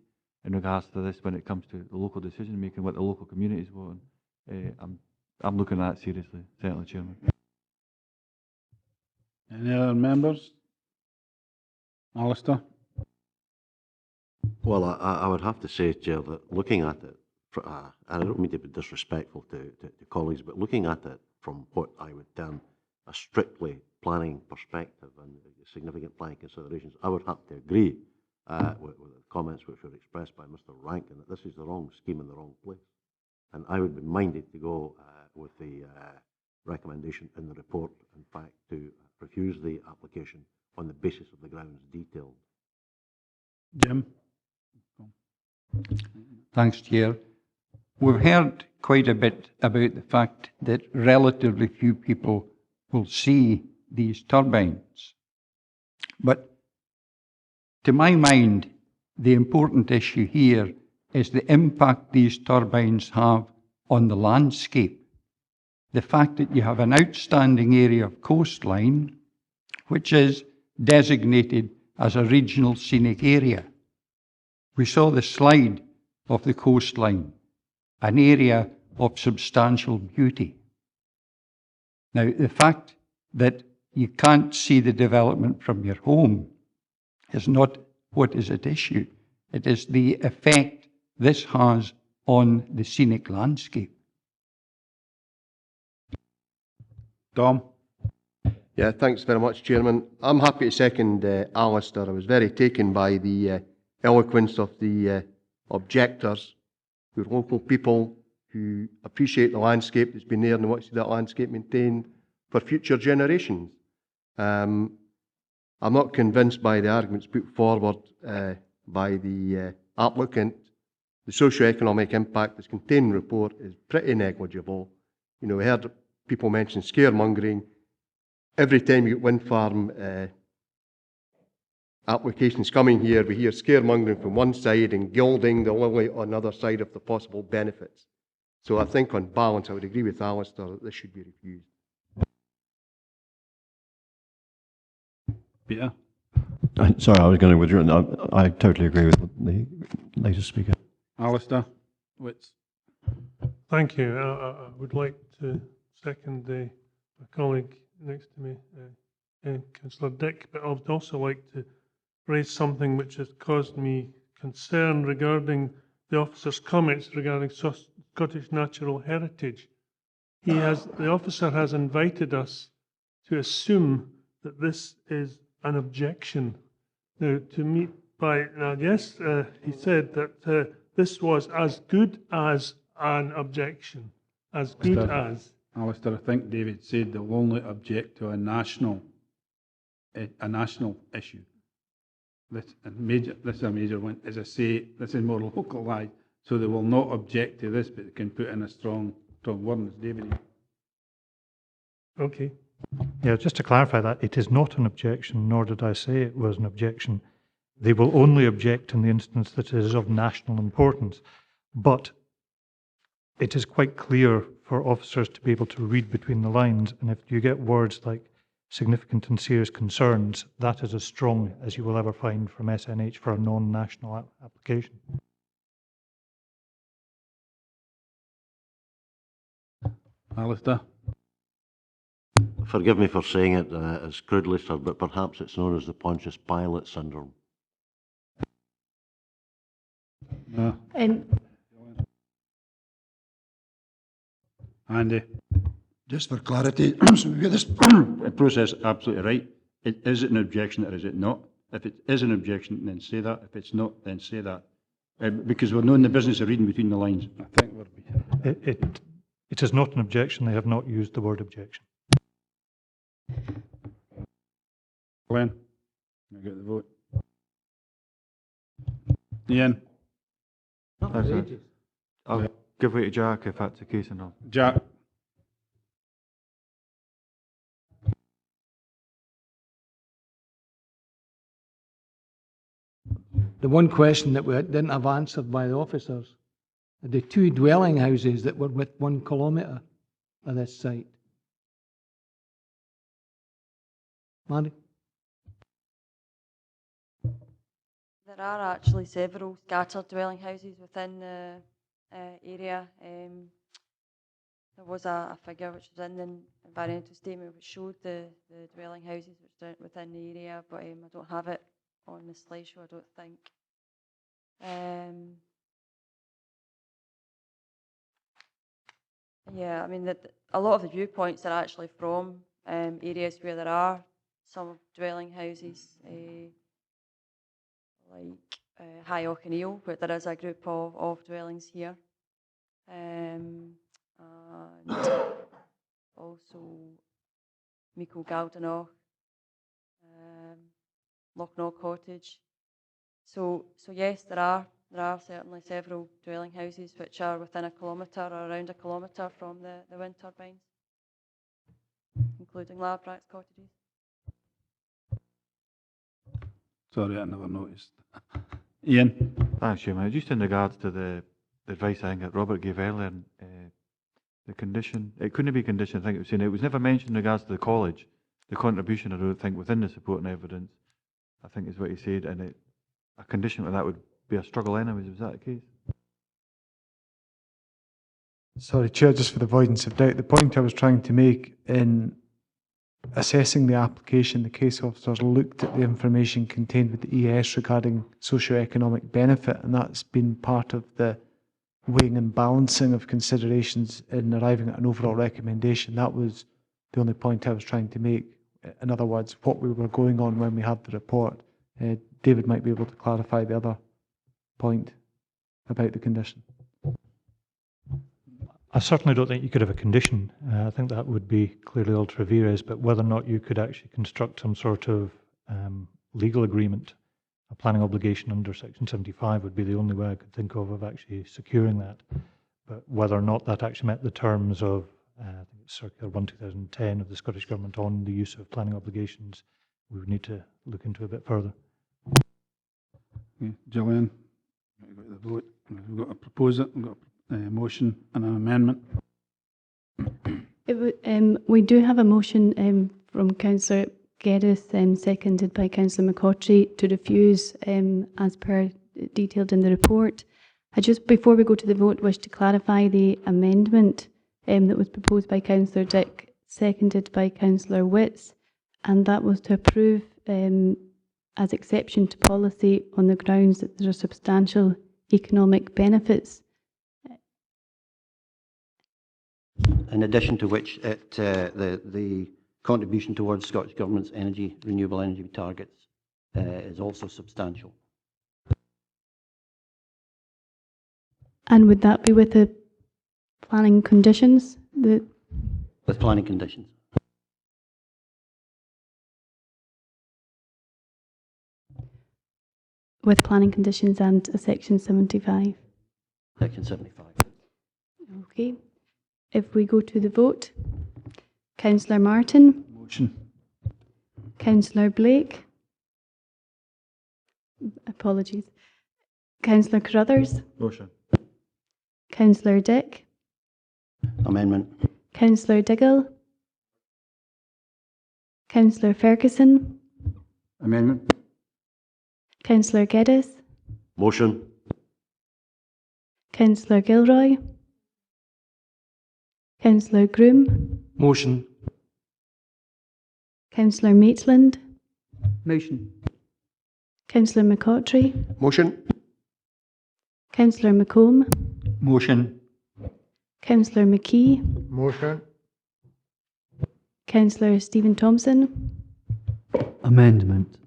S8: in regards to this when it comes to the local decision making, what the local communities want. I'm looking at that seriously, certainly, Chairman.
S1: Any other members? Alistair?
S7: Well, I would have to say, Chair, that looking at it, and I don't mean to be disrespectful to colleagues, but looking at it from what I would term a strictly planning perspective and significant planning considerations, I would have to agree with the comments which were expressed by Mr. Rankin that this is the wrong scheme in the wrong place. And I would be minded to go with the recommendation in the report, in fact, to refuse the application on the basis of the grounds detailed.
S1: Jim?
S21: Thanks, Chair. We've heard quite a bit about the fact that relatively few people will see these turbines. But to my mind, the important issue here is the impact these turbines have on the landscape. The fact that you have an outstanding area of coastline, which is designated as a regional scenic area. We saw the slide of the coastline, an area of substantial beauty. Now, the fact that you can't see the development from your home is not what is at issue. It is the effect this has on the scenic landscape.
S1: Dom?
S9: Yeah, thanks very much, Chairman. I'm happy to second Alistair. I was very taken by the eloquence of the objectors, who are local people who appreciate the landscape that's been there and want to see that landscape maintained for future generations. I'm not convinced by the arguments put forward by the applicant. The socio-economic impact that's contained in the report is pretty negligible. You know, we heard people mention scaremongering. Every time you get wind farm applications coming here, we hear scaremongering from one side and gilding the lily on the other side of the possible benefits. So I think on balance, I would agree with Alistair that this should be refused.
S1: Peter?
S14: Sorry, I was going to withdraw. I totally agree with the latest speaker.
S1: Alistair? Wits?
S16: Thank you. I would like to second my colleague next to me, Councillor Dick, but I would also like to raise something which has caused me concern regarding the officer's comments regarding Scottish natural heritage. The officer has invited us to assume that this is an objection. Now, yes, he said that this was as good as an objection, as good as.
S1: Alistair, I think David said they'll only object to a national issue. This is a major one. As I say, this is more localised, so they will not object to this, but they can put in a strong word, as David.
S16: Okay.
S10: Yeah, just to clarify that, it is not an objection, nor did I say it was an objection. They will only object in the instance that it is of national importance. But it is quite clear for officers to be able to read between the lines. And if you get words like significant and serious concerns, that is as strong as you will ever find from SNH for a non-national application.
S1: Alistair?
S7: Forgive me for saying it as crudely, sir, but perhaps it's known as the Pontius Pilate syndrome.
S1: No. Andy?
S13: Just for clarity, so we get this process absolutely right. Is it an objection or is it not? If it is an objection, then say that. If it's not, then say that. Because we're not in the business of reading between the lines.
S1: I think we're...
S10: It is not an objection. They have not used the word objection.
S1: Glen? I get the vote. Ian?
S8: That's it. I'll give way to Jack if that's the case or not.
S1: Jack?
S17: The one question that we didn't have answered by the officers, the two dwelling houses that were within 1 kilometre of this site. Mandy?
S18: There are actually several scattered dwelling houses within the area. There was a figure which was in the environmental statement which showed the dwelling houses which are within the area, but I don't have it on the slideshow, I don't think. Yeah, I mean, a lot of the viewpoints are actually from areas where there are some dwelling houses, like High Auchinleal, where there is a group of dwellings here. And also Michael Galdenoch, Lochnaw Cottage. So yes, there are certainly several dwelling houses which are within 1 kilometre or around 1 kilometre from the wind turbines, including Larbrax cottages.
S1: Sorry, I never noticed. Ian?
S8: Thanks, Chairman. Just in regards to the advice I think that Robert gave earlier, the condition, it couldn't be condition, I think it was saying, it was never mentioned in regards to the college, the contribution, I don't think, within the supporting evidence, I think is what he said, and a condition like that would be a struggle anyways. Was that the case?
S15: Sorry, Chair, just for the avoidance of doubt, the point I was trying to make in assessing the application, the case officers looked at the information contained with the ES regarding socio-economic benefit, and that's been part of the weighing and balancing of considerations in arriving at an overall recommendation. That was the only point I was trying to make. In other words, what we were going on when we had the report. David might be able to clarify the other point about the condition.
S10: I certainly don't think you could have a condition. I think that would be clearly ultra vires, but whether or not you could actually construct some sort of legal agreement, a planning obligation under Section 75 would be the only way I could think of actually securing that. But whether or not that actually met the terms of, I think it's Circular 1/2010 of the Scottish Government on the use of planning obligations, we would need to look into a bit further.
S1: Okay, Gillian? We've got the vote. We've got a proposer, we've got a motion and an amendment.
S19: We do have a motion from Councillor Geddes, seconded by Councillor McCautry, to refuse as per detailed in the report. I just, before we go to the vote, wish to clarify the amendment that was proposed by Councillor Dick, seconded by Councillor Witts, and that was to approve as exception to policy on the grounds that there are substantial economic benefits.
S5: In addition to which, the contribution towards Scottish Government's renewable energy targets is also substantial.
S19: And would that be with the planning conditions?
S5: With planning conditions.
S19: With planning conditions and a Section 75.
S5: Section 75.
S19: Okay. If we go to the vote, Councillor Martin.
S1: Motion.
S19: Councillor Blake. Apologies. Councillor Carruthers.
S8: Motion.
S19: Councillor Dick.
S5: Amendment.
S19: Councillor Diggle. Councillor Ferguson.
S13: Amendment.
S19: Councillor Geddes.
S7: Motion.
S19: Councillor Gilroy. Councillor Groom.
S17: Motion.
S19: Councillor Maitland.
S11: Motion.
S19: Councillor McCautry.
S9: Motion.
S19: Councillor McComb.
S13: Motion.
S19: Councillor McKee.
S9: Motion.
S19: Councillor Stephen Thompson.
S13: Amendment.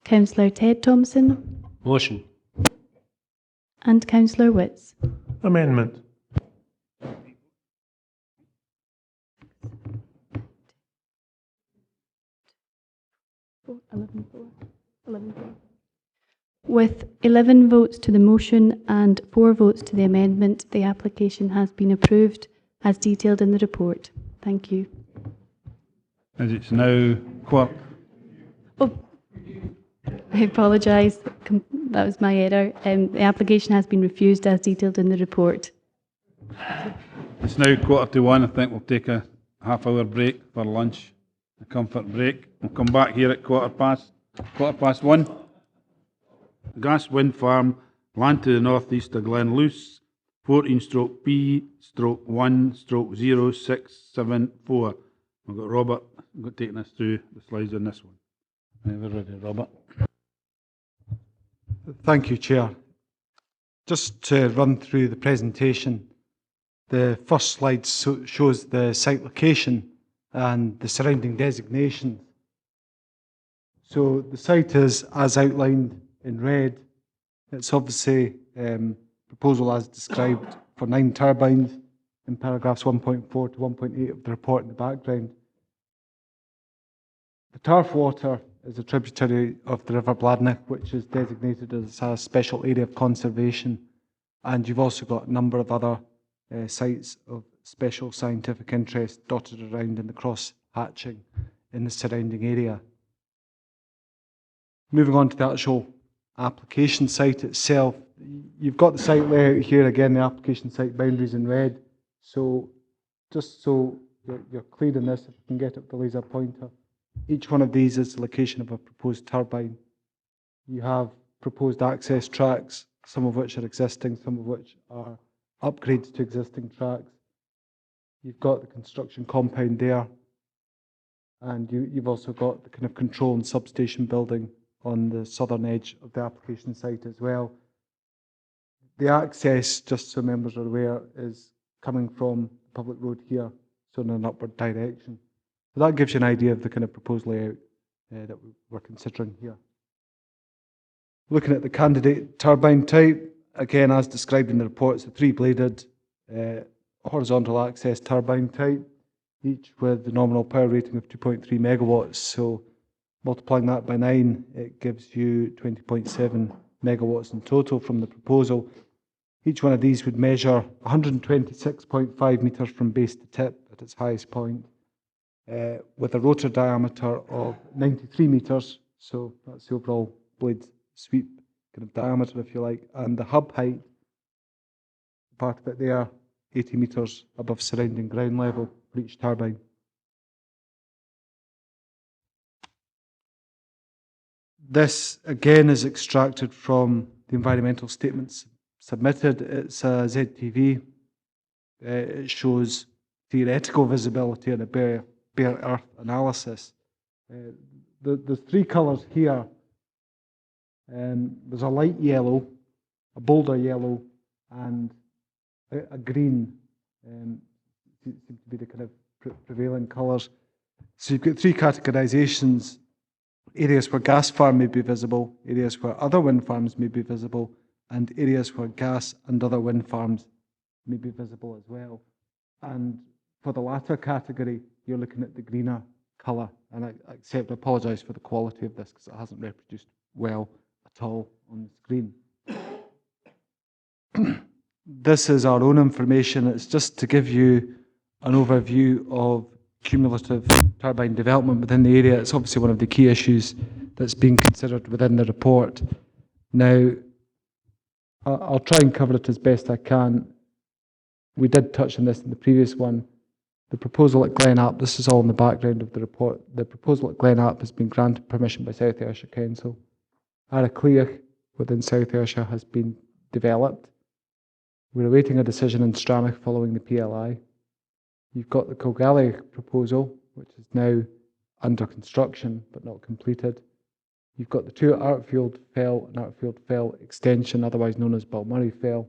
S19: Councillor Ted Thompson.
S2: Motion.
S19: And Councillor Witts.
S16: Amendment.
S19: With 11 votes to the motion and 4 votes to the amendment, the application has been approved as detailed in the report. Thank you.
S1: As it's now quarter.
S19: Oh, I apologise. That was my error. The application has been refused as detailed in the report.
S1: It's now 1:45. I think we'll take a half-hour break for lunch, a comfort break. We'll come back here at 1:15. Gas wind farm, land to the northeast of Glenluce, 14/B/1/0674. We've got Robert taking us through the slides on this one. Whenever ready, Robert.
S6: Thank you, Chair. Just to run through the presentation, the first slide shows the site location and the surrounding designations. So the site is as outlined in red. It's obviously proposal as described for 9 turbines in paragraphs 1.4 to 1.8 of the report in the background. The Tarf water is a tributary of the River Bladnoch, which is designated as a special area of conservation. And you've also got a number of other sites of special scientific interest dotted around in the cross-hatching in the surrounding area. Moving on to the actual application site itself, you've got the site layout here, again the application site boundaries in red. So just so you're clear on this, if you can get up the laser pointer, each one of these is the location of a proposed turbine. You have proposed access tracks, some of which are existing, some of which are upgrades to existing tracks. You've got the construction compound there, and you've also got the kind of control and substation building on the southern edge of the application site as well. The access, just so members are aware, is coming from the public road here, so in an upward direction. So that gives you an idea of the kind of proposed layout that we're considering here. Looking at the candidate turbine type, again, as described in the report, it's a 3-bladed horizontal access turbine type, each with the nominal power rating of 2.3 megawatts. So multiplying that by 9, it gives you 20.7 megawatts in total from the proposal. Each one of these would measure 126.5 metres from base to tip at its highest point, with a rotor diameter of 93 metres, so that's the overall blade sweep kind of diameter, if you like, and the hub height, part of it there, 80 metres above surrounding ground level for each turbine. This, again, is extracted from the environmental statements submitted. It's a ZTV. It shows theoretical visibility and a bare earth analysis. The 3 colours here, there's a light yellow, a bolder yellow, and a green, seem to be the kind of prevailing colours. So you've got 3 categorisations: areas where gas farm may be visible, areas where other wind farms may be visible, and areas where gas and other wind farms may be visible as well. And for the latter category, you're looking at the greener colour. And I apologise for the quality of this because it hasn't reproduced well at all on the screen. This is our own information. It's just to give you an overview of cumulative turbine development within the area. It's obviously one of the key issues that's being considered within the report. Now, I'll try and cover it as best I can.
S15: we did touch on this in the previous one. The proposal at Glen Up, this is all in the background of the report. The proposal at Glen Up has been granted permission by South Ayrshire Council. Aracleach within South Ayrshire has been developed. We're awaiting a decision in Stranach following the PLI. You've got the Kilgallie proposal, which is now under construction but not completed. You've got the two Artfield Fell and Artfield Fell extension, otherwise known as Balmurray Fell.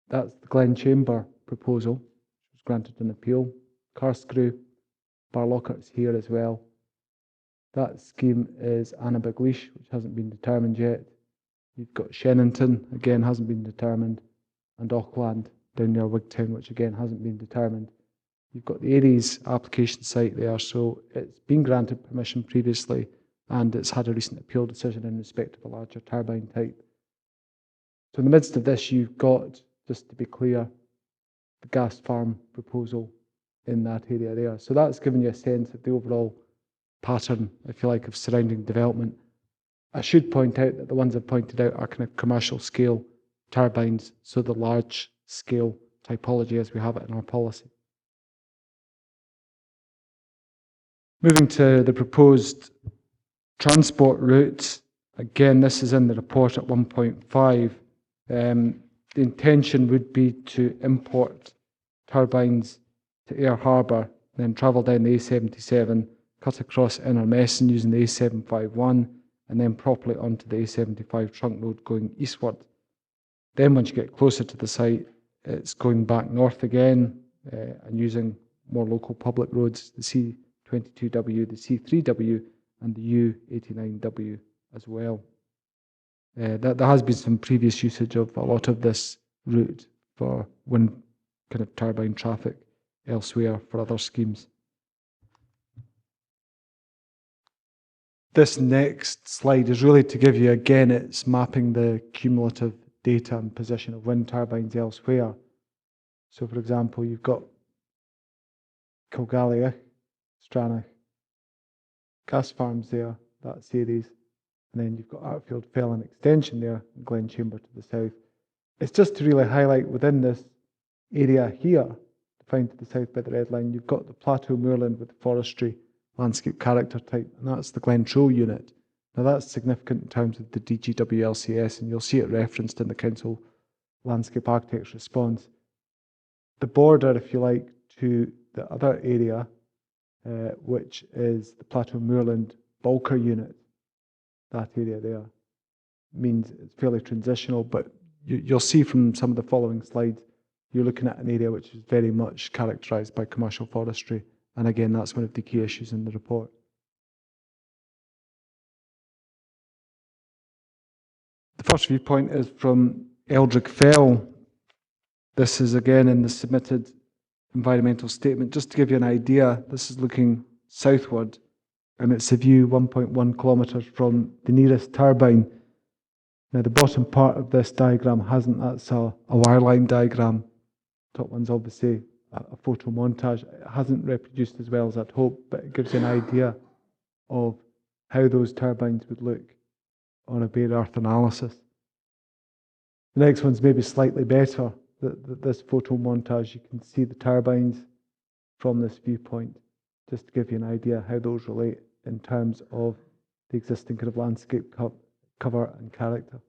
S15: That's the Glen Chamber proposal, which was granted an appeal. Carscrew, Barlockert's here as well. That scheme is Anemometer, which hasn't been determined yet. You've got Shennington, again hasn't been determined, and Auckland down near Wigtown, which again hasn't been determined. You've got the Aries application site there, so it's been granted permission previously, and it's had a recent appeal decision in respect of a larger turbine type. So in the midst of this, you've got, just to be clear, the gas farm proposal in that area there. So that's given you a sense of the overall pattern, if you like, of surrounding development. I should point out that the ones I've pointed out are kind of commercial scale turbines, so the large scale typology as we have it in our policy. Moving to the proposed transport routes, again, this is in the report at 1.5. The intention would be to import turbines to Ayr Harbour, then travel down the A77, cut across Innermesson using the A751, and then properly onto the A75 trunk road going eastward. Then once you get closer to the site, it's going back north again and using more local public roads, the C22W, the C3W, and the U89W as well. There has been some previous usage of a lot of this route for wind kind of turbine traffic elsewhere for other schemes. This next slide is really to give you, again, it's mapping the cumulative data and position of wind turbines elsewhere. So for example, you've got Kilgallie, Stranach, gas farms there, that's Aries, and then you've got Artfield Fell and extension there, and Glen Chamber to the south. It's just to really highlight within this area here, defined to the south by the red line, you've got the plateau moorland with the forestry landscape character type, and that's the Glen Troll unit. Now that's significant in terms of the DGWLCS, and you'll see it referenced in the Council Landscape Architect's response. The border, if you like, to the other area, which is the Plateau Moorland Bulker unit, that area there, means it's fairly transitional, but you'll see from some of the following slides, you're looking at an area which is very much characterised by commercial forestry, and again, that's one of the key issues in the report. The first viewpoint is from Eldrick Fell. This is again in the submitted environmental statement. Just to give you an idea, this is looking southward, and it's a view 1.1 kilometres from the nearest turbine. Now the bottom part of this diagram hasn't, that's a wireline diagram. Top one's obviously a photo montage. It hasn't reproduced as well as I'd hoped, but it gives you an idea of how those turbines would look on a bare earth analysis. The next one's maybe slightly better. This photo montage, you can see the turbines from this viewpoint, just to give you an idea how those relate in terms of the existing kind of landscape cover and character.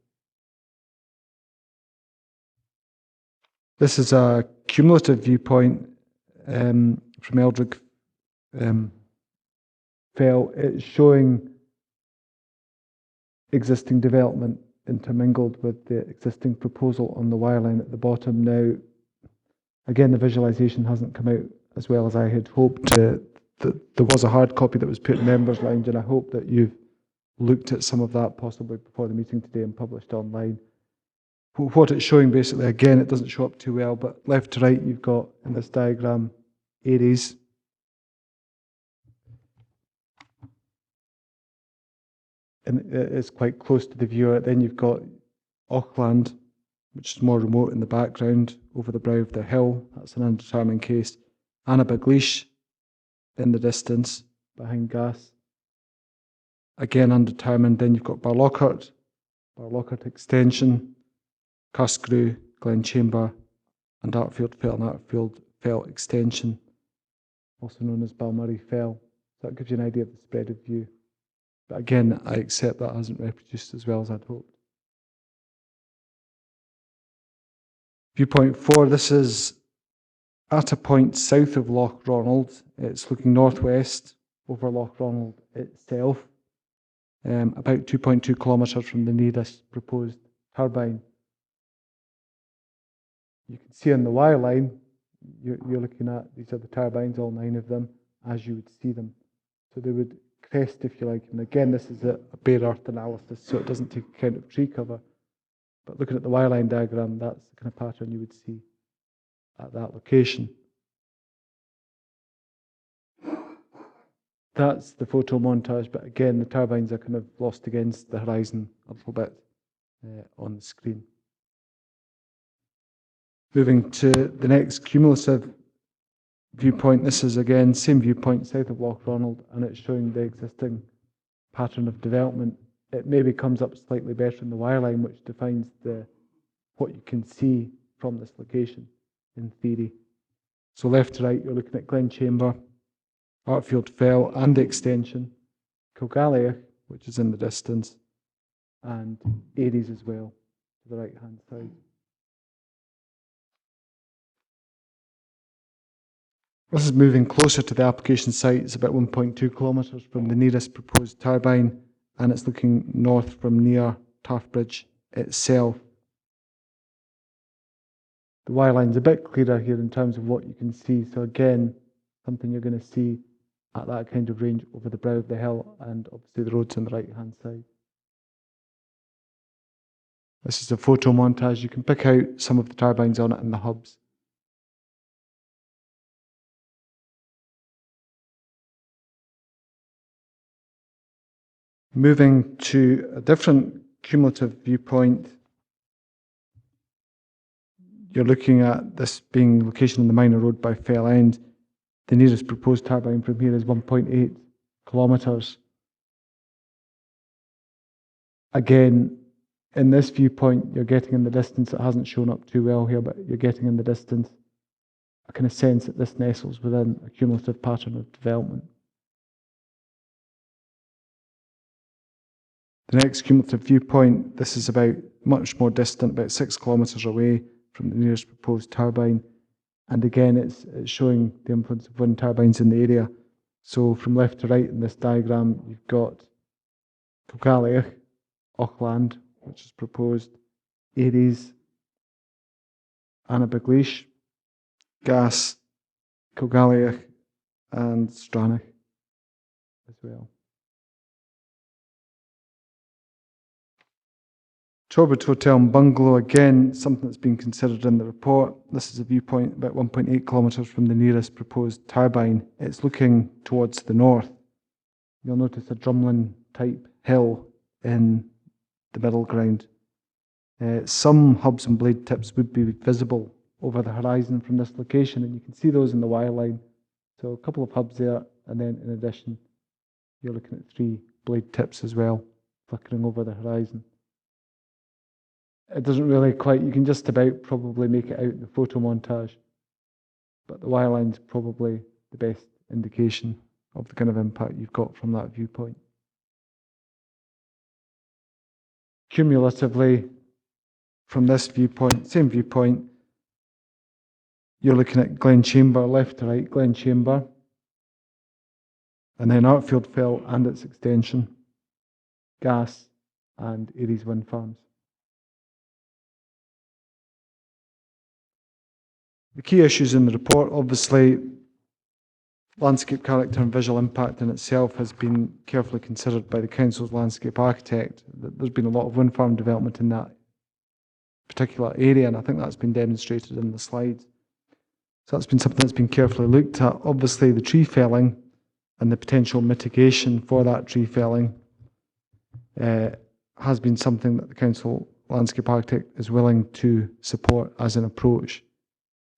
S15: This is a cumulative viewpoint from Eldrick Fell. It's showing existing development intermingled with the existing proposal on the wireline at the bottom. Now, again, the visualisation hasn't come out as well as I had hoped. There was a hard copy that was put in members' lounge, and I hope that you've looked at some of that possibly before the meeting today and published online. What it's showing basically, again, it doesn't show up too well, but left to right you've got in this diagram Aries, and it's quite close to the viewer. Then you've got Auckland, which is more remote in the background, over the brow of the hill. That's an undetermined case. Anemometer in the distance, behind gas. Again, undetermined. Then you've got Barlockert extension, Carscrew, Glen Chamber, and Artfield Fell and Artfield Fell Extension, also known as Balmurray Fell. So that gives you an idea of the spread of view. But again, I accept that hasn't reproduced as well as I'd hoped. Viewpoint 4, this is at a point south of Loch Ronald. It's looking northwest over Loch Ronald itself, about 2.2 kilometres from the nearest proposed turbine. You can see on the Y line, you're looking at, these are the turbines, all 9 of them, as you would see them. So they would crest, if you like. And again, this is a bare earth analysis, so it doesn't take account of tree cover. But looking at the Y-line diagram, that's the kind of pattern you would see at that location. That's the photo montage, but again, the turbines are kind of lost against the horizon a little bit on the screen. Moving to the next cumulative viewpoint, this is again, same viewpoint, south of Loch Ronald, and it's showing the existing pattern of development. It maybe comes up slightly better in the wireline, which defines what you can see from this location in theory. So left to right, you're looking at Glen Chamber, Artfield Fell and Extension, Kilgalliach, which is in the distance, and Aries as well, to the right-hand side. This is moving closer to the application site. It's about 1.2 kilometres from the nearest proposed turbine, and it's looking north from near Turfbridge itself. The wire-line's a bit clearer here in terms of what you can see. So again, something you're going to see at that kind of range over the brow of the hill, and obviously the road's on the right-hand side. This is a photo montage. You can pick out some of the turbines on it and the hubs. Moving to a different cumulative viewpoint, you're looking at this being location on the minor road by Fell End. The nearest proposed turbine from here is 1.8 kilometres. Again, in this viewpoint, you're getting in the distance, it hasn't shown up too well here, but you're getting in the distance a kind of sense that this nestles within a cumulative pattern of development. The next cumulative viewpoint, this is about much more distant, about 6 kilometres away from the nearest proposed turbine. And again, it's showing the influence of wind turbines in the area. So from left to right in this diagram, you've got Kilgalliach, Auckland, which is proposed, Aries, Annabigleash, Gas, Kilgalliach, and Stranach as well. Torbert Hotel and Bungalow, again, something that's been considered in the report. This is a viewpoint about 1.8 kilometres from the nearest proposed turbine. It's looking towards the north. You'll notice a drumlin-type hill in the middle ground. Some hubs and blade tips would be visible over the horizon from this location, and you can see those in the wireline. So a couple of hubs there, and then in addition, you're looking at 3 blade tips as well, flickering over the horizon. It doesn't really quite, you can just about probably make it out in the photo montage, but the wireline's probably the best indication of the kind of impact you've got from that viewpoint. Cumulatively, from this viewpoint, same viewpoint, you're looking at Glen Chamber, left to right, Glen Chamber, and then Artfield Fell and its extension, Gas, and Aries Wind Farms. The key issues in the report, obviously, landscape character and visual impact in itself has been carefully considered by the council's landscape architect. There's been a lot of wind farm development in that particular area, and I think that's been demonstrated in the slides. So that's been something that's been carefully looked at. Obviously, the tree felling and the potential mitigation for that tree felling has been something that the council landscape architect is willing to support as an approach.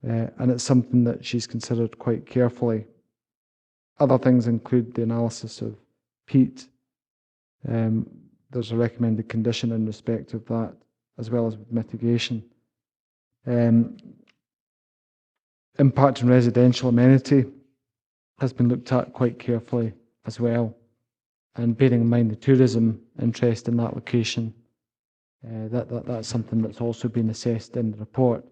S15: And it's something that she's considered quite carefully. Other things include the analysis of peat. There's a recommended condition in respect of that, as well as with mitigation. impact on residential amenity has been looked at quite carefully as well. And bearing in mind the tourism interest in that location, that's something that's also been assessed in the report.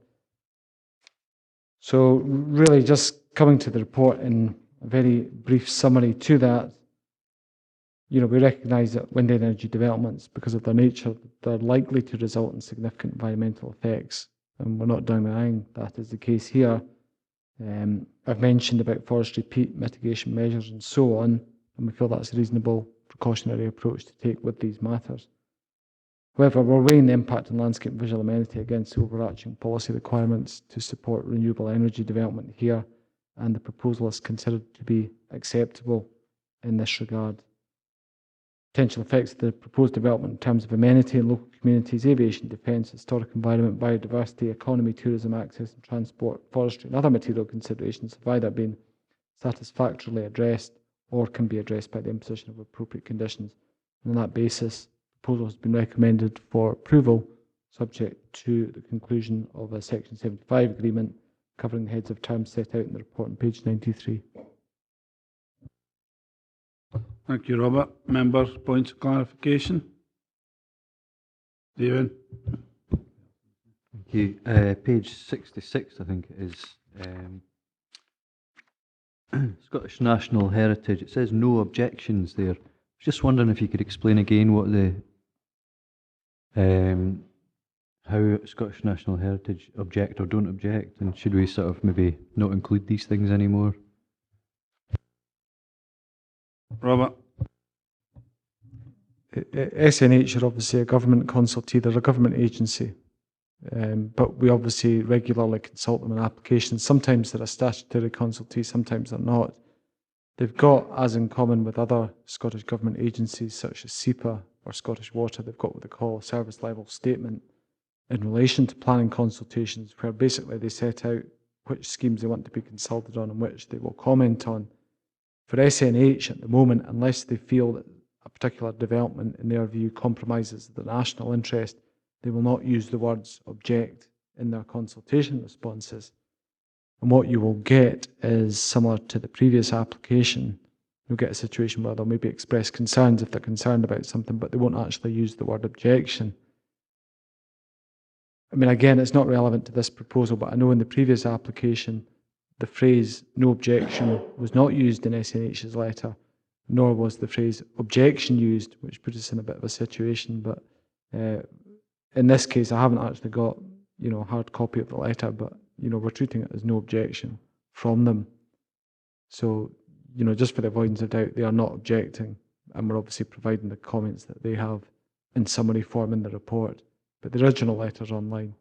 S15: So really just coming to the report in a very brief summary to that, we recognise that wind energy developments, because of their nature, they're likely to result in significant environmental effects, and we're not denying that is the case here. I've mentioned about forestry peat mitigation measures and so on, and we feel that's a reasonable precautionary approach to take with these matters. However, we're weighing the impact on landscape and visual amenity against the overarching policy requirements to support renewable energy development here, and the proposal is considered to be acceptable in this regard. Potential effects of the proposed development in terms of amenity in local communities, aviation, defence, historic environment, biodiversity, economy, tourism, access and transport, forestry and other material considerations have either been satisfactorily addressed or can be addressed by the imposition of appropriate conditions. And on that basis, the proposal has been recommended for approval, subject to the conclusion of a Section 75 agreement covering the heads of terms set out in the report on page 93.
S1: Thank you, Robert. Members, points of clarification? Stephen?
S3: Thank you. Page 66, I think it is. Scottish National Heritage. It says no objections there. I was just wondering if you could explain again what the how Scottish National Heritage object or don't object, and should we sort of maybe not include these things anymore?
S1: Robert?
S15: SNH are obviously a government consultee, they're a government agency, but we obviously regularly consult them on applications. Sometimes they're a statutory consultee, sometimes they're not. They've got, as in common with other Scottish government agencies such as SEPA or Scottish Water, they've got what they call a service level statement in relation to planning consultations, where basically they set out which schemes they want to be consulted on and which they will comment on. For SNH at the moment, unless they feel that a particular development in their view compromises the national interest, they will not use the words object in their consultation responses. And what you will get is similar to the previous application. You'll get a situation where they'll maybe express concerns if they're concerned about something, but they won't actually use the word objection. I mean, again, it's not relevant to this proposal, but I know in the previous application, the phrase no objection was not used in SNH's letter, nor was the phrase objection used, which put us in a bit of a situation. But in this case, I haven't actually got, a hard copy of the letter, but, we're treating it as no objection from them. So, just for the avoidance of doubt, they are not objecting, and we're obviously providing the comments that they have in summary form in the report. But the original letter's online.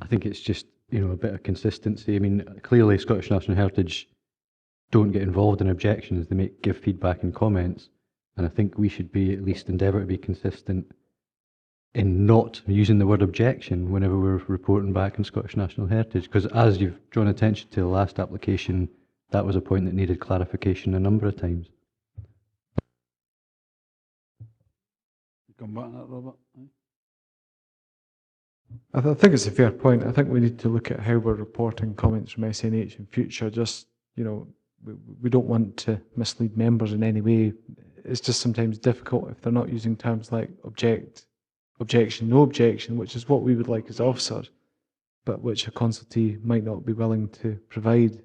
S3: I think it's just, a bit of consistency. I mean, clearly Scottish National Heritage don't get involved in objections. They give feedback and comments. And I think we should be, at least endeavour to be consistent in not using the word objection whenever we're reporting back on Scottish National Heritage. Because as you've drawn attention to the last application, that was a point that needed clarification a number of times.
S1: Come back to that, Robert.
S15: I think it's a fair point. I think we need to look at how we're reporting comments from SNH in future. Just, we don't want to mislead members in any way. It's just sometimes difficult if they're not using terms like object, objection, no objection, which is what we would like as officers, but which a consultee might not be willing to provide.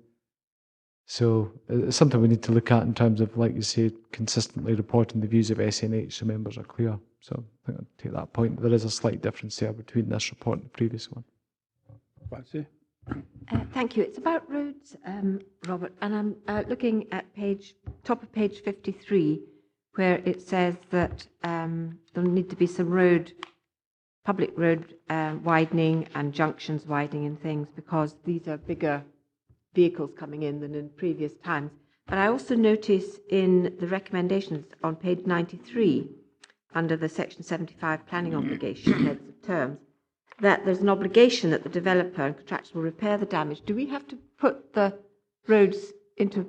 S15: So it's something we need to look at in terms of, like you say, consistently reporting the views of SNH so members are clear. So I think I'll take that point. There is a slight difference there between this report and the previous one.
S1: Patsy?
S22: Thank you. It's about roads, Robert, and I'm looking at top of page 53, where it says that there'll need to be some public road widening and junctions widening and things, because these are bigger vehicles coming in than in previous times. But I also notice in the recommendations on page 93, under the Section 75 planning obligation, heads of terms, that there's an obligation that the developer and contractor will repair the damage. Do we have to put the roads into,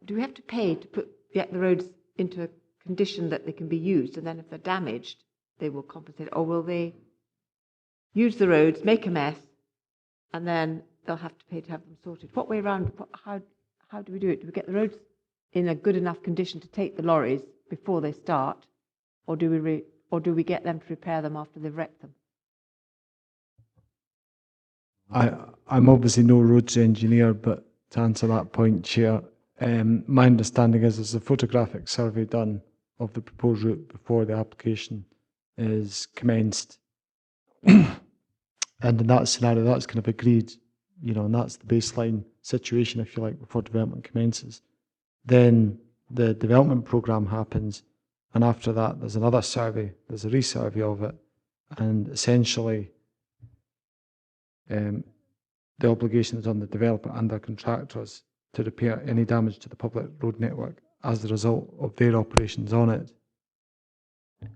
S22: do we have to pay to put the roads into a condition that they can be used, and then if they're damaged, they will compensate? Or will they use the roads, make a mess, and then they'll have to pay to have them sorted. What way around? How do we do it? Do we get the roads in a good enough condition to take the lorries before they start, or do we get them to repair them after they've wrecked them?
S15: I'm obviously no roads engineer, but to answer that point, Chair, my understanding is there's a photographic survey done of the proposed route before the application is commenced. And in that scenario, that's kind of agreed, and that's the baseline situation, if you like, before development commences. Then the development programme happens, and after that, there's another survey, there's a resurvey of it, and essentially the obligation is on the developer and their contractors to repair any damage to the public road network as the result of their operations on it.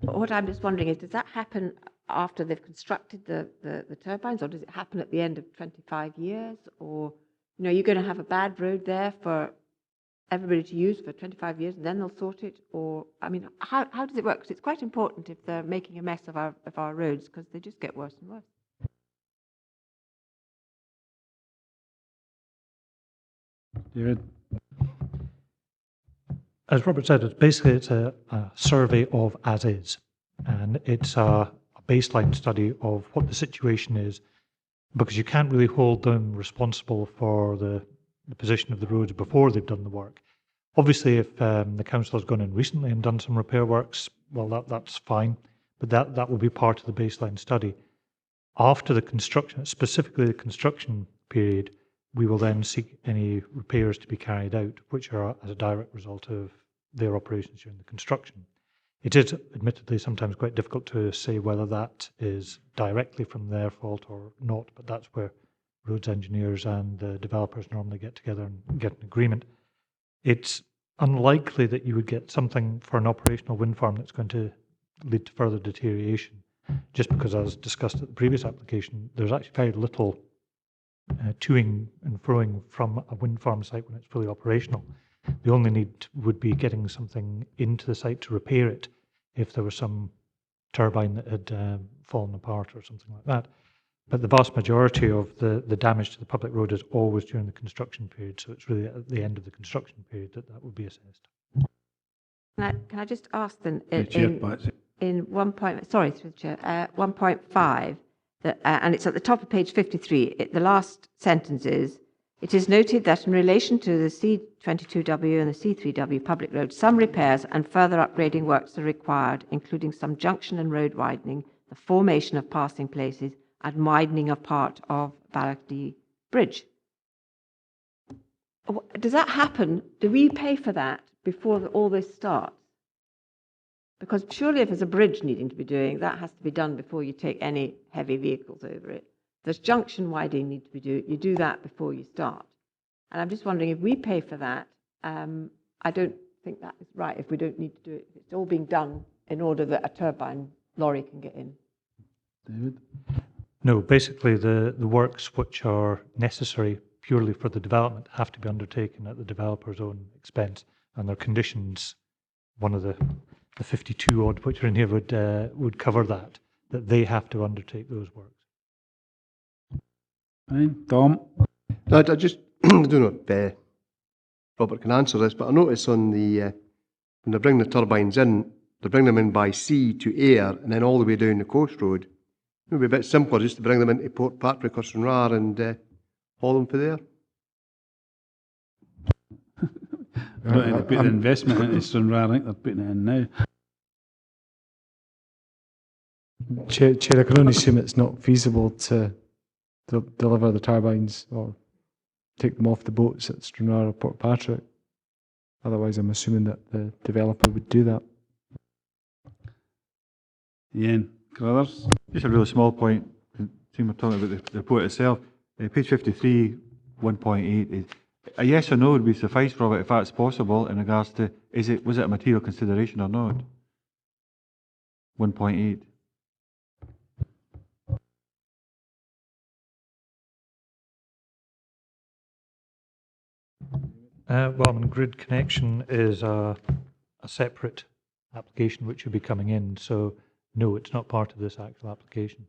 S22: But what I'm just wondering is, does that happen after they've constructed the turbines, or does it happen at the end of 25 years? Or, you're going to have a bad road there for everybody to use for 25 years and then they'll sort it? Or, how does it work? Because it's quite important if they're making a mess of our roads, because they just get worse and worse.
S1: David?
S10: As Robert said, it's a survey of as is, and it's a baseline study of what the situation is, because you can't really hold them responsible for the position of the roads before they've done the work. Obviously, if the council has gone in recently and done some repair works, well, that's fine, but that will be part of the baseline study. After the construction, specifically the construction period, we will then seek any repairs to be carried out, which are as a direct result of their operations during the construction. It is admittedly sometimes quite difficult to say whether that is directly from their fault or not, but that's where roads engineers and the developers normally get together and get an agreement. It's unlikely that you would get something for an operational wind farm that's going to lead to further deterioration, just because, as discussed at the previous application, there's actually very little toing and froing from a wind farm site when it's fully operational. The only need would be getting something into the site to repair it if there was some turbine that had fallen apart or something like that. But the vast majority of the damage to the public road is always during the construction period, so it's really at the end of the construction period that would be assessed.
S22: Can I just ask then,
S1: in
S22: 1.5, and it's at the top of page 53, the last sentence is, it is noted that in relation to the C22W and the C3W public roads, some repairs and further upgrading works are required, including some junction and road widening, the formation of passing places, and widening of part of Barcloy Bridge. Does that happen? Do we pay for that before all this starts? Because surely if there's a bridge needing to be doing, that has to be done before you take any heavy vehicles over it. There's junction widening need to be done. You do that before you start. And I'm just wondering if we pay for that. I don't think that is right if we don't need to do it. It's all being done in order that a turbine lorry can get in.
S1: David?
S10: No, basically the works which are necessary purely for the development have to be undertaken at the developer's own expense, and their conditions, one of the 52 odd which are in here would cover that they have to undertake those works.
S1: Fine. Tom?
S9: No, I just I don't know if Robert can answer this, but I notice on the when they bring the turbines in, they bring them in by sea to air and then all the way down the coast road. It would be a bit simpler just to bring them into Port Patrick or Stranraer and haul them for there.
S1: I don't think they put the investment into Stranraer. I think they're putting it in now.
S15: Chair, I can only assume it's not feasible to deliver the turbines or take them off the boats at Stranraer or Port Patrick. Otherwise, I'm assuming that the developer would do that.
S1: Ian Crothers?
S8: Just a really small point. The team were talking about the report itself. Page 53, 1.8 is a yes or no would be suffice, Robert, if that's possible in regards to was it a material consideration or not? 1.8.
S10: Grid connection is a separate application which would be coming in, so no, it's not part of this actual application.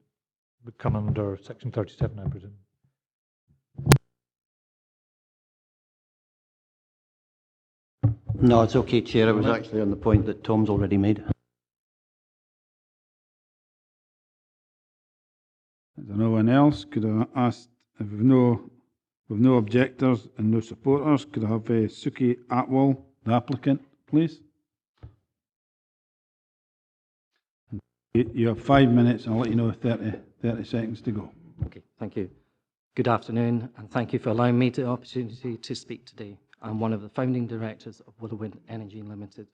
S10: It would come under section 37, I presume.
S5: No, it's okay, Chair. I was actually on the point that Tom's already made.
S1: Is there no one else? Could I ask, if we've no objectors and no supporters, could I have Suki Atwell, the applicant, please? You have 5 minutes, and I'll let you know 30 seconds to go.
S4: Okay, thank you. Good afternoon, and thank you for allowing me the opportunity to speak today. I'm one of the founding directors of Willowwind Energy Limited.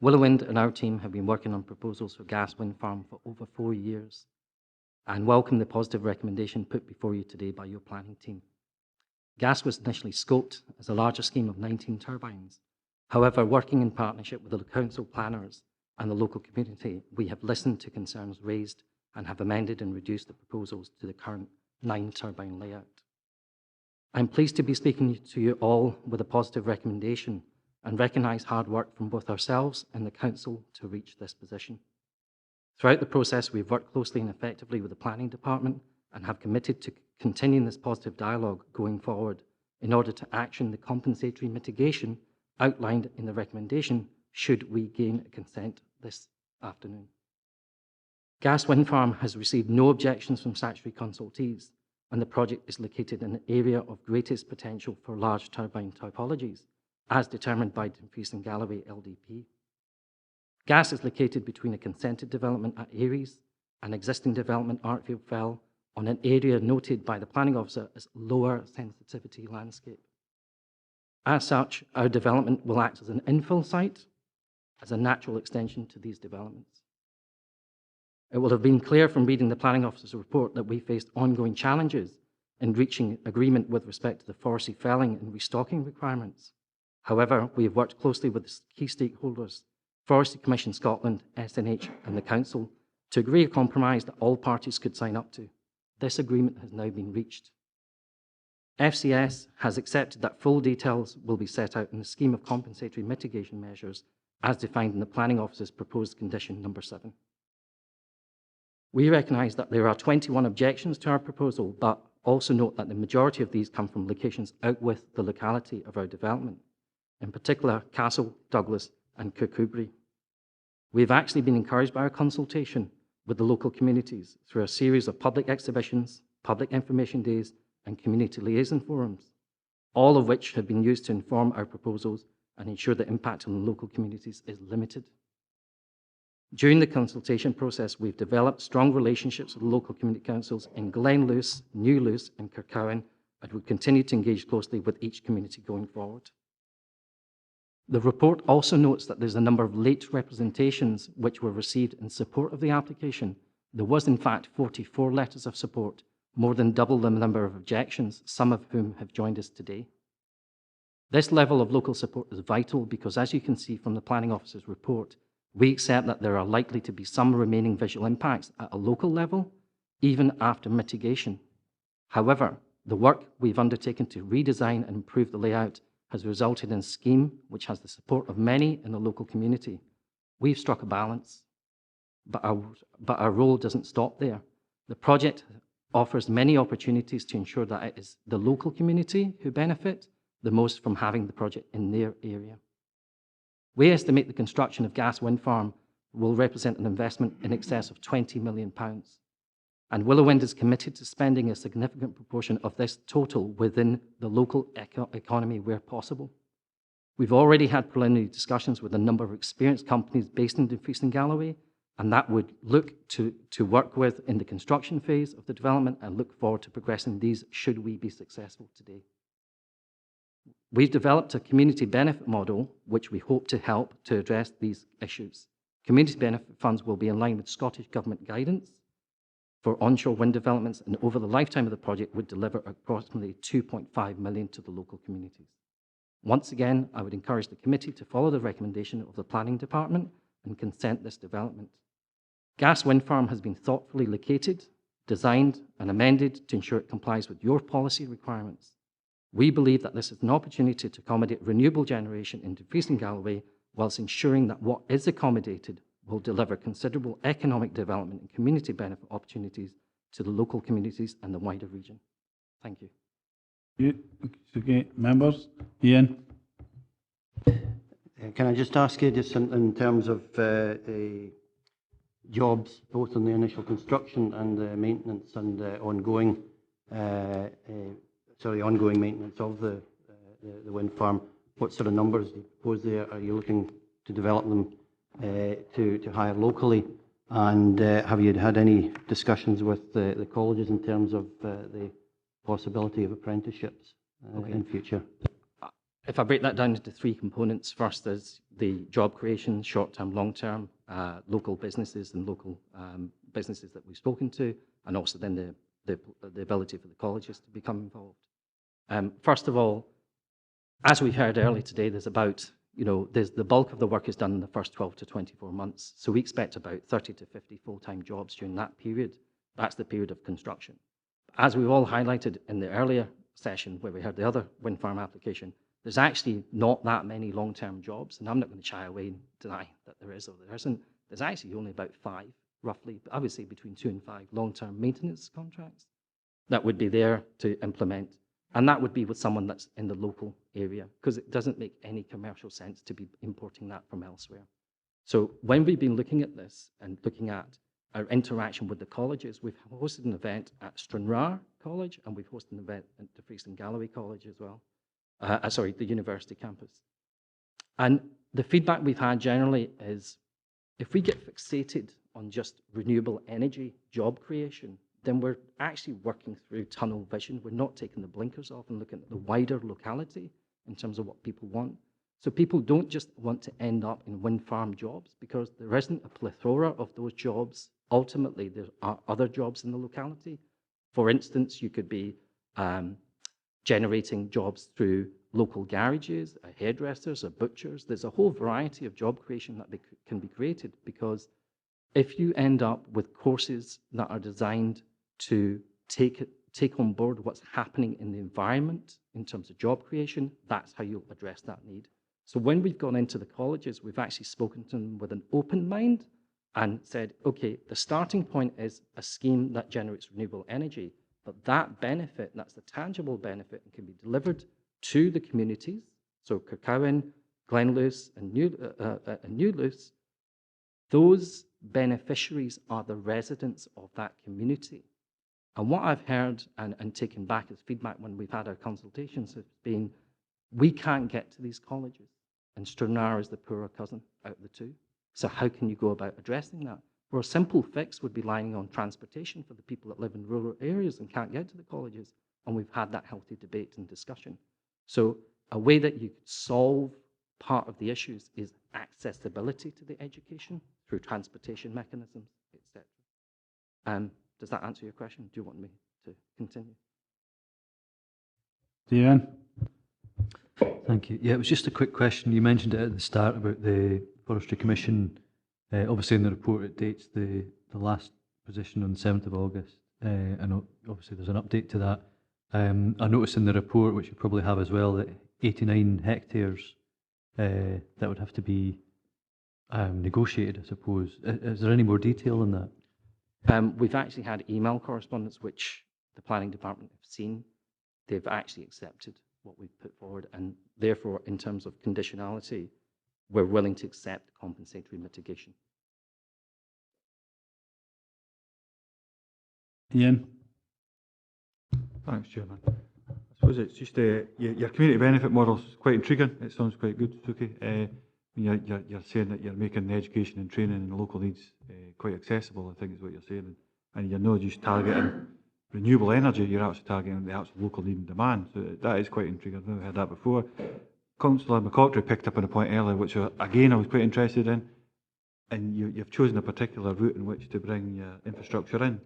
S4: Willowwind and our team have been working on proposals for gas wind farm for over 4 years, and welcome the positive recommendation put before you today by your planning team. Gas was initially scoped as a larger scheme of 19 turbines. However, working in partnership with the council planners and the local community, we have listened to concerns raised and have amended and reduced the proposals to the current 9-turbine layout. I'm pleased to be speaking to you all with a positive recommendation and recognise hard work from both ourselves and the council to reach this position. Throughout the process, we've worked closely and effectively with the planning department and have committed to continuing this positive dialogue going forward in order to action the compensatory mitigation outlined in the recommendation should we gain consent this afternoon. Gas Wind Farm has received no objections from statutory consultees, and the project is located in an area of greatest potential for large turbine typologies, as determined by Dumfries and Galloway LDP. Gas is located between a consented development at Aries and existing development Artfield Fell on an area noted by the planning officer as lower sensitivity landscape. As such, our development will act as an infill site, as a natural extension to these developments. It will have been clear from reading the planning officer's report that we faced ongoing challenges in reaching agreement with respect to the forestry felling and restocking requirements. However, we have worked closely with the key stakeholders, Forestry Commission Scotland, SNH and the Council, to agree a compromise that all parties could sign up to. This agreement has now been reached. FCS has accepted that full details will be set out in the scheme of compensatory mitigation measures as defined in the planning officer's proposed condition number 7. We recognise that there are 21 objections to our proposal, but also note that the majority of these come from locations out with the locality of our development, in particular Castle, Douglas and Kirkpatrick. We have actually been encouraged by our consultation with the local communities through a series of public exhibitions, public information days and community liaison forums, all of which have been used to inform our proposals and ensure the impact on the local communities is limited. During the consultation process, we've developed strong relationships with local community councils in Glenluce, Newluce and Kirkcolm, and will continue to engage closely with each community going forward. The report also notes that there's a number of late representations which were received in support of the application. There was in fact 44 letters of support, more than double the number of objections, some of whom have joined us today. This level of local support is vital because, as you can see from the planning officer's report, we accept that there are likely to be some remaining visual impacts at a local level, even after mitigation. However, the work we've undertaken to redesign and improve the layout has resulted in a scheme which has the support of many in the local community. We've struck a balance, but our role doesn't stop there. The project offers many opportunities to ensure that it is the local community who benefit the most from having the project in their area. We estimate the construction of gas wind farm will represent an investment in excess of £20 million. And Willowwind is committed to spending a significant proportion of this total within the local economy where possible. We've already had preliminary discussions with a number of experienced companies based in Dumfries and Galloway, and that would look to work with in the construction phase of the development and look forward to progressing these should we be successful today. We've developed a community benefit model which we hope to help to address these issues. Community benefit funds will be in line with Scottish Government guidance for onshore wind developments, and over the lifetime of the project would deliver approximately 2.5 million to the local communities. Once again, I would encourage the committee to follow the recommendation of the planning department and consent this development. Gas wind farm has been thoughtfully located, designed and amended to ensure it complies with your policy requirements. We believe that this is an opportunity to accommodate renewable generation in Dumfries and Galloway, whilst ensuring that what is accommodated will deliver considerable economic development and community benefit opportunities to the local communities and the wider region. Thank you.
S1: Okay, members. Ian.
S5: Can I just ask you, just in terms of jobs, both in the initial construction and the maintenance and ongoing, ongoing maintenance of the wind farm, what sort of numbers do you propose there? Are you looking to develop them to hire locally? And have you had any discussions with the colleges in terms of the possibility of apprenticeships in future?
S4: If I break that down into three components, first is the job creation, short-term, long-term, local businesses and local businesses that we've spoken to, and also then the ability for the colleges to become involved. First of all, as we heard earlier today, there's about, there's the bulk of the work is done in the first 12 to 24 months. So we expect about 30 to 50 full-time jobs during that period. That's the period of construction. As we've all highlighted in the earlier session where we heard the other wind farm application, there's actually not that many long-term jobs, and I'm not going to shy away and deny that there is or there isn't. There's actually only about 5, roughly, I would say between 2 and 5 long-term maintenance contracts that would be there to implement. And that would be with someone that's in the local area, because it doesn't make any commercial sense to be importing that from elsewhere. So when we've been looking at this and looking at our interaction with the colleges, we've hosted an event at Stranraer College, and we've hosted an event at the Freest and Galloway College as well. The university campus. And the feedback we've had generally is, if we get fixated on just renewable energy job creation, then we're actually working through tunnel vision. We're not taking the blinkers off and looking at the wider locality in terms of what people want. So people don't just want to end up in wind farm jobs, because there isn't a plethora of those jobs. Ultimately, there are other jobs in the locality. For instance, you could be generating jobs through local garages, hairdressers, or butchers. There's a whole variety of job creation that can be created, because if you end up with courses that are designed to take on board what's happening in the environment in terms of job creation, that's how you'll address that need. So when we've gone into the colleges, we've actually spoken to them with an open mind and said, okay, the starting point is a scheme that generates renewable energy, but that benefit, that's the tangible benefit, and can be delivered to the communities. So Kirkcolm, Glenluce, and Newluce, those beneficiaries are the residents of that community. And what I've heard and taken back as feedback when we've had our consultations has been, we can't get to these colleges, and Stranraer is the poorer cousin out of the two. So how can you go about addressing that? Well, a simple fix would be relying on transportation for the people that live in rural areas and can't get to the colleges. And we've had that healthy debate and discussion. So a way that you could solve part of the issues is accessibility to the education through transportation mechanisms, etc. Does that answer your question? Do you want me to continue?
S1: Dan?
S3: Thank you. Yeah, it was just a quick question. You mentioned it at the start about the Forestry Commission. Obviously in the report it dates the last position on the 7th of August, and obviously there's an update to that. I noticed in the report, which you probably have as well, that 89 hectares that would have to be negotiated, I suppose. Is there any more detail on that?
S4: We've actually had email correspondence which the planning department have seen. They've actually accepted what we've put forward, and therefore in terms of conditionality, we're willing to accept compensatory mitigation.
S1: Ian?
S8: Thanks, Chairman. I suppose it's just your community benefit model is quite intriguing. It sounds quite good, Suki. You're saying that you're making the education and training and the local needs quite accessible, I think is what you're saying. And you're not just targeting renewable energy, you're actually targeting the actual local need and demand. So that is quite intriguing. I've never heard that before. Councillor McCaughtrey picked up on a point earlier, which again I was quite interested in. And you've chosen a particular route in which to bring your infrastructure in.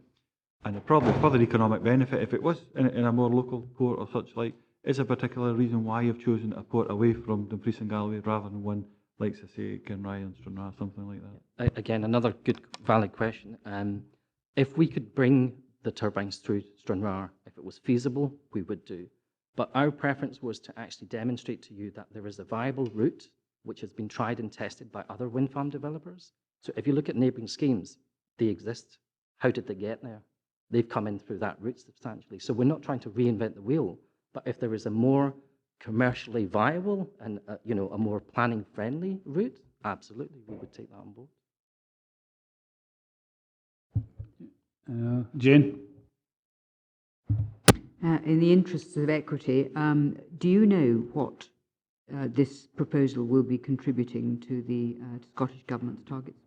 S8: And the probably further economic benefit, if it was in a more local port or such like, is a particular reason why you've chosen a port away from Dumfries and Galloway rather than one, like I say, Kinrye and Stranraer, something like that?
S4: Again, another good, valid question. If we could bring the turbines through Stranraer, if it was feasible, we would do. But our preference was to actually demonstrate to you that there is a viable route which has been tried and tested by other wind farm developers. So if you look at neighbouring schemes, they exist. How did they get there? They've come in through that route substantially. So we're not trying to reinvent the wheel, but if there is a more commercially viable and you know, a more planning friendly route, absolutely, we would take that on board.
S1: Jane?
S11: In the interests of equity, do you know what this proposal will be contributing to the Scottish Government's targets?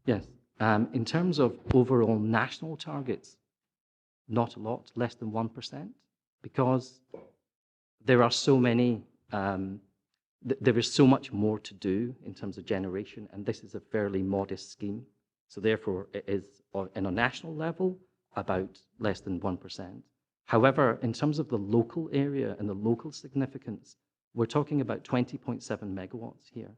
S4: Yes. In terms of overall national targets, not a lot, less than 1%, because there are so many, there is so much more to do in terms of generation, and this is a fairly modest scheme. So therefore, it is, in a national level, about less than 1%. However, in terms of the local area and the local significance, we're talking about 20.7 megawatts here.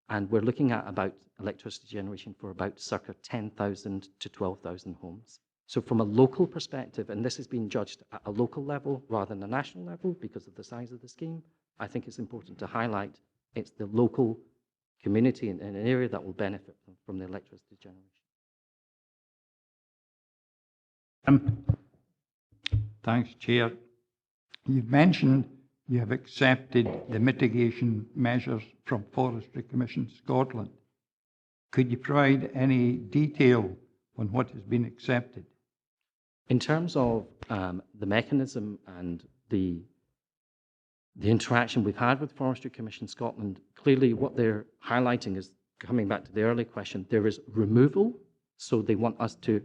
S4: And we're looking at about electricity generation for about circa 10,000 to 12,000 homes. So from a local perspective, and this is being judged at a local level rather than a national level because of the size of the scheme, I think it's important to highlight it's the local community in an area that will benefit from the electricity generation.
S21: Thanks, Chair. You've mentioned you have accepted the mitigation measures from Forestry Commission Scotland. Could you provide any detail on what has been accepted?
S4: In terms of the mechanism and the interaction we've had with Forestry Commission Scotland, clearly what they're highlighting is, coming back to the earlier question, there is removal, so they want us to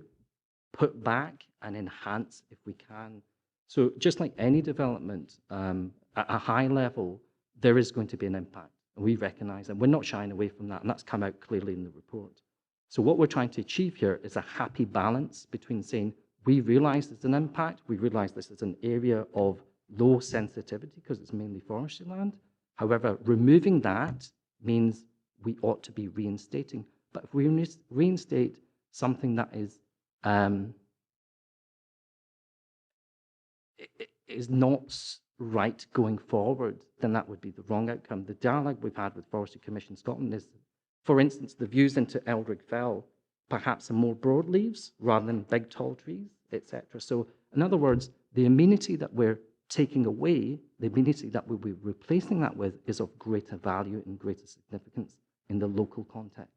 S4: put back and enhance if we can. So just like any development, at a high level, there is going to be an impact. And we recognise, and we're not shying away from that, and that's come out clearly in the report. So what we're trying to achieve here is a happy balance between saying, we realise there's an impact, we realise this is an area of low sensitivity because it's mainly forestry land. However, removing that means we ought to be reinstating. But if we reinstate something that is not right going forward, then that would be the wrong outcome. The dialogue we've had with Forestry Commission Scotland is, for instance, the views into Eldrick Fell perhaps are more broadleaves rather than big tall trees, etc. So in other words, the amenity that we're taking away, the amenity that we'll be replacing that with is of greater value and greater significance in the local context.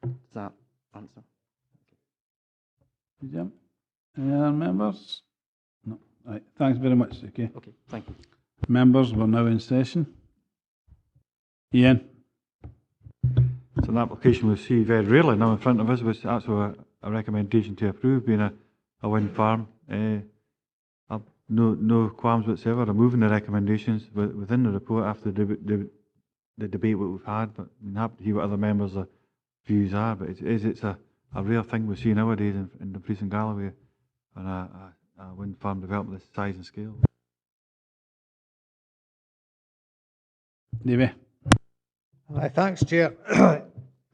S4: Does that answer?
S1: Yeah. Any other members? No. Right. Thanks very much, Suki.
S4: Okay, thank you.
S1: Members, we're now in session. Ian?
S8: It's an application we see very rarely now in front of us, was actually a recommendation to approve, being a wind farm. I've no qualms whatsoever removing the recommendations within the report after the debate what we've had, but I'm happy to hear what other members' views are. But it's a rare thing we see nowadays in the Priest and Galloway on a wind farm development this size and scale.
S1: Davey?
S12: Thanks, Chair.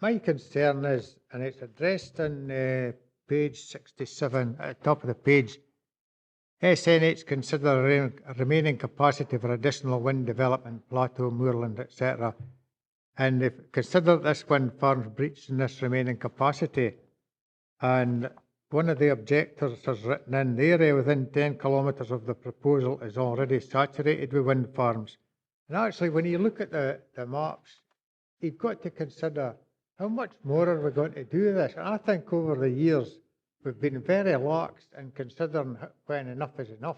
S12: My concern is, and it's addressed in page 67 at the top of the page, SNH consider remaining capacity for additional wind development, plateau, moorland, etc. And if consider this wind farms breaching this remaining capacity, and one of the objectors has written in, the area within 10 kilometres of the proposal is already saturated with wind farms. And actually, when you look at the maps, you've got to consider how much more are we going to do this. And I think over the years, we've been very lax in considering when enough is enough.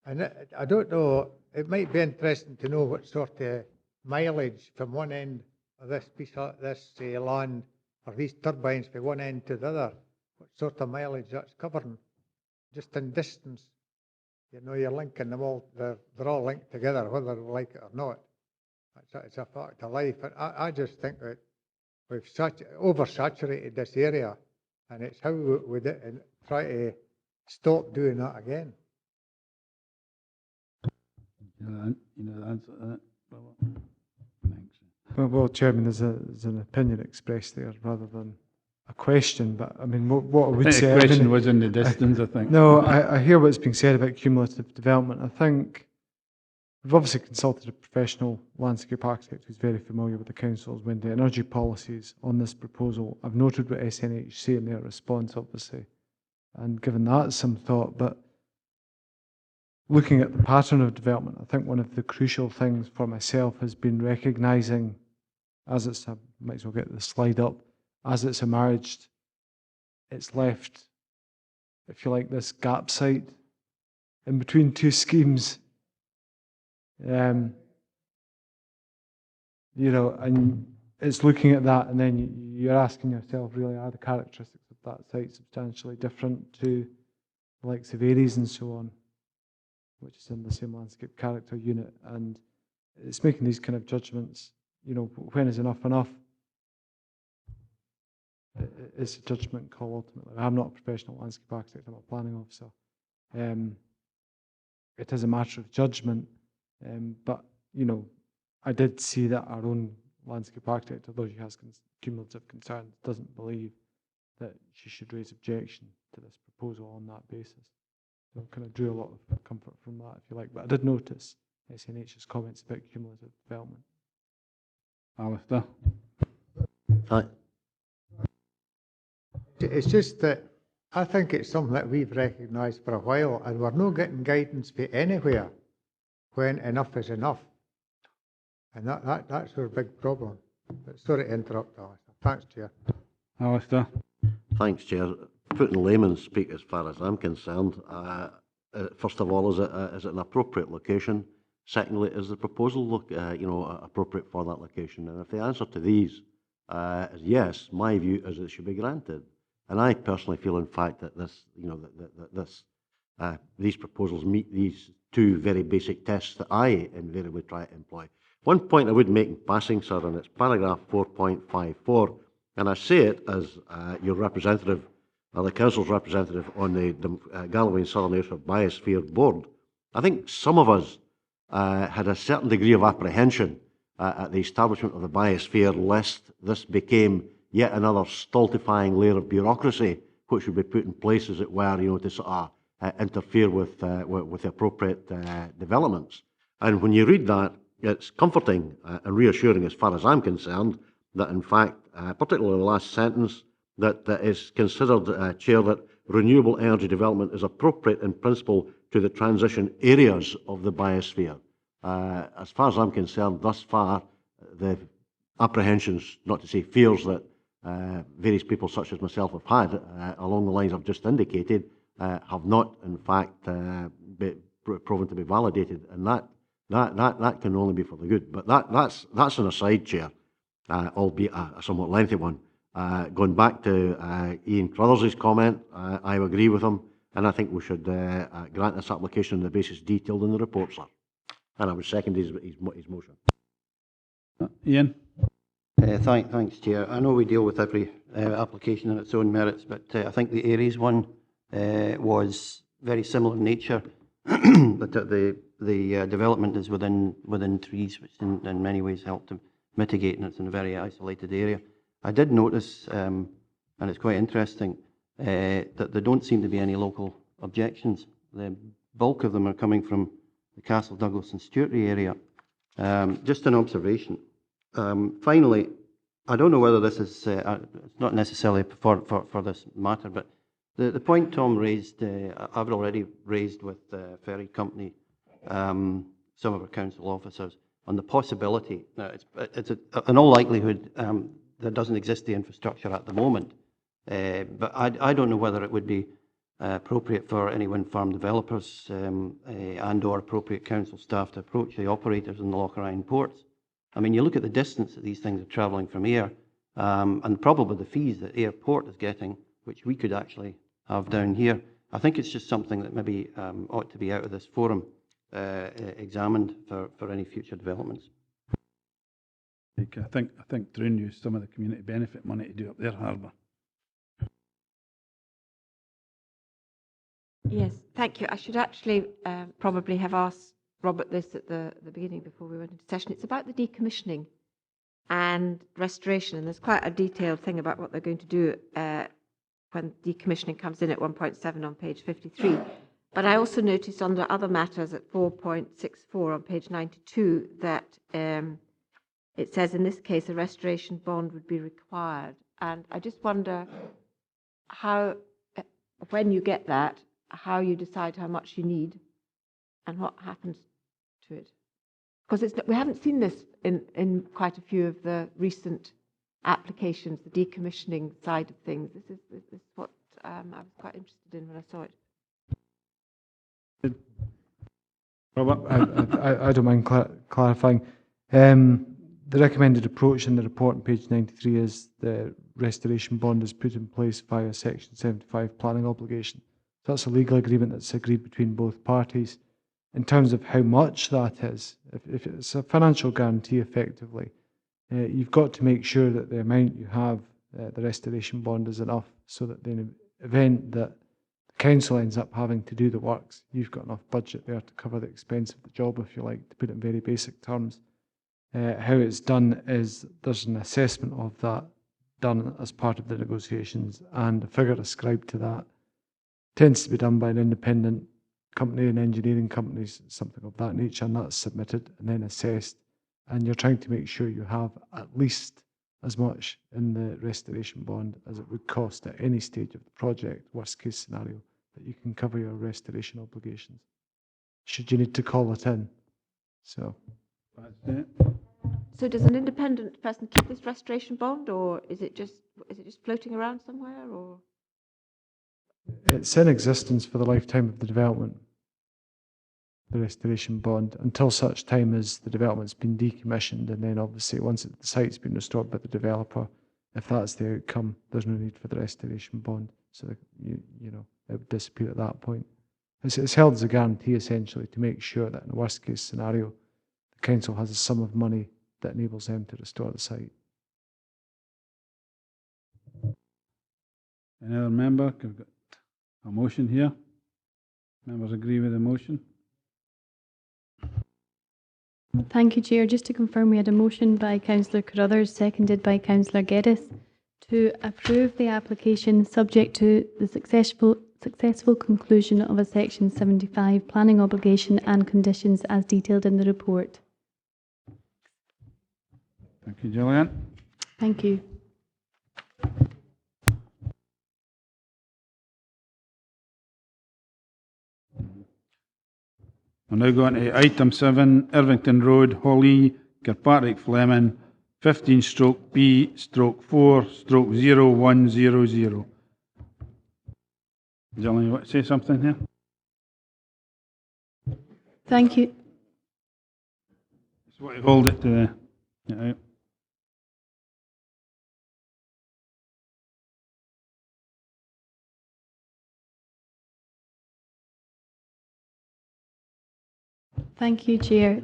S12: And I don't know, it might be interesting to know what sort of mileage from one end of this piece of this land, or these turbines from one end to the other, what sort of mileage that's covering, just in distance. You know, you're linking them all, they're all linked together, whether we like it or not. It's a fact of life. And I just think that we've oversaturated this area, and it's how we try to stop doing that again.
S1: You know the answer to that?
S6: Well, Chairman, there's an opinion expressed there rather than a question, but I mean, what I would say...
S1: The question was in the distance, I think.
S6: No, I hear what's being said about cumulative development. I think we've obviously consulted a professional landscape architect who's very familiar with the Council's wind energy policies on this proposal. I've noted what SNH say in their response, obviously, and given that some thought, but
S15: looking at the pattern of development, I think one of the crucial things for myself has been recognising, as it's, I might as well get the slide up, as it's emerged, it's left, if you like, this gap site in between two schemes. You know, and it's looking at that, and then you're asking yourself, really, are the characteristics of that site substantially different to the likes of Aries and so on, which is in the same landscape character unit, and it's making these kind of judgments. You know, when is enough enough? It's a judgment call ultimately. I'm not a professional landscape architect, I'm a planning officer. It is a matter of judgment, but you know, I did see that our own landscape architect, although she has cumulative concerns, doesn't believe that she should raise objection to this proposal on that basis. So I kind of drew a lot of comfort from that, if you like. But I did notice SNH's comments about cumulative development.
S1: Alistair?
S7: Hi.
S12: It's just that I think it's something that we've recognised for a while, and we're not getting guidance for anywhere when enough is enough. And that's our big problem. But sorry to interrupt, Alistair. Thanks, Chair.
S1: Alistair?
S7: Thanks, Chair. Putting layman's speak as far as I'm concerned, first of all, is it an appropriate location? Secondly, is the proposal appropriate for that location? And if the answer to these is yes, my view is it should be granted. And I personally feel, in fact, that these proposals meet these two very basic tests that I invariably try to employ. One point I would make in passing, sir, and it's paragraph 4.54, and I say it as your representative, or the council's representative on the Galloway and Southern Ayrshire Biosphere Board. I think some of us had a certain degree of apprehension at the establishment of the biosphere, lest this became yet another stultifying layer of bureaucracy, which would be put in place, as it were, you know, to sort of interfere with the appropriate developments. And when you read that, it's comforting and reassuring, as far as I'm concerned, that in fact, particularly in the last sentence, that is considered, Chair, that renewable energy development is appropriate in principle to the transition areas of the biosphere. As far as I'm concerned, thus far, the apprehensions, not to say fears, that various people such as myself have had along the lines I've just indicated have not, in fact, been proven to be validated, and that can only be for the good. But that's an aside, Chair, albeit a somewhat lengthy one. Going back to Ian Crothers's comment, I agree with him, and I think we should grant this application on the basis detailed in the report, sir. And I would second his motion.
S1: Ian?
S5: Thanks, Chair. I know we deal with every application on its own merits, but I think the Aries one was very similar in nature, but the development is within trees, which in many ways helped to mitigate, and it's in a very isolated area. I did notice, and it's quite interesting, that there don't seem to be any local objections. The bulk of them are coming from the Castle Douglas and Stewart area. Just an observation. Finally, I don't know whether this is, it's not necessarily for this matter, but the point Tom raised, I've already raised with Ferry Company, some of our council officers, on the possibility, it's in all likelihood, there doesn't exist the infrastructure at the moment, but I don't know whether it would be appropriate for any wind farm developers and or appropriate council staff to approach the operators in the Loch Ryan ports. I mean, you look at the distance that these things are travelling from Ayr, and probably the fees that Ayr Port is getting, which we could actually have down here. I think it's just something that maybe ought to be out of this forum examined for any future developments.
S1: I think Droon used some of the community benefit money to do up their harbour.
S22: Yes, thank you. I should actually probably have asked Robert this at the beginning before we went into session. It's about the decommissioning and restoration, and there's quite a detailed thing about what they're going to do when decommissioning comes in at 1.7 on page 53. But I also noticed under other matters at 4.64 on page 92 that it says in this case a restoration bond would be required. And I just wonder how, when you get that, how you decide how much you need and what happens to it? Because we haven't seen this in quite a few of the recent applications, the decommissioning side of things. This is what I was quite interested in when I saw it.
S1: Robert?
S6: I don't mind clarifying. The recommended approach in the report on page 93 is the restoration bond is put in place via section 75 planning obligation. So that's a legal agreement that's agreed between both parties. In terms of how much that is, if it's a financial guarantee effectively, you've got to make sure that the amount you have, the restoration bond, is enough so that in the event that the council ends up having to do the works, you've got enough budget there to cover the expense of the job, if you like, to put it in very basic terms. How it's done is there's an assessment of that done as part of the negotiations, and the figure ascribed to that tends to be done by an independent company, an engineering company, something of that nature, and that's submitted and then assessed. And you're trying to make sure you have at least as much in the restoration bond as it would cost at any stage of the project, worst case scenario, that you can cover your restoration obligations, should you need to call it in. So
S1: that's it.
S22: So does an independent person keep this restoration bond, or is it just floating around somewhere, or?
S6: It's in existence for the lifetime of the development, the restoration bond, until such time as the development's been decommissioned, and then obviously once the site's been restored by the developer, if that's the outcome, there's no need for the restoration bond. So you know, it would disappear at that point. It's held as a guarantee essentially to make sure that in the worst case scenario, the council has a sum of money that enables them to restore the site.
S1: Any other member? We've got a motion here. Members agree with the motion?
S19: Thank you, Chair. Just to confirm, we had a motion by Councillor Carruthers, seconded by Councillor Geddes, to approve the application subject to the successful conclusion of a Section 75 planning obligation and conditions as detailed in the report.
S1: Thank you, Gillian.
S19: Thank you.
S1: We're now going to item 7, Irvington Road, Hollee, Kirkpatrick, Fleming, 15/B/4/0100. Gillian, you want to say something here?
S19: Thank you.
S1: Just want to hold it to the... Yeah.
S19: Thank you, Chair.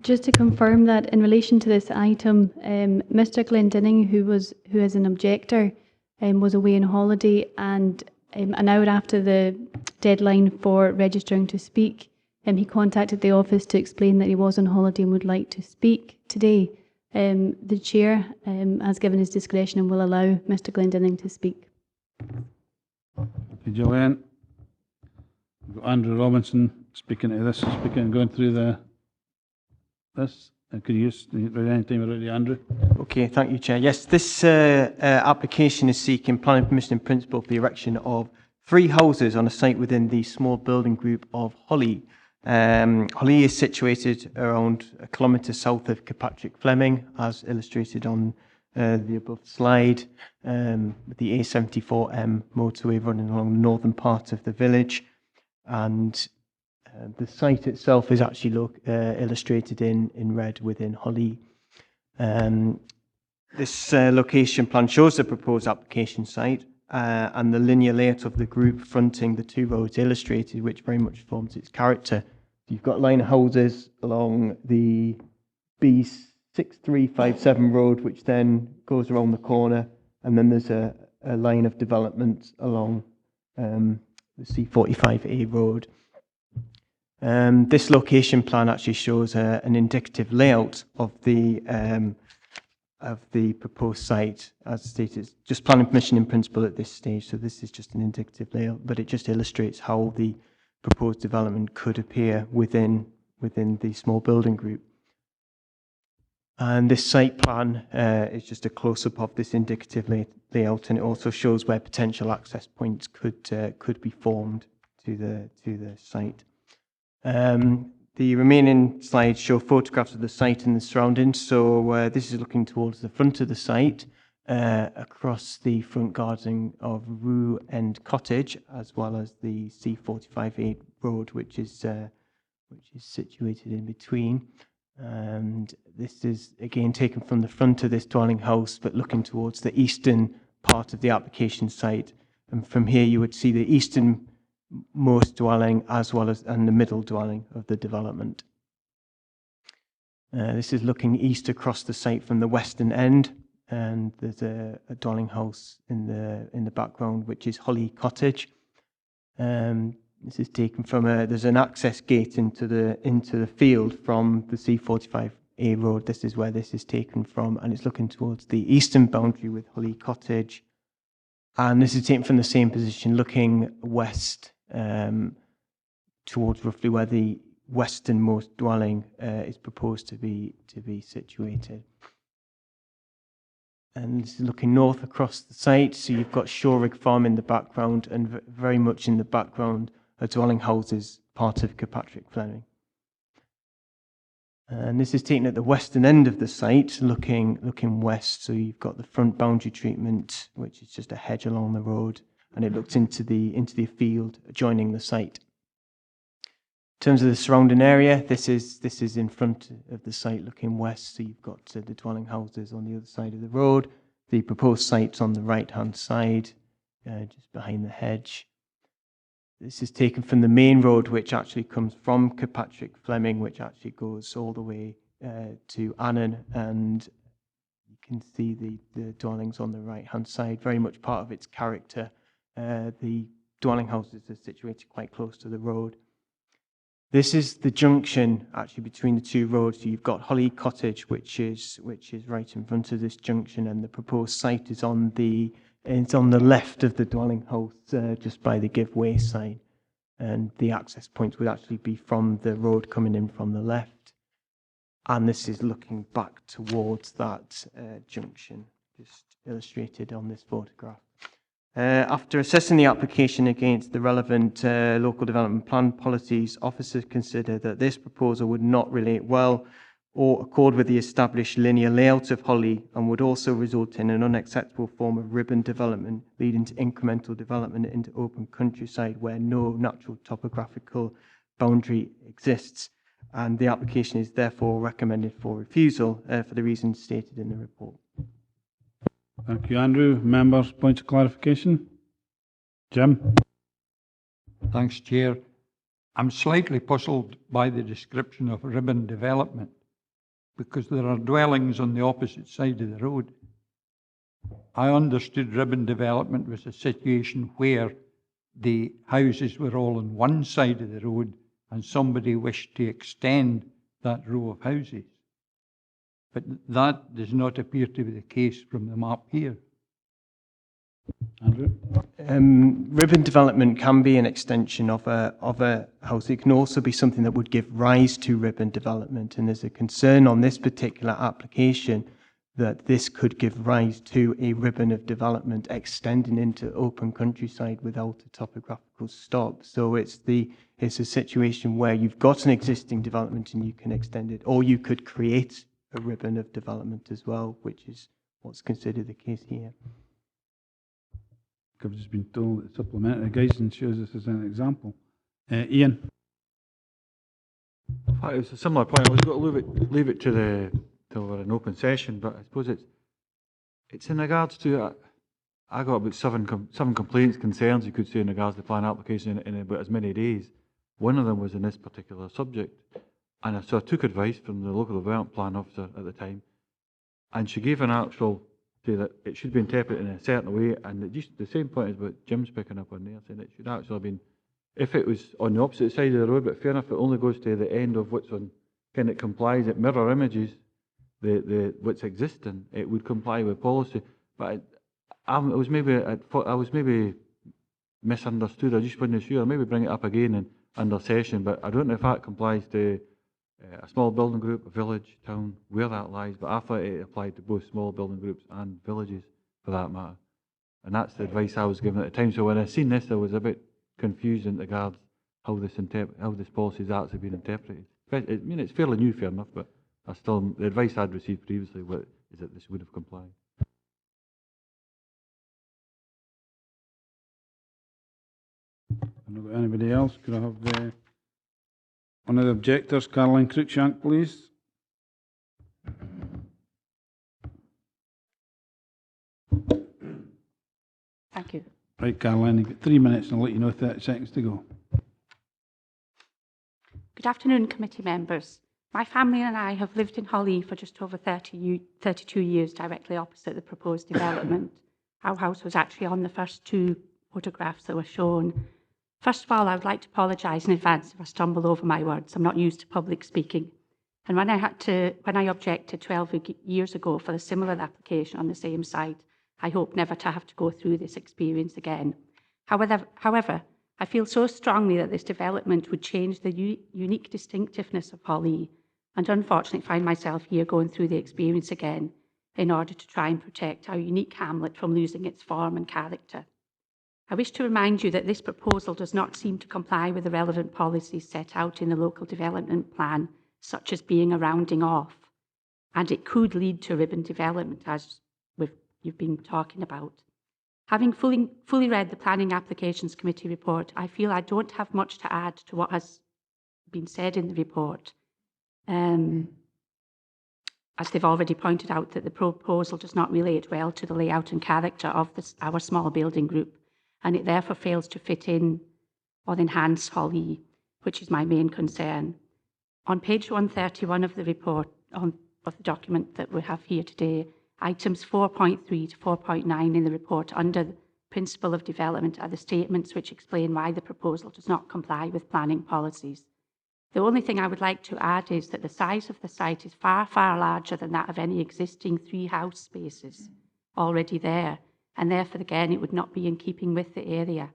S19: Just to confirm that in relation to this item, Mr. Glendinning, who is an objector, was away on holiday, and an hour after the deadline for registering to speak, he contacted the office to explain that he was on holiday and would like to speak today. The Chair has given his discretion and will allow Mr. Glendinning to speak.
S1: Thank you, Gillian. We've got Andrew Robinson going through this. Could you use any time already, Andrew?
S14: Okay, thank you, Chair. Yes, this application is seeking planning permission in principle for the erection of 3 houses on a site within the small building group of Hollee. Hollee is situated around a kilometre south of Kirkpatrick, Fleming, as illustrated on the above slide, with the A74M motorway running along the northern part of the village. And the site itself is actually illustrated in red within Hollee. This location plan shows the proposed application site and the linear layout of the group fronting the 2 roads illustrated, which very much forms its character. You've got line of houses along the B6357 road, which then goes around the corner, and then there's a line of development along the C45A road. This location plan actually shows an indicative layout of the proposed site. As stated, it's just planning permission in principle at this stage, so this is just an indicative layout, but it just illustrates how the proposed development could appear within the small building group. And this site plan is just a close-up of this indicative layout, and it also shows where potential access points could be formed to the site. The remaining slides show photographs of the site and the surroundings. So this is looking towards the front of the site, across the front garden of Rue End Cottage, as well as the C45A road, which is situated in between. And this is again taken from the front of this dwelling house, but looking towards the eastern part of the application site. And from here, you would see the easternmost dwelling as well as and the middle dwelling of the development. This is looking east across the site from the western end, and there's a dwelling house in the background, which is Hollee Cottage. This is taken from there's an access gate into the field from the C45A road. This is where this is taken from, and it's looking towards the eastern boundary with Hollee Cottage. And this is taken from the same position, looking west towards roughly where the westernmost dwelling is proposed to be situated. And this is looking north across the site, so you've got Shorig Farm in the background, and very much in the background are dwelling houses, part of Kirkpatrick Fleming. And this is taken at the western end of the site, looking west. So you've got the front boundary treatment, which is just a hedge along the road, and it looks into the field adjoining the site. In terms of the surrounding area, this is in front of the site, looking west. So you've got the dwelling houses on the other side of the road. The proposed site's on the right-hand side, just behind the hedge. This is taken from the main road, which actually comes from Kirkpatrick Fleming, which actually goes all the way to Annan, and you can see the dwellings on the right-hand side, very much part of its character. The dwelling houses are situated quite close to the road. This is the junction actually between the two roads. So you've got Hollee Cottage, which is right in front of this junction, and the proposed site is on the left of the dwelling house, just by the give way sign. And the access points would actually be from the road coming in from the left. And this is looking back towards that junction, just illustrated on this photograph. After assessing the application against the relevant local development plan policies, officers consider that this proposal would not relate well or accord with the established linear layout of Hollee, and would also result in an unacceptable form of ribbon development, leading to incremental development into open countryside where no natural topographical boundary exists. And the application is therefore recommended for refusal for the reasons stated in the report.
S1: Thank you, Andrew. Members, points of clarification? Jim?
S21: Thanks, Chair. I'm slightly puzzled by the description of ribbon development, because there are dwellings on the opposite side of the road. I understood ribbon development was a situation where the houses were all on one side of the road and somebody wished to extend that row of houses. But that does not appear to be the case from the map here.
S1: Andrew?
S14: Ribbon development can be an extension of a house. It can also be something that would give rise to ribbon development, and there's a concern on this particular application that this could give rise to a ribbon of development extending into open countryside without a topographical stop. So it's a situation where you've got an existing development and you can extend it, or you could create a ribbon of development as well, which is what's considered the case here.
S1: I've just been told that supplementary guidance shows this as an example. Ian?
S8: It was a similar point. I was going to leave it till we're in open session, but I suppose it's in regards to, I got about seven complaints, concerns, you could say, in regards to the plan application in about as many days. One of them was in this particular subject. And so I took advice from the local development plan officer at the time, and she gave an actual say that it should be interpreted in a certain way, and just the same point as what Jim's picking up on there, saying it should actually have been, if it was on the opposite side of the road, but fair enough, it only goes to the end of what's on, kind of complies, it mirror images what's existing, it would comply with policy. But I was maybe misunderstood, I just wasn't sure. I'll maybe bring it up again under session, but I don't know if that complies to a small building group, a village, town, where that lies, but I thought it applied to both small building groups and villages for that matter. And that's the advice I was given at the time. So when I seen this, I was a bit confused in regards how this policy is actually being interpreted. I mean, it's fairly new, fair enough, but the advice I'd received previously is that this would have complied.
S1: Anybody else? Could I have one of the objectors, Caroline Cruikshank, please?
S18: Thank you.
S1: Right, Caroline, you've got 3 minutes and I'll let you know 30 seconds to go.
S18: Good afternoon, committee members. My family and I have lived in Hollee for just over 32 years, directly opposite the proposed development. Our house was actually on the first 2 photographs that were shown. First of all, I would like to apologise in advance if I stumble over my words. I'm not used to public speaking. And when I objected 12 years ago for a similar application on the same site, I hope never to have to go through this experience again. However, I feel so strongly that this development would change the unique distinctiveness of Hollee, and unfortunately find myself here going through the experience again in order to try and protect our unique hamlet from losing its form and character. I wish to remind you that this proposal does not seem to comply with the relevant policies set out in the local development plan, such as being a rounding off, and it could lead to ribbon development, as you've been talking about. Having fully read the Planning Applications Committee report, I feel I don't have much to add to what has been said in the report, as they've already pointed out that the proposal does not relate well to the layout and character of our small building group, and it therefore fails to fit in or enhance Hollee, which is my main concern. On page 131 of the report, of the document that we have here today, items 4.3 to 4.9 in the report under the principle of development are the statements which explain why the proposal does not comply with planning policies. The only thing I would like to add is that the size of the site is far, far larger than that of any existing 3 house spaces already there, and therefore, again, it would not be in keeping with the area.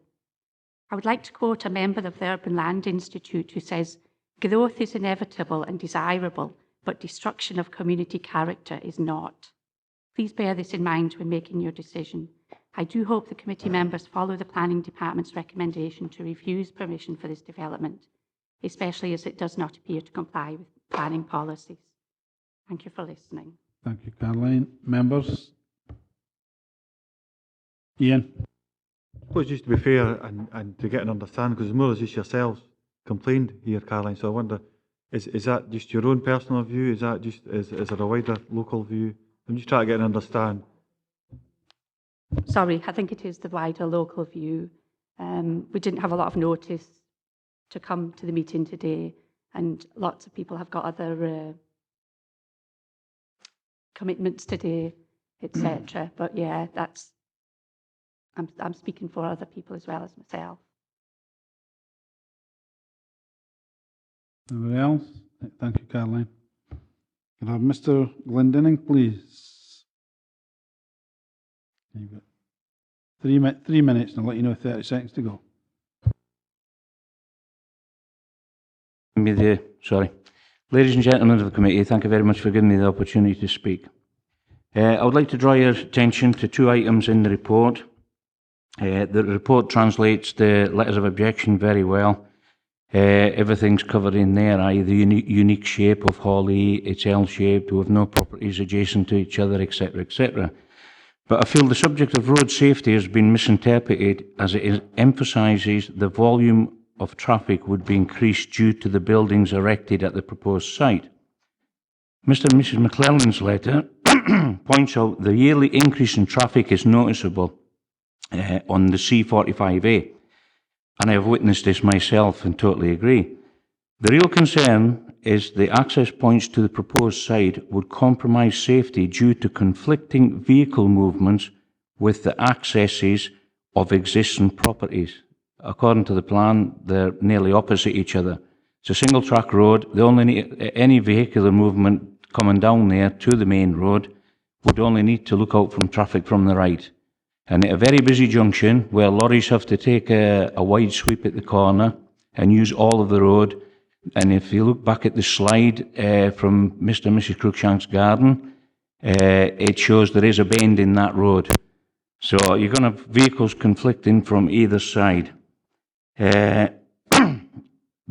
S18: I would like to quote a member of the Urban Land Institute who says, "Growth is inevitable and desirable, but destruction of community character is not." Please bear this in mind when making your decision. I do hope the committee members follow the Planning Department's recommendation to refuse permission for this development, especially as it does not appear to comply with planning policies. Thank you for listening.
S1: Thank you, Caroline. Members? Ian?
S8: I suppose just to be fair and to get an understanding, because more than just yourselves complained here, Caroline, so I wonder, is that just your own personal view? Is that just, is there a wider local view? I'm just trying to get an understand.
S18: Sorry, I think it is the wider local view. We didn't have a lot of notice to come to the meeting today, and lots of people have got other commitments today, etc. But yeah, I'm speaking for other people as well as myself.
S1: Anybody else? Thank you, Caroline. Can I have Mr. Glendinning, please? You've got 3 minutes, and I'll let you know 30 seconds to go.
S20: Ladies and gentlemen of the committee, thank you very much for giving me the opportunity to speak. I would like to draw your attention to 2 items in the report. The report translates the letters of objection very well. Everything's covered in there, i.e. the unique shape of Hollee, it's L-shaped, we have no properties adjacent to each other, etc., etc. But I feel the subject of road safety has been misinterpreted as it emphasises the volume of traffic would be increased due to the buildings erected at the proposed site. Mr. and Mrs. McClellan's letter points out the yearly increase in traffic is noticeable on the C45A, and I have witnessed this myself and totally agree. The real concern is the access points to the proposed site would compromise safety due to conflicting vehicle movements with the accesses of existing properties. According to the plan, they're nearly opposite each other. It's a single track road. They only need any vehicular movement coming down there to the main road would only need to look out from traffic from the right. And at a very busy junction where lorries have to take a wide sweep at the corner and use all of the road, and if you look back at the slide from Mr. and Mrs. Cruikshank's garden, it shows there is a bend in that road. So you're going to have vehicles conflicting from either side.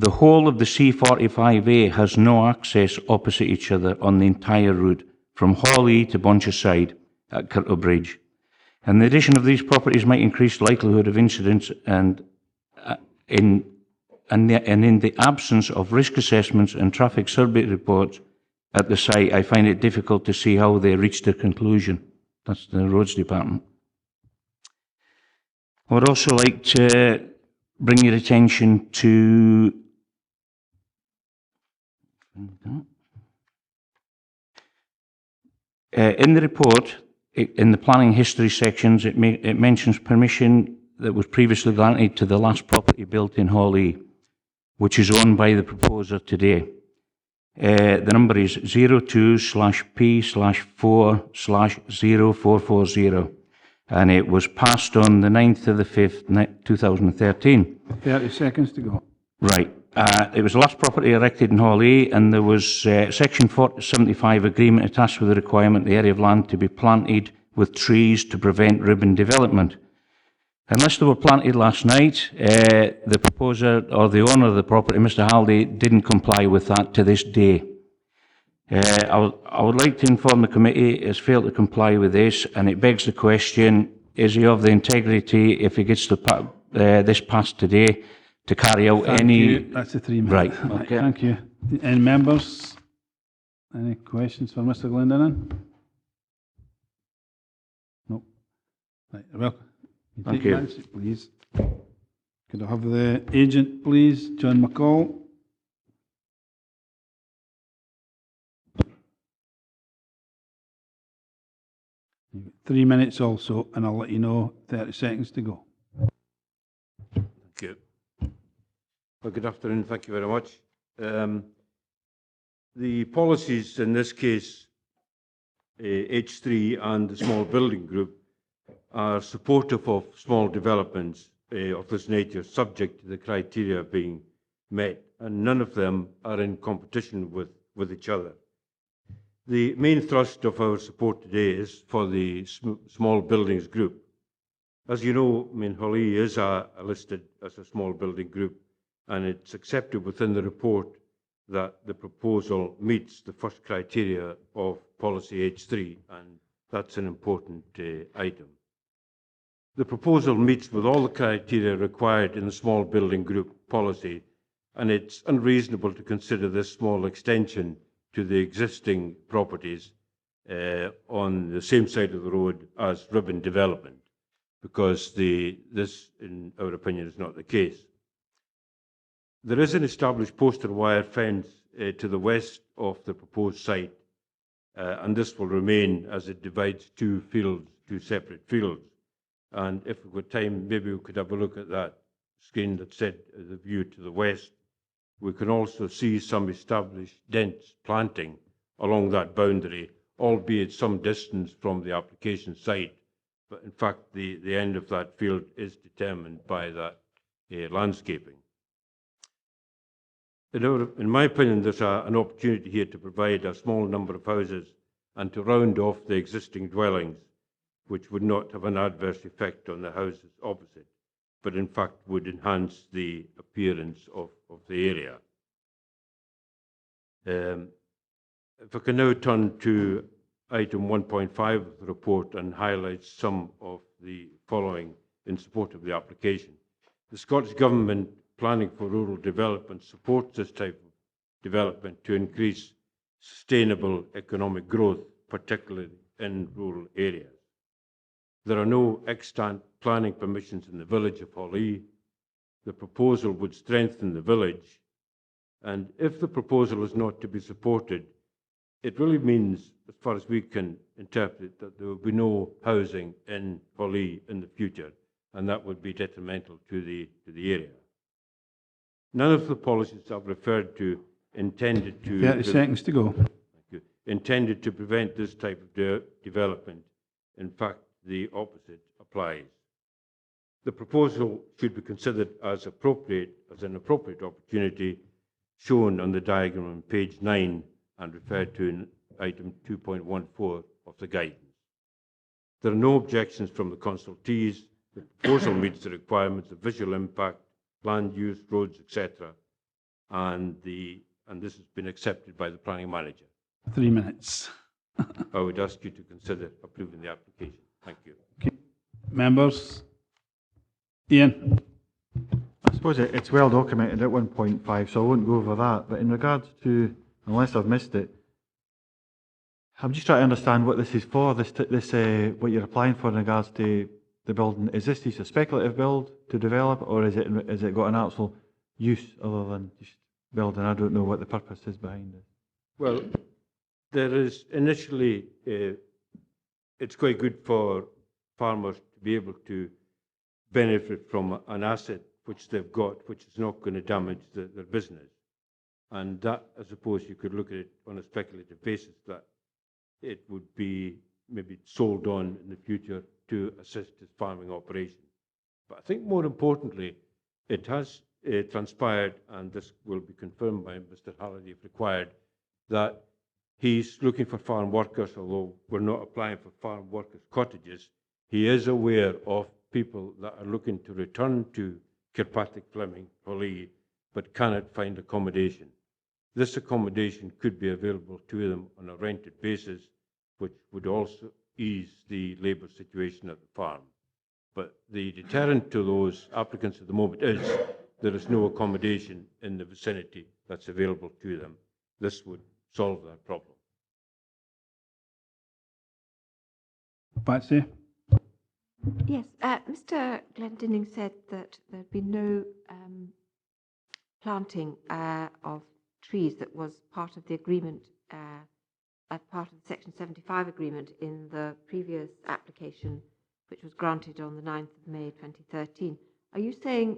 S20: The whole of the C45A has no access opposite each other on the entire route from Hollee to Boncherside at Kirkcolm Bridge. And the addition of these properties might increase the likelihood of incidents and in the absence of risk assessments and traffic survey reports at the site, I find it difficult to see how they reached a conclusion. That's the Roads Department. I would also like to bring your attention to in the report, in the planning history sections, it mentions permission that was previously granted to the last property built in Hollee, which is owned by the proposer today. The number is 02/P/4/0440, and it was passed on the 9th of the 5th, 2013.
S1: 30 seconds to go.
S20: Right. It was the last property erected in Hollee, and there was Section 75 agreement attached with the requirement the area of land to be planted with trees to prevent ribbon development. Unless they were planted last night, the proposer or the owner of the property, Mr. Halliday, didn't comply with that to this day. I would like to inform the committee it has failed to comply with this, and it begs the question, is he of the integrity, if he gets this passed today, to carry out
S1: Thank
S20: any...
S1: you. That's the 3 minutes.
S20: Right, okay.
S1: Thank you. Any members? Any questions for Mr. Glendinning? No. Right, welcome.
S20: Thank
S1: Take your
S20: you.
S1: seat, please. Could I have the agent, please, John McCall? You've got 3 minutes also, and I'll let you know 30 seconds to go.
S13: Thank you. Well, good afternoon. Thank you very much. The policies in this case, H3 and the small building group, are supportive of small developments of this nature, subject to the criteria being met, and none of them are in competition with each other. The main thrust of our support today is for the small buildings group. As you know, I mean, Hollee is listed as a small building group, and it's accepted within the report that the proposal meets the first criteria of policy H3, and that's an important item. The proposal meets with all the criteria required in the small building group policy, and it's unreasonable to consider this small extension to the existing properties on the same side of the road as ribbon development, because this, in our opinion, is not the case. There is an established poster wire fence to the west of the proposed site, and this will remain as it divides two separate fields. And if we've got time, maybe we could have a look at that screen that said the view to the west. We can also see some established dense planting along that boundary, albeit some distance from the application site. But in fact, the end of that field is determined by that landscaping. In my opinion, there's an opportunity here to provide a small number of houses and to round off the existing dwellings, which would not have an adverse effect on the houses opposite, but in fact would enhance the appearance of the area. If I can now turn to item 1.5 of the report and highlight some of the following in support of the application. The Scottish Government Planning for Rural Development supports this type of development to increase sustainable economic growth, particularly in rural areas. There are no extant planning permissions in the village of Hollee. The proposal would strengthen the village, and if the proposal is not to be supported, it really means, as far as we can interpret, that there will be no housing in Hollee in the future, and that would be detrimental to the area. None of the policies I've referred to intended to...
S1: 30 seconds to go.
S13: Thank you. Intended to prevent this type of development. In fact, the opposite applies. The proposal should be considered as an appropriate opportunity shown on the diagram on page 9 and referred to in item 2.14 of the guidance. There are no objections from the consultees. The proposal meets the requirements of visual impact, land use, roads, etc. and this has been accepted by the planning manager.
S1: 3 minutes.
S13: I would ask you to consider approving the application. Thank you.
S1: Okay. Members? Ian?
S8: I suppose it's well documented at 1.5, so I won't go over that. But in regards to, unless I've missed it, I'm just trying to understand what this is for. What you're applying for in regards to the building. Is this just a speculative build to develop, or is it got an actual use other than just building? I don't know what the purpose is behind it.
S13: Well, there is initially, it's quite good for farmers to be able to benefit from an asset which they've got, which is not going to damage their business. And that, I suppose, you could look at it on a speculative basis, that it would be maybe sold on in the future to assist his farming operation. But I think more importantly, it has transpired, and this will be confirmed by Mr. Halliday if required, that he's looking for farm workers, although we're not applying for farm workers' cottages. He is aware of people that are looking to return to Kirkpatrick, Fleming, Hollee, but cannot find accommodation. This accommodation could be available to them on a rented basis, which would also ease the labour situation at the farm. But the deterrent to those applicants at the moment is there is no accommodation in the vicinity that's available to them. This would solve that problem.
S1: Patsy?
S22: Yes, Mr. Glendinning said that there'd been no planting of trees that was part of the agreement, part of the Section 75 agreement in the previous application, which was granted on the 9th of May 2013. Are you saying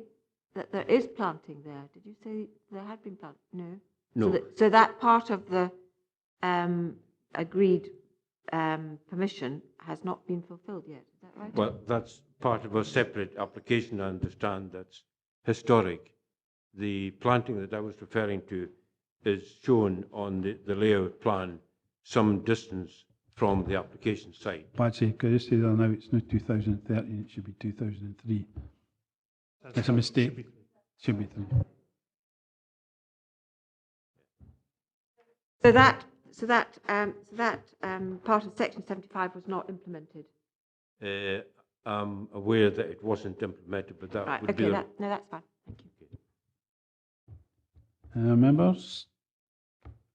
S22: that there is planting there? Did you say there had been planting? No.
S13: No.
S22: So that part of the agreed permission has not been fulfilled yet, is that right?
S13: Well, that's part of a separate application, I understand, that's historic. The planting that I was referring to is shown on the layout plan some distance from the application site.
S1: Patsy, could I just say that now it's not 2013, it should be 2003. It's a mistake. Should be 3.
S22: So that part of Section 75 was not implemented.
S13: I'm aware that it wasn't implemented, but that
S22: Right,
S13: would
S22: okay,
S13: be...
S22: no, that's fine. Thank you.
S1: Members?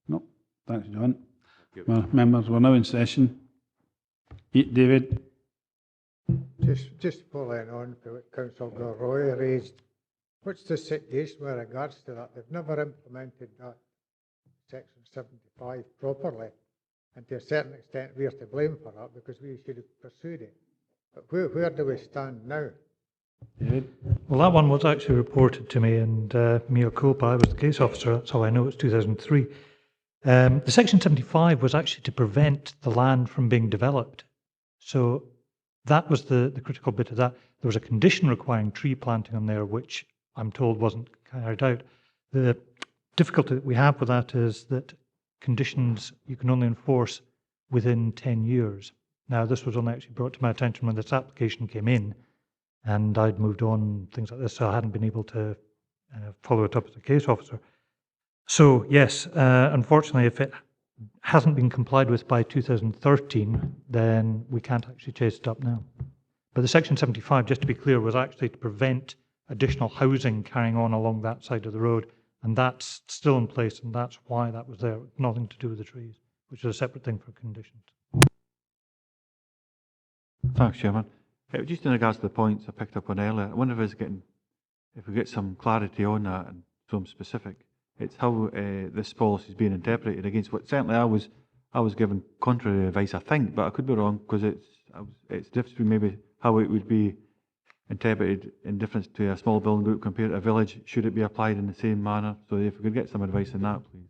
S1: No. Thanks, John. Well, members, we're now in session. David?
S12: Just following on to what Councillor Gilroy raised, what's the situation with regards to that? They've never implemented that Section 75 properly, and to a certain extent we are to blame for that because we should have pursued it. But where do we stand now?
S1: David?
S10: Well, that one was actually reported to me, and mea culpa, I was the case officer, that's how I know it's 2003. The Section 75 was actually to prevent the land from being developed. So that was the critical bit of that. There was a condition requiring tree planting on there, which I'm told wasn't carried out. The difficulty that we have with that is that conditions you can only enforce within 10 years. Now, this was only actually brought to my attention when this application came in, and I'd moved on, things like this, so I hadn't been able to follow it up as a case officer. So, yes, unfortunately, if it hasn't been complied with by 2013, then we can't actually chase it up now. But the Section 75, just to be clear, was actually to prevent additional housing carrying on along that side of the road, and that's still in place, and that's why that was there. Nothing to do with the trees, which is a separate thing for conditions.
S8: Thanks, Chairman. Just in regards to the points I picked up on earlier, I wonder if we get some clarity on that and some specific. It's how this policy is being interpreted against what certainly I was given contrary advice, I think, but I could be wrong because it's different maybe how it would be interpreted in difference to a small building group compared to a village. Should it be applied in the same manner? So if we could get some advice on that, please.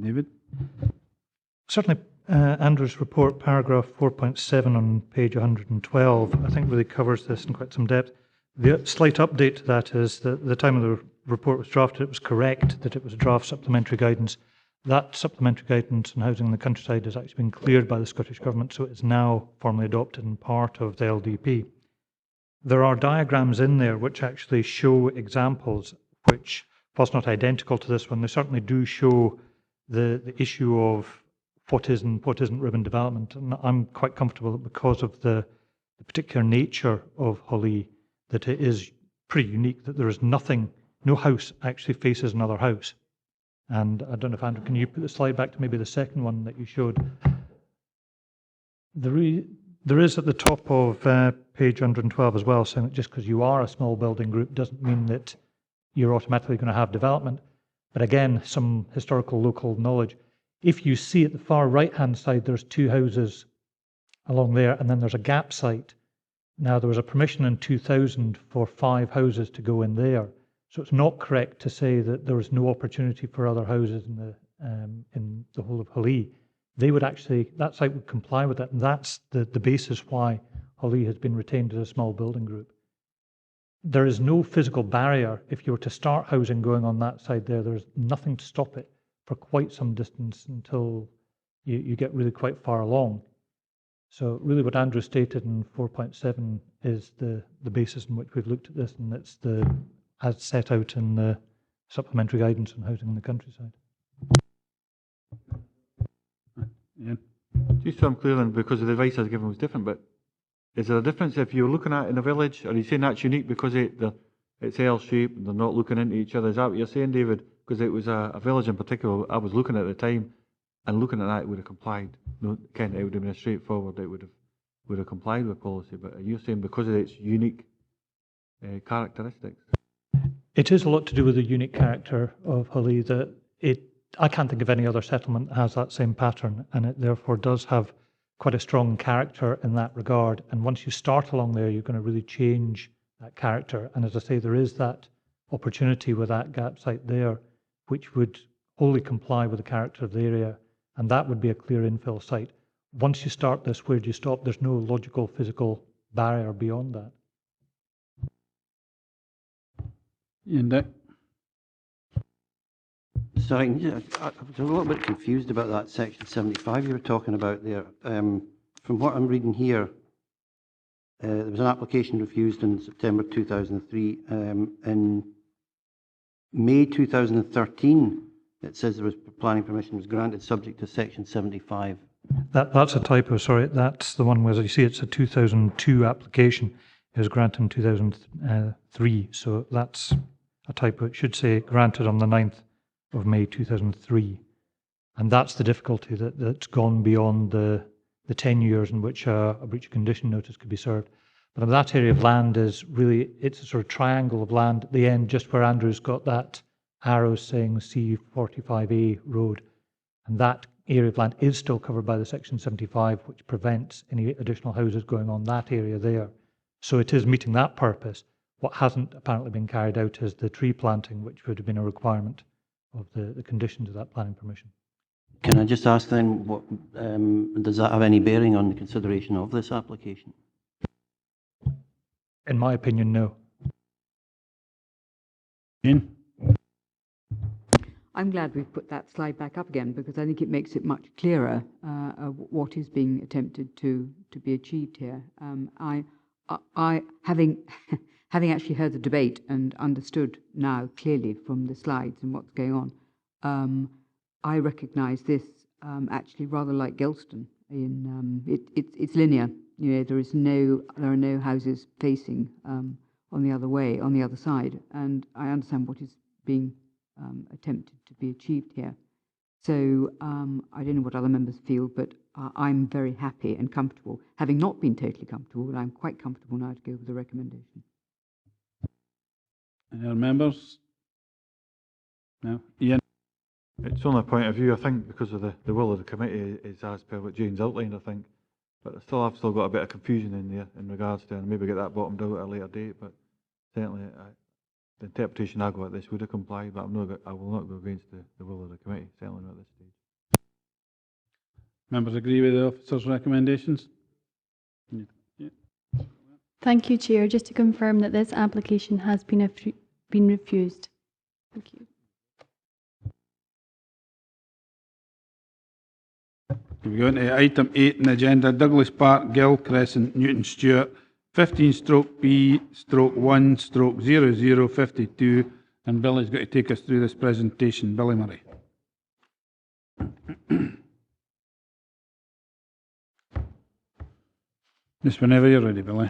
S1: David?
S10: Certainly, Andrew's report, paragraph 4.7 on page 112, I think really covers this in quite some depth. The slight update to that is that at the time of the report was drafted, it was correct that it was a draft supplementary guidance. That supplementary guidance on housing in the countryside has actually been cleared by the Scottish Government, so it is now formally adopted and part of the LDP. There are diagrams in there which actually show examples which whilst not identical to this one, they certainly do show the issue of what is and what isn't urban development. And I'm quite comfortable that because of the particular nature of Hollee, that it is pretty unique, that there is nothing, no house actually faces another house. And I don't know if, Andrew, can you put the slide back to maybe the second one that you showed? There is at the top of page 112 as well, saying that just because you are a small building group doesn't mean that you're automatically going to have development. But again, some historical local knowledge. If you see at the far right-hand side, there's 2 houses along there, and then there's a gap site. Now, there was a permission in 2000 for 5 houses to go in there. So it's not correct to say that there is no opportunity for other houses in the whole of Hollee. They would actually, that site would comply with that, and that's the basis why Hollee has been retained as a small building group. There is no physical barrier. If you were to start housing going on that side there's nothing to stop it for quite some distance until you get really quite far along. So really what Andrew stated in 4.7 is the basis in which we've looked at this, and it's as set out in the supplementary guidance on housing in the countryside.
S1: Yeah.
S8: Just so I'm clear then, because the advice I was given was different, but is there a difference if you're looking at it in a village? Are you saying that's unique because it's L-shaped and they're not looking into each other? Is that what you're saying, David? Because it was a village in particular I was looking at the time, and looking at that, it would have complied. No, Ken, it would have been straightforward. It would have complied with policy. But are you saying because of its unique characteristics?
S10: It is a lot to do with the unique character of Hollee, that I can't think of any other settlement that has that same pattern, and it therefore does have quite a strong character in that regard. And once you start along there, you're going to really change that character. And as I say, there is that opportunity with that gap site there, which would wholly comply with the character of the area, and that would be a clear infill site. Once you start this, where do you stop? There's no logical physical barrier beyond that.
S1: Ian Dick.
S5: Sorry, I was a little bit confused about that section 75 you were talking about there. From what I'm reading here, there was an application refused in September 2003. In May 2013, it says there was planning permission was granted subject to section 75.
S10: That's a typo, sorry. That's the one where you see it's a 2002 application. It was granted in 2003, so that's a typo. It should say granted on the 9th of May 2003. And that's the difficulty, that's gone beyond the 10 years in which a breach of condition notice could be served. But that area of land is really, it's a sort of triangle of land at the end, just where Andrew's got that arrow saying C45A road. And that area of land is still covered by the section 75, which prevents any additional houses going on that area there. So it is meeting that purpose. What hasn't apparently been carried out is the tree planting, which would have been a requirement of the conditions of that planning permission.
S5: Can I just ask then, what does that have any bearing on the consideration of this application?
S10: In my opinion, no.
S1: Ian?
S11: I'm glad we've put that slide back up again, because I think it makes it much clearer what is being attempted to be achieved here. I having actually heard the debate and understood now clearly from the slides and what's going on, I recognise this actually rather like Gelston. It's linear. You know, there are no houses facing on the other side, and I understand what is being attempted to be achieved here. So I don't know what other members feel, but I'm very happy and comfortable, having not been totally comfortable, but I'm quite comfortable now to go with the recommendation.
S1: Any other members? No? Ian?
S8: It's only a point of view, I think, because of the will of the committee is as per what Jane's outlined, I think. But I've still got a bit of confusion in there in regards to, and maybe get that bottomed out at a later date, but certainly the interpretation I got at this would have complied, but I will not go against the will of the committee, certainly not at this stage.
S1: Members agree with the officer's recommendations? Yeah.
S19: Thank you, Chair. Just to confirm that this application has been refused. Thank you.
S1: We go into item 8 in the agenda, Douglas Park, Ghyll, Crescent, Newton Stewart, 15/B/1/0052 And Billy's got to take us through this presentation. Billy Murray. Just whenever you're ready, Billy.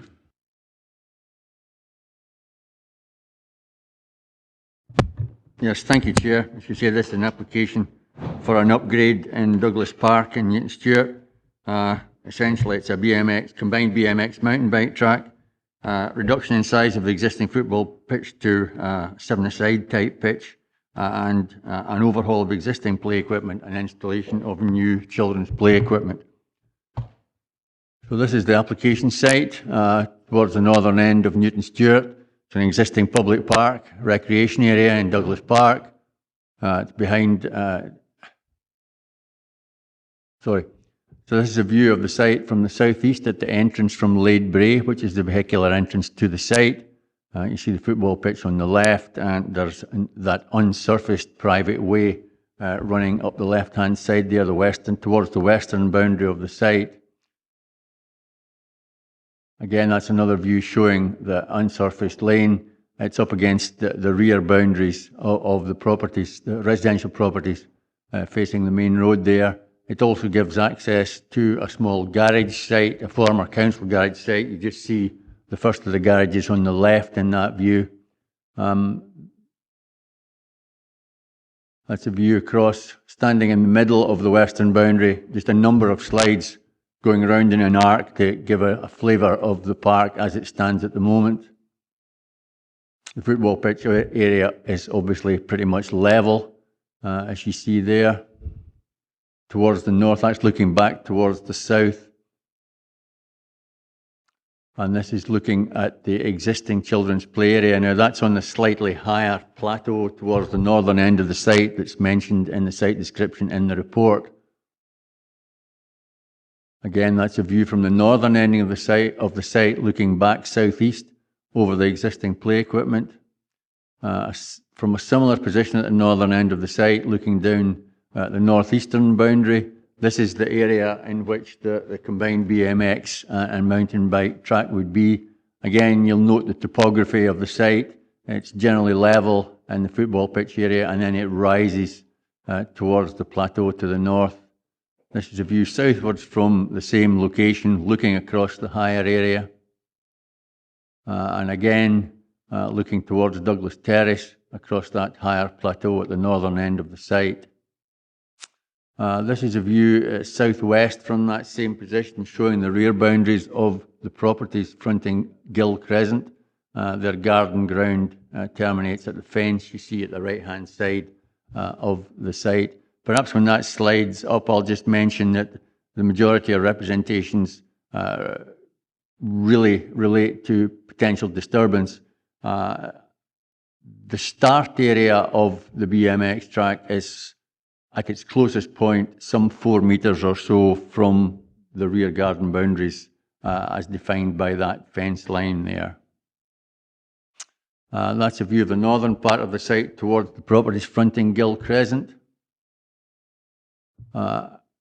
S2: Yes, thank you, Chair. As you say, this is an application for an upgrade in Douglas Park in Newton Stewart. Essentially, it's a combined BMX mountain bike track, reduction in size of the existing football pitch to seven-a-side type pitch, and an overhaul of existing play equipment and installation of new children's play equipment. So this is the application site towards the northern end of Newton Stewart. It's an existing public park, recreation area in Douglas Park. It's behind, So this is a view of the site from the southeast at the entrance from Lade Brae, which is the vehicular entrance to the site. You see the football pitch on the left, and there's that unsurfaced private way running up the left-hand side there, towards the western boundary of the site. Again, that's another view showing the unsurfaced lane. It's up against the rear boundaries of the properties, the residential properties facing the main road there. It also gives access to a small garage site, a former council garage site. You just see the first of the garages on the left in that view. That's a view across, standing in the middle of the western boundary, just a number of slides going around in an arc to give a flavour of the park as it stands at the moment. The football pitch area is obviously pretty much level, as you see there. Towards the north, that's looking back towards the south. And this is looking at the existing children's play area. Now that's on the slightly higher plateau towards the northern end of the site that's mentioned in the site description in the report. Again, that's a view from the northern ending of the site looking back southeast over the existing play equipment. From a similar position at the northern end of the site, looking down at the northeastern boundary, this is the area in which the combined BMX and mountain bike track would be. Again, you'll note the topography of the site. It's generally level in the football pitch area, and then it rises towards the plateau to the north. This is a view southwards from the same location, looking across the higher area. And again, looking towards Douglas Terrace, across that higher plateau at the northern end of the site. This is a view southwest from that same position, showing the rear boundaries of the properties fronting Ghyll Crescent. Their garden ground terminates at the fence you see at the right-hand side of the site. Perhaps when that slides up, I'll just mention that the majority of representations really relate to potential disturbance. The start area of the BMX track is at its closest point, some 4 metres or so from the rear garden boundaries as defined by that fence line there. That's a view of the northern part of the site towards the properties fronting Ghyll Crescent.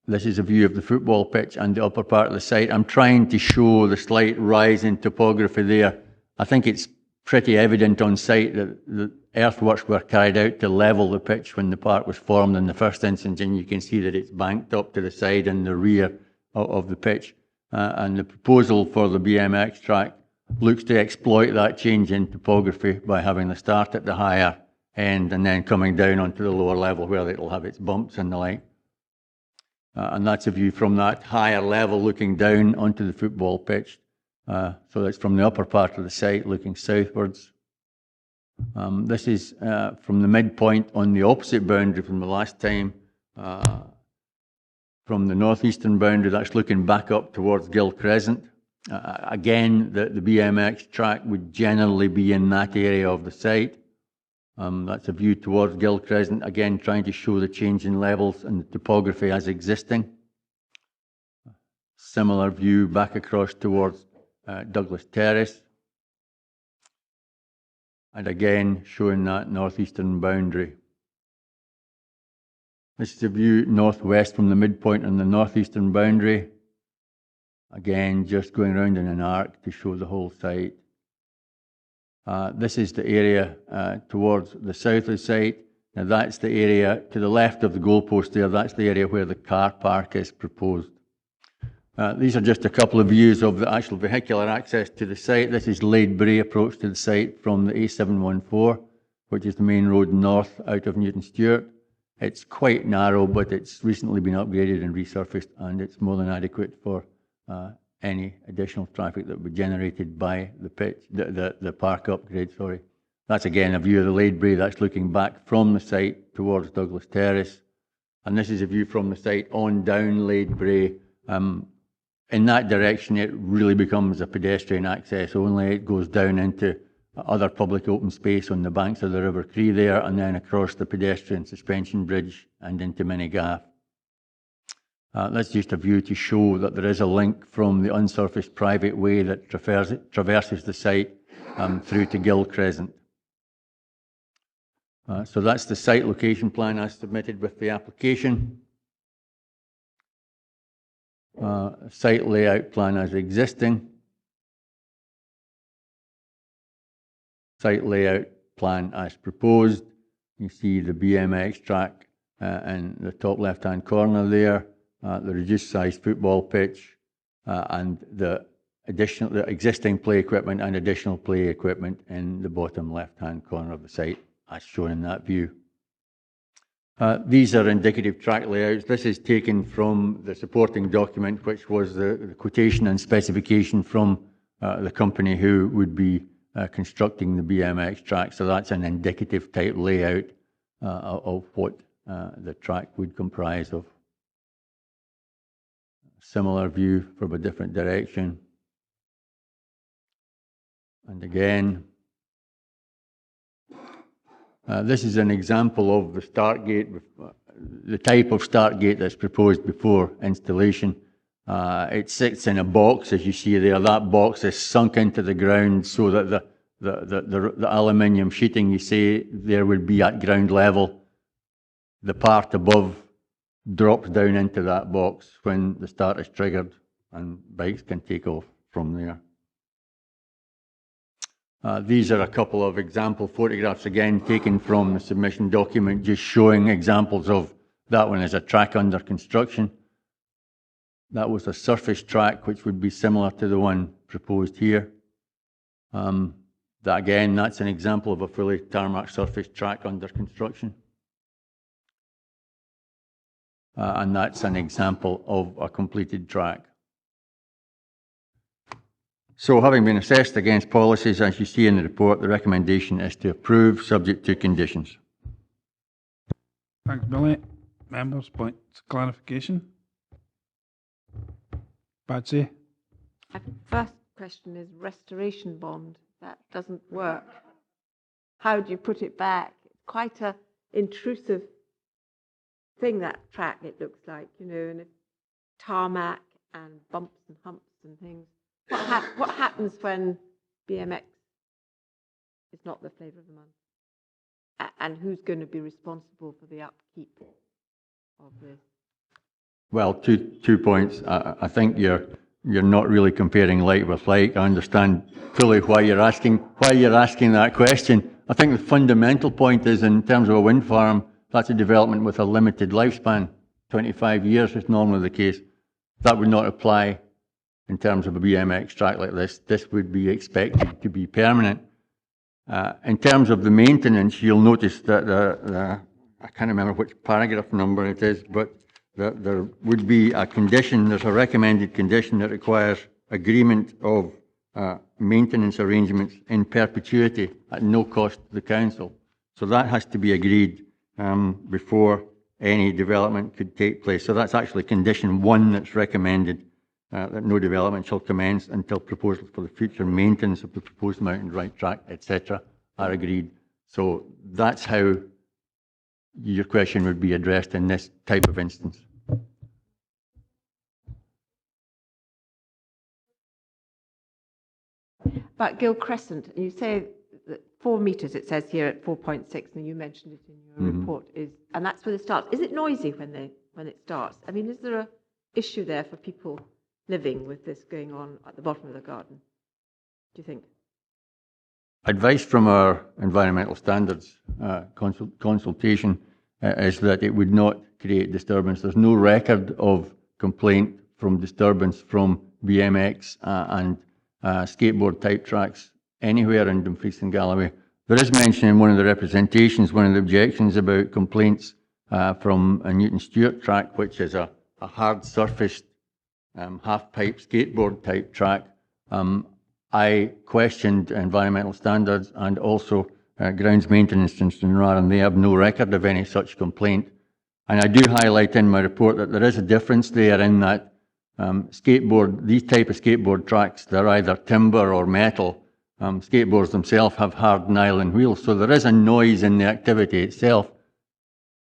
S2: This is a view of the football pitch and the upper part of the site. I'm trying to show the slight rise in topography there. I think it's pretty evident on site that the earthworks were carried out to level the pitch when the park was formed in the first instance, and you can see that it's banked up to the side and the rear of the pitch. And the proposal for the BMX track looks to exploit that change in topography by having the start at the higher end and then coming down onto the lower level where it'll have its bumps and the like. And that's a view from that higher level looking down onto the football pitch. So that's from the upper part of the site looking southwards. This is from the midpoint on the opposite boundary from the last time. From the northeastern boundary, that's looking back up towards Ghyll Crescent. Again, the BMX track would generally be in that area of the site. That's a view towards Ghyll Crescent, again trying to show the change in levels and the topography as existing. Similar view back across towards Douglas Terrace. And again showing that northeastern boundary. This is a view northwest from the midpoint on the northeastern boundary. Again, just going around in an arc to show the whole site. This is the area towards the south of the site. Now that's the area to the left of the goalpost there. That's the area where the car park is proposed. These are just a couple of views of the actual vehicular access to the site. This is Lade Bray approach to the site from the A714, which is the main road north out of Newton Stewart. It's quite narrow, but it's recently been upgraded and resurfaced, and it's more than adequate for any additional traffic that would be generated by the park upgrade, sorry. That's again a view of the Lade Bray. That's looking back from the site towards Douglas Terrace. And this is a view from the site on down Lade Bray. In that direction, it really becomes a pedestrian access only. It goes down into other public open space on the banks of the River Cree there, and then across the pedestrian suspension bridge and into Minnegaff. That's just a view to show that there is a link from the unsurfaced private way that traverses the site through to Ghyll Crescent. So that's the site location plan as submitted with the application. Site layout plan as existing. Site layout plan as proposed. You see the BMX track in the top left-hand corner there, the reduced size football pitch, and the existing play equipment and additional play equipment in the bottom left-hand corner of the site, as shown in that view. These are indicative track layouts. This is taken from the supporting document, which was the quotation and specification from the company who would be constructing the BMX track. So that's an indicative type layout of what the track would comprise of. Similar view from a different direction. And again, this is an example of the start gate, the type of start gate that's proposed before installation. It sits in a box, as you see there. That box is sunk into the ground so that the aluminium sheeting you see there would be at ground level. The part above drops down into that box when the start is triggered, and bikes can take off from there. These are a couple of example photographs, again taken from the submission document, just showing examples of that one as a track under construction. That was a surface track, which would be similar to the one proposed here. Again, that's an example of a fully tarmac surface track under construction. And that's an example of a completed track. So, having been assessed against policies, as you see in the report, the recommendation is to approve, subject to conditions.
S1: Thanks, Billy. Members, points of clarification? Patsy?
S22: My first question is restoration bond. That doesn't work. How do you put it back? It's quite an intrusive thing, that track, it looks like, you know, and it's tarmac and bumps and humps and things. What happens when BMX is not the flavour of the month? And who's going to be responsible for the upkeep of this?
S2: Well, two points. I think you're not really comparing like with like. I understand fully why you're asking that question. I think the fundamental point is, in terms of a wind farm, that's a development with a limited lifespan. 25 years is normally the case. That would not apply in terms of a BMX track like this. This would be expected to be permanent. In terms of the maintenance, you'll notice that I can't remember which paragraph number it is, but there would be a condition, there's a recommended condition that requires agreement of maintenance arrangements in perpetuity at no cost to the council. So that has to be agreed before any development could take place. So that's actually condition 1 that's recommended, that no development shall commence until proposals for the future maintenance of the proposed mountain right track, etc., are agreed. So that's how your question would be addressed in this type of instance.
S22: But Ghyll Crescent, you say that 4 metres, it says here at 4.6, and you mentioned it in your report, and that's when it starts. Is it noisy when it starts? I mean, is there an issue there for people living with this going on at the bottom of the garden, do you think?
S2: advice from our environmental standards consultation is that it would not create disturbance. There's no record of complaint from disturbance from BMX and skateboard type tracks anywhere in Dumfries and Galloway. There is mention in one of the representations, one of the objections about complaints from a Newton Stewart track, which is a hard surfaced half-pipe skateboard type track. I questioned environmental standards and also grounds maintenance in Stranraer, and they have no record of any such complaint. And I do highlight in my report that there is a difference there in that these type of skateboard tracks, they're either timber or metal. Skateboards themselves have hard nylon wheels, so there is a noise in the activity itself.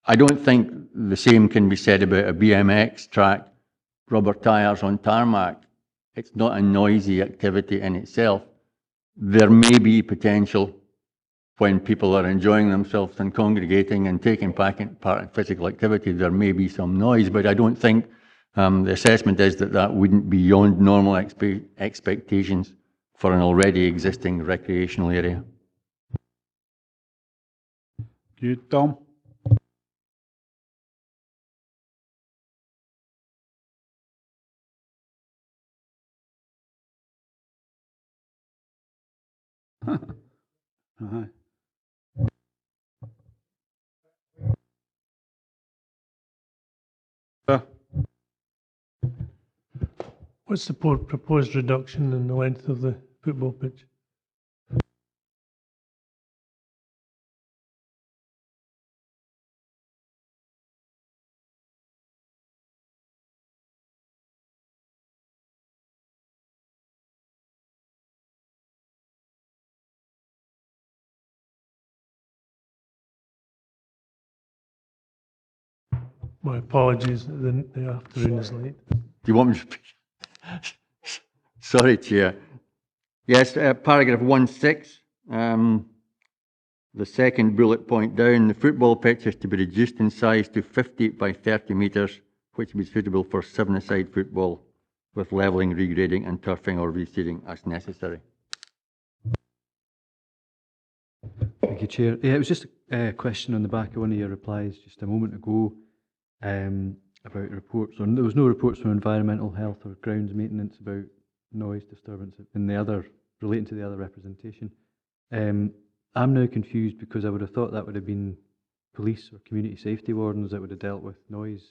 S2: I don't think the same can be said about a BMX track, rubber tyres on tarmac. It's not a noisy activity in itself. There may be potential when people are enjoying themselves and congregating and taking part in physical activity, there may be some noise, but I don't think the assessment is that that wouldn't be beyond normal expectations for an already existing recreational area.
S1: You, Tom?
S16: What's the proposed reduction in the length of the football pitch? My apologies, the afternoon is late.
S2: Do you want me to... Sorry, Chair. Yes, paragraph 1.6, the second bullet point down, the football pitch is to be reduced in size to 50 by 30 metres, which would be suitable for 7-a-side football, with levelling, regrading and turfing or reseeding as necessary.
S3: Thank you, Chair. Yeah, it was just a question on the back of one of your replies just a moment ago about reports. There was no reports from environmental health or grounds maintenance about noise disturbance in the other, relating to the other representation. I'm now confused because I would have thought that would have been police or community safety wardens that would have dealt with noise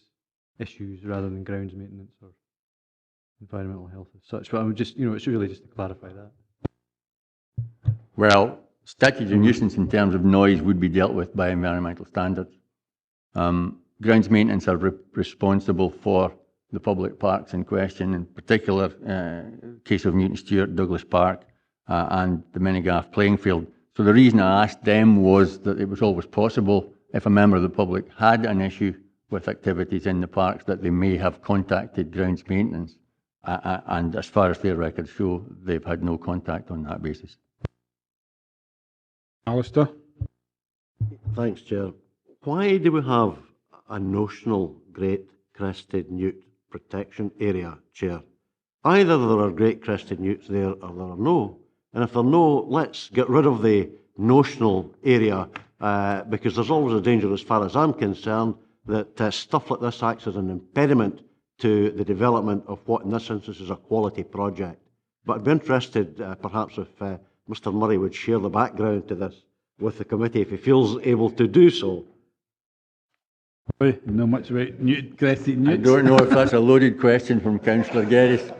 S3: issues rather than grounds maintenance or environmental health as such. But I'm just, it's really just to clarify that.
S2: Well, statutory nuisance in terms of noise would be dealt with by environmental standards. Grounds maintenance are responsible for the public parks in question, in particular case of Newton Stewart, Douglas Park and the Minigaff playing field. So the reason I asked them was that it was always possible if a member of the public had an issue with activities in the parks that they may have contacted grounds maintenance, and as far as their records show, they've had no contact on that basis.
S1: Alistair?
S7: Thanks, Chair. Why do we have a notional great crested newt protection area, Chair? Either there are great crested newts there or there are no. And if there are no, let's get rid of the notional area because there's always a danger, as far as I'm concerned, that stuff like this acts as an impediment to the development of what in this instance is a quality project. But I'd be interested perhaps if Mr Murray would share the background to this with the committee if he feels able to do so.
S1: Not much about crested newts.
S2: I don't know if that's a loaded question from Councillor Geddes.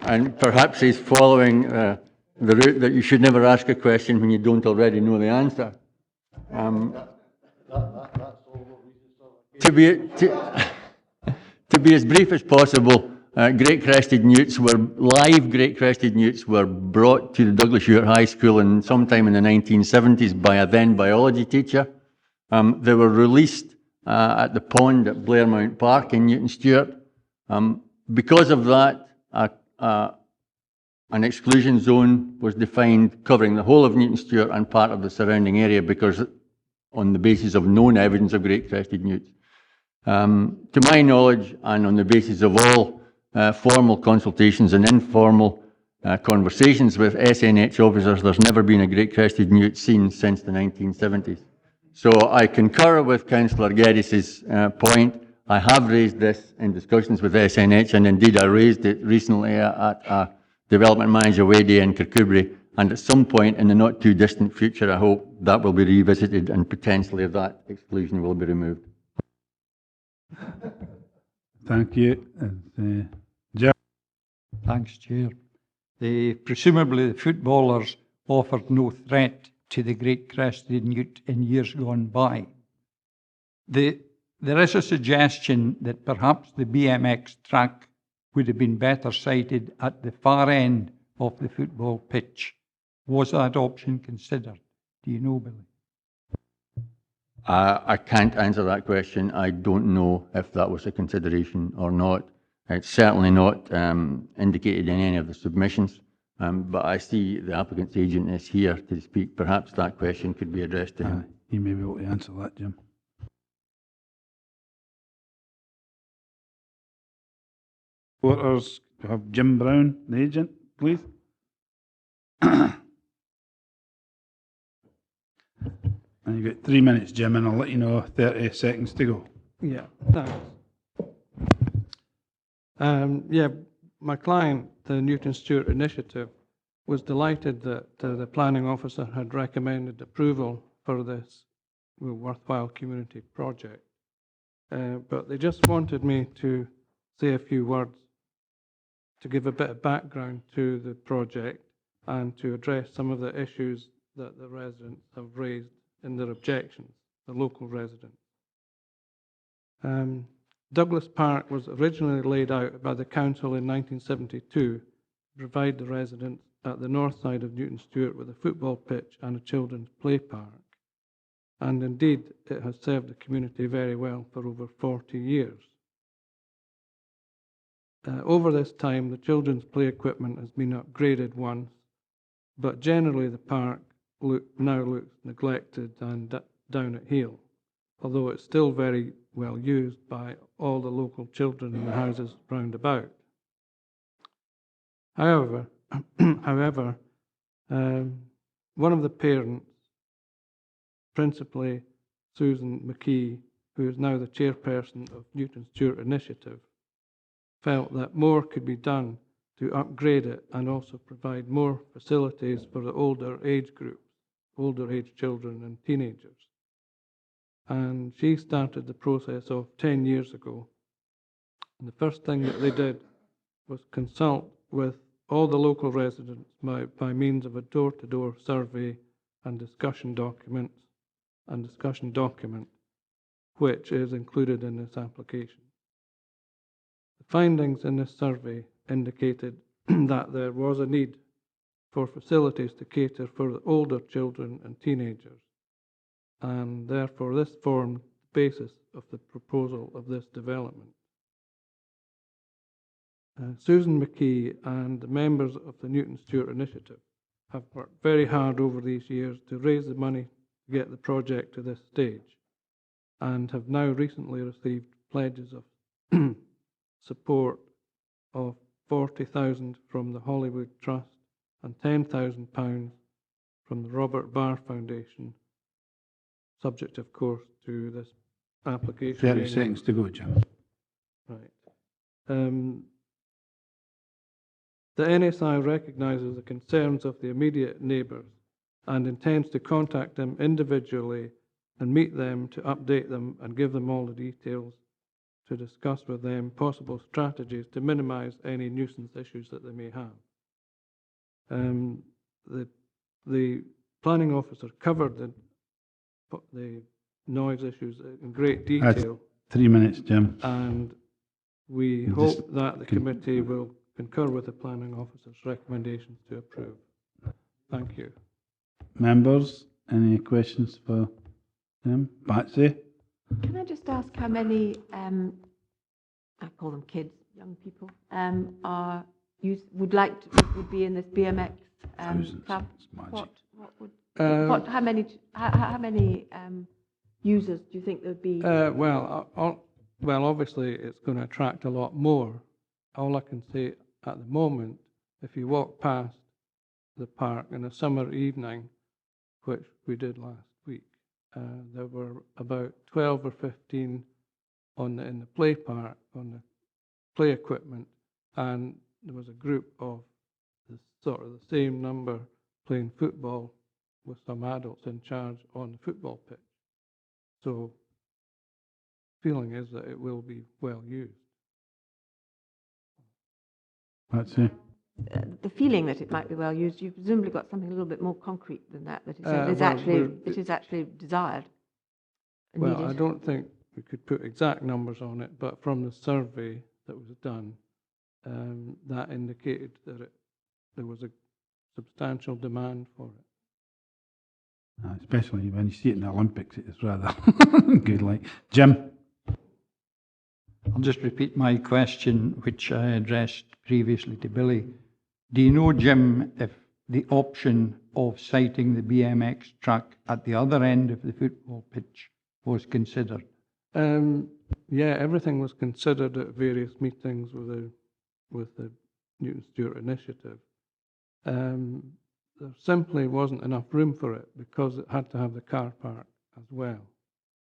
S2: And perhaps he's following the route that you should never ask a question when you don't already know the answer. To be as brief as possible, great crested newts were, live great crested newts were brought to the Douglas Ewart High School in sometime in the 1970s by a then biology teacher. They were released at the pond at Blairmount Park in Newton Stewart. Because of that, an exclusion zone was defined covering the whole of Newton Stewart and part of the surrounding area because on the basis of known evidence of great crested newts. To my knowledge, and on the basis of all formal consultations and informal, conversations with SNH officers, there's never been a great crested newt seen since the 1970s. So I concur with Councillor Geddes' point. I have raised this in discussions with SNH, and indeed I raised it recently at a Development Manager Way Day in Kirkpatrick, and at some point in the not too distant future, I hope that will be revisited and potentially that exclusion will be removed.
S1: Thank you.
S21: Thanks, Chair. Presumably the footballers offered no threat to the great crested newt in years gone by. There is a suggestion that perhaps the BMX track would have been better sited at the far end of the football pitch. Was that option considered? Do you know, Billy?
S2: I can't answer that question. I don't know if that was a consideration or not. It's certainly not indicated in any of the submissions, but I see the applicant's agent is here to speak. Perhaps that question could be addressed to him.
S1: He may be able to answer that, Jim. Voters, have Jim Brown, the agent, please. And you've got 3 minutes, Jim, and I'll let you know 30 seconds to go.
S9: Yeah, thanks. Yeah, my client, the Newton Stewart Initiative, was delighted that the planning officer had recommended approval for this worthwhile community project. But they just wanted me to say a few words to give a bit of background to the project and to address some of the issues that the residents have raised in their objections, the local residents. Douglas Park was originally laid out by the council in 1972 to provide the residents at the north side of Newton Stewart with a football pitch and a children's play park. And indeed, it has served the community very well for over 40 years. Over this time, the children's play equipment has been upgraded once, but generally the park now looks neglected and down at heel, although it's still very well used by all the local children in the houses round about. However, one of the parents, principally Susan McKee, who is now the chairperson of Newton Stewart Initiative, felt that more could be done to upgrade it and also provide more facilities for the older age groups, older age children and teenagers. And she started the process of 10 years ago. And the first thing that they did was consult with all the local residents by means of a door-to-door survey and discussion document, which is included in this application. The findings in this survey indicated that there was a need for facilities to cater for the older children and teenagers, and therefore this formed the basis of the proposal of this development. Susan McKee and the members of the Newton Stewart Initiative have worked very hard over these years to raise the money to get the project to this stage, and have now recently received pledges of support of 40,000 from the Hollywood Trust and £10,000 from the Robert Barr Foundation, subject, of course, to this application.
S1: 30 seconds to go, Jim.
S9: Right. The NSI recognises the concerns of the immediate neighbours and intends to contact them individually and meet them to update them and give them all the details to discuss with them possible strategies to minimise any nuisance issues that they may have. The planning officer covered the noise issues in great detail.
S1: That's 3 minutes, Jim.
S9: And we hope that the committee will concur with the planning officer's recommendations to approve. Thank you.
S1: Members, any questions for them? Patsy?
S22: Can I just ask how many, I call them kids, young people, would be in this BMX club? How many users do you think there would be?
S9: Well, obviously it's going to attract a lot more. All I can say at the moment if you walk past the park in a summer evening, which we did last week, there were about 12 or 15 in the play park, on the play equipment, and there was a group of sort of the same number playing football with some adults in charge on the football pitch. So feeling is that it will be well used.
S1: That's it.
S22: The feeling that it might be well used, you've presumably got something a little bit more concrete than that, that it is actually desired. And
S9: Well,
S22: needed.
S9: I don't think we could put exact numbers on it, but from the survey that was done, that indicated that there was a substantial demand for it.
S1: Especially when you see it in the Olympics, it's rather good. Like Jim.
S21: I'll just repeat my question, which I addressed previously to Billy. Do you know, Jim, if the option of siting the BMX track at the other end of the football pitch was considered?
S9: Yeah, everything was considered at various meetings with the Newton Stewart initiative. There simply wasn't enough room for it because it had to have the car park as well.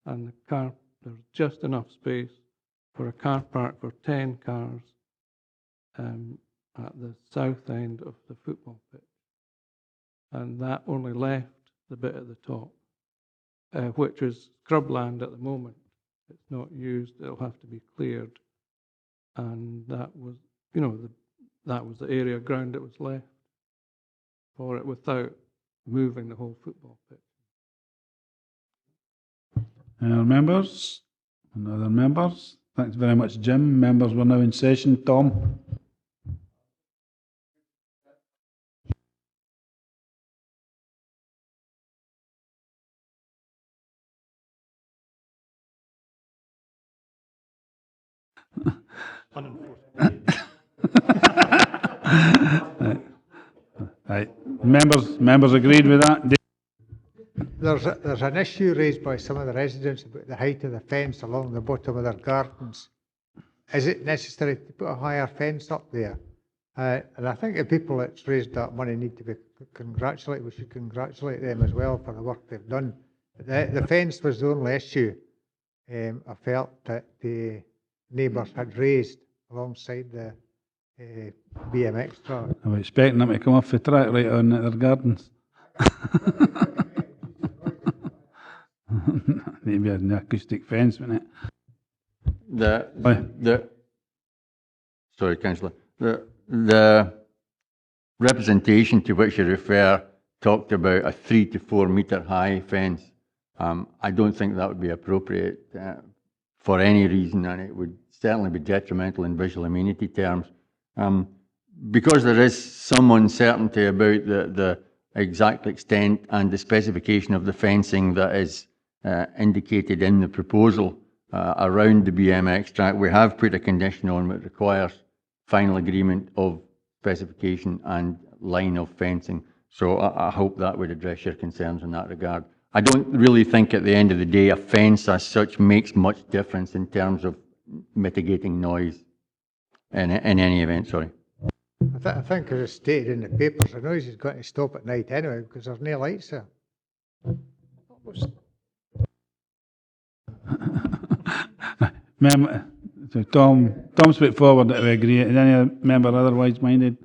S9: And there's just enough space for a car park for 10 cars at the south end of the football pitch. And that only left the bit at the top, which is scrubland at the moment. It's not used, it'll have to be cleared. And that was, that was the area of ground that was left for it without moving the whole football pitch.
S1: Any other members? And other members? Thanks very much, Jim. Members, we're now in session. Tom? Right. Members agreed with that?
S12: There's an issue raised by some of the residents about the height of the fence along the bottom of their gardens. Is it necessary to put a higher fence up there? And I think the people that's raised that money need to be congratulated. We should congratulate them as well for the work they've done. The fence was the only issue I felt that the neighbours had raised alongside the BMX track.
S1: I'm expecting them to come off the track right on at their gardens. Maybe an acoustic fence, wouldn't it?
S2: Sorry, Councillor. The representation to which you refer talked about a 3 to 4 metre high fence. I don't think that would be appropriate for any reason, and it would certainly be detrimental in visual amenity terms. Because there is some uncertainty about the exact extent and the specification of the fencing that is indicated in the proposal around the BMX track, we have put a condition on which requires final agreement of specification and line of fencing. So I hope that would address your concerns in that regard. I don't really think at the end of the day a fence as such makes much difference in terms of mitigating noise in any event, sorry.
S12: I think as stated in the papers, the noise is going to stop at night anyway because there's no lights there.
S1: So Tom's put forward that we agree. Is any member otherwise minded?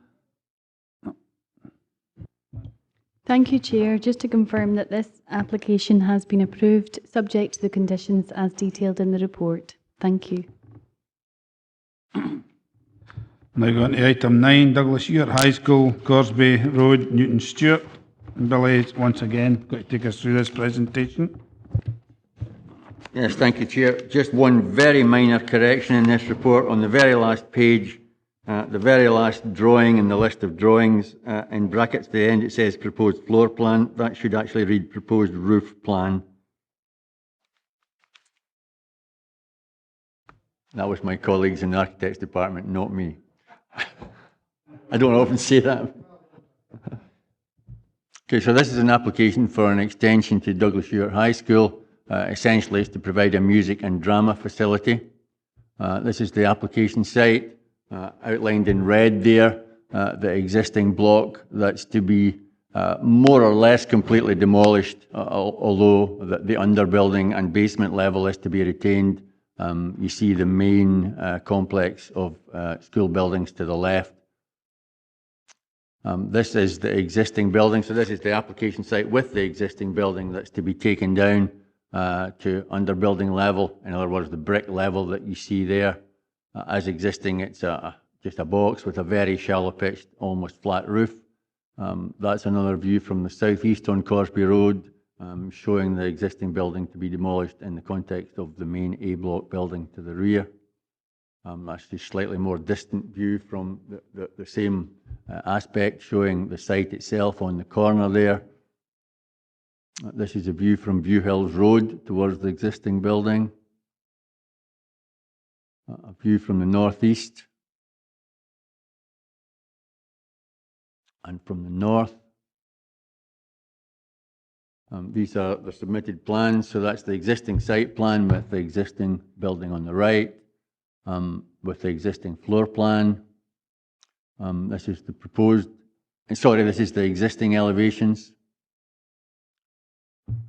S19: Thank you, Chair. Just to confirm that this application has been approved, subject to the conditions as detailed in the report. Thank you.
S1: Now going to item 9, Douglas Ewart High School, Corsbie Road, Newton Stewart. And Billy, once again, going to take us through this presentation.
S2: Yes, thank you, Chair. Just one very minor correction in this report. On the very last page, the very last drawing in the list of drawings, in brackets at the end it says proposed floor plan. That should actually read proposed roof plan. That was my colleagues in the architects department, not me. I don't often say that. Okay, so this is an application for an extension to Douglas Ewart High School. Essentially, it's to provide a music and drama facility. This is the application site, outlined in red there. the existing block that's to be more or less completely demolished, although the underbuilding and basement level is to be retained. You see the main complex of school buildings to the left. This is the existing building, so this is the application site with the existing building that's to be taken down to underbuilding level. In other words, the brick level that you see there as existing, it's just a box with a very shallow pitched, almost flat roof. That's another view from the southeast on Corsbie Road, showing the existing building to be demolished in the context of the main A block building to the rear. That's just slightly more distant view from the same aspect, showing the site itself on the corner there. This is a view from View Hills Road towards the existing building. A view from the northeast. And from the north. These are the submitted plans, so that's the existing site plan with the existing building on the right, with the existing floor plan. This is the proposed, this is the existing elevations.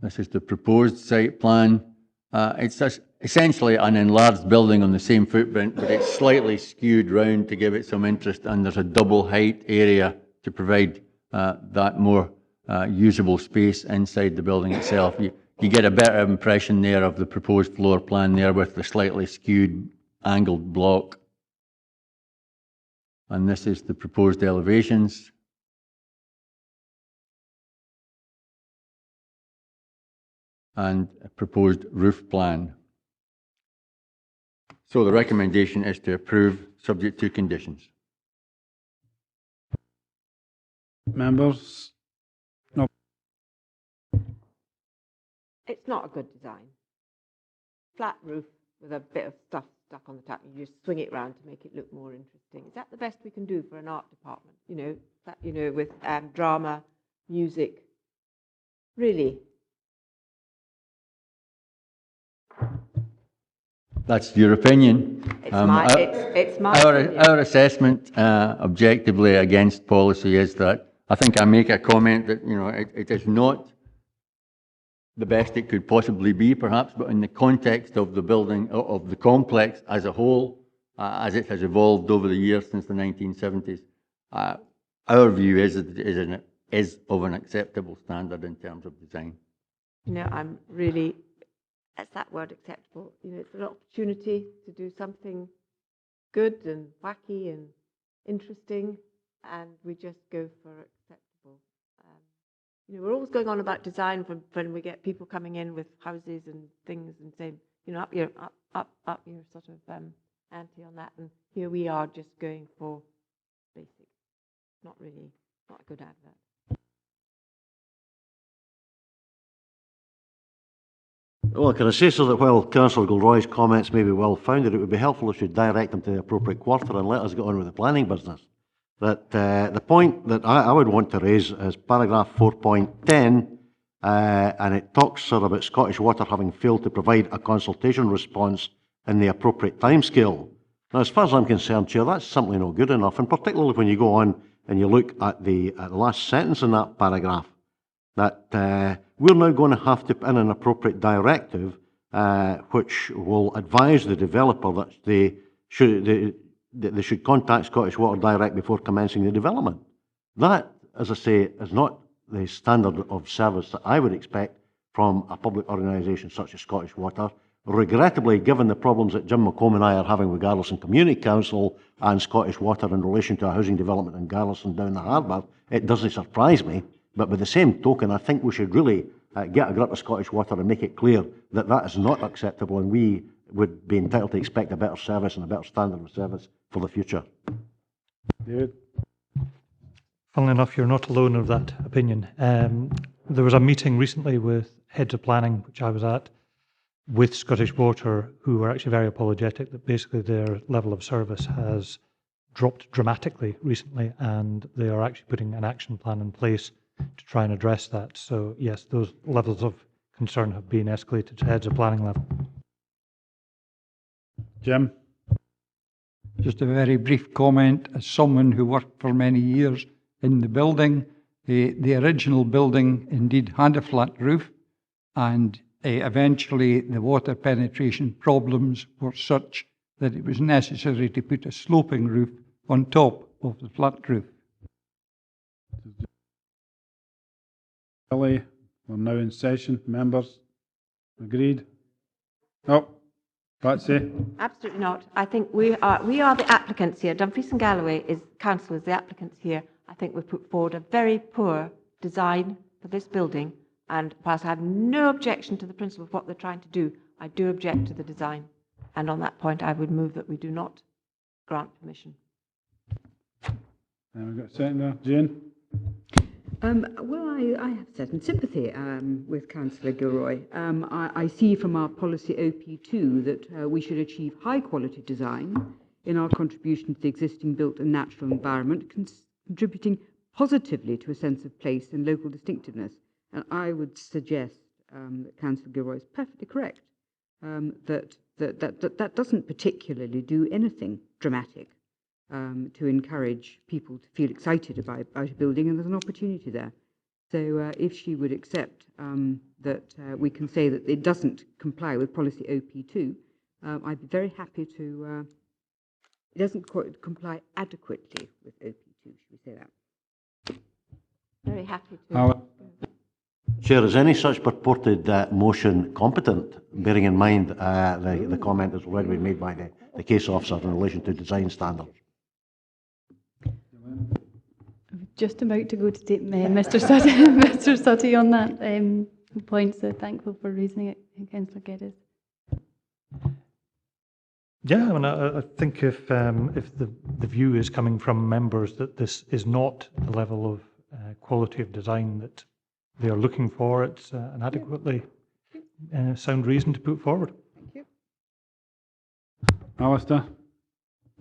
S2: This is the proposed site plan. It's essentially an enlarged building on the same footprint, but it's slightly skewed round to give it some interest, and there's a double height area to provide that more usable space inside the building itself. You get a better impression there of the proposed floor plan there with the slightly skewed angled block. And this is the proposed elevations. And a proposed roof plan. So the recommendation is to approve subject to conditions.
S1: Members? No.
S22: It's not a good design. Flat roof with a bit of stuff stuck on the top. You just swing it around to make it look more interesting. Is that the best we can do for an art department? With drama, music. Really?
S2: That's your opinion.
S22: It's my opinion.
S2: Our assessment, objectively against policy, is that I think I make a comment that it is not the best it could possibly be, perhaps, but in the context of the building of the complex as a whole, as it has evolved over the years since the 1970s, our view is that it is of an acceptable standard in terms of design.
S22: I'm really. That's that word, acceptable. It's an opportunity to do something good and wacky and interesting, and we just go for acceptable. We're always going on about design when we get people coming in with houses and things and saying, up your sort of ante on that, and here we are just going for basic. Not a good advert.
S7: Well, can I say so that while Councillor Gilroy's comments may be well founded, it would be helpful if you direct them to the appropriate quarter and let us get on with the planning business. That the point that I would want to raise is paragraph 4.10, and it talks about Scottish Water having failed to provide a consultation response in the appropriate timescale. Now, as far as I'm concerned, Chair, that's simply not good enough, and particularly when you go on and you look at the last sentence in that paragraph, that we're now going to have to put in an appropriate directive which will advise the developer that they should contact Scottish Water direct before commencing the development. That, as I say, is not the standard of service that I would expect from a public organisation such as Scottish Water. Regrettably, given the problems that Jim McComb and I are having with Garrison Community Council and Scottish Water in relation to a housing development in Garrison down the harbour, it doesn't surprise me. But by the same token, I think we should really get a grip of Scottish Water and make it clear that that is not acceptable, and we would be entitled to expect a better service and a better standard of service for the future.
S1: David?
S10: Funnily enough, you're not alone of that opinion. There was a meeting recently with heads of planning, which I was at, with Scottish Water, who were actually very apologetic that basically their level of service has dropped dramatically recently, and they are actually putting an action plan in place to try and address that. So yes, those levels of concern have been escalated to heads of planning level.
S1: Jim?
S21: Just a very brief comment. As someone who worked for many years in the building, the original building indeed had a flat roof, and eventually the water penetration problems were such that it was necessary to put a sloping roof on top of the flat roof.
S1: Hollee, we're now in session. Members, agreed? No. Patsy?
S22: Absolutely not. I think we are the applicants here. Dumfries and Galloway is council is the applicants here. I think we've put forward a very poor design for this building, and whilst I have no objection to the principle of what they're trying to do, I do object to the design. And on that point, I would move that we do not grant permission.
S1: And we've got a second there. Jane?
S11: Well, I have certain sympathy with Councillor Gilroy. I see from our policy OP2 that we should achieve high-quality design in our contribution to the existing built and natural environment, contributing positively to a sense of place and local distinctiveness. And I would suggest that Councillor Gilroy is perfectly correct, that doesn't particularly do anything dramatic to encourage people to feel excited about a building, and there's an opportunity there. So if she would accept that we can say that it doesn't comply with policy OP2, I'd be very happy to, it doesn't comply adequately with OP2, should we say that?
S22: Very happy to.
S7: Chair, is any such purported motion competent, bearing in mind the comment that's already been made by the case officer in relation to design standards?
S19: Just about to go to Mr. Sutty, Mr. Sutty on that point, so thankful for raising it, Councillor Geddes.
S10: Yeah, I mean, I think if the view is coming from members that this is not the level of quality of design that they are looking for, it's an adequately sound reason to put forward.
S11: Thank you.
S1: Alistair?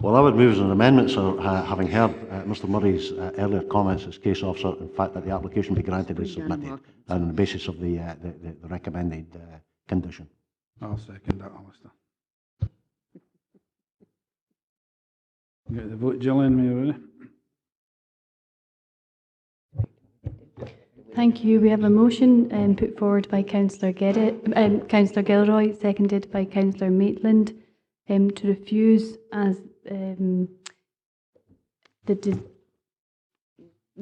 S7: Well, I would move as an amendment, sir, having heard Mr Murray's earlier comments as case officer, in fact, that the application be granted as submitted on the basis of the recommended condition.
S1: I'll second that, Alistair. Get the vote, Gillian, are you ready?
S19: Thank you. We have a motion put forward by Councillor Councillor Gilroy, seconded by Councillor Maitland, to refuse as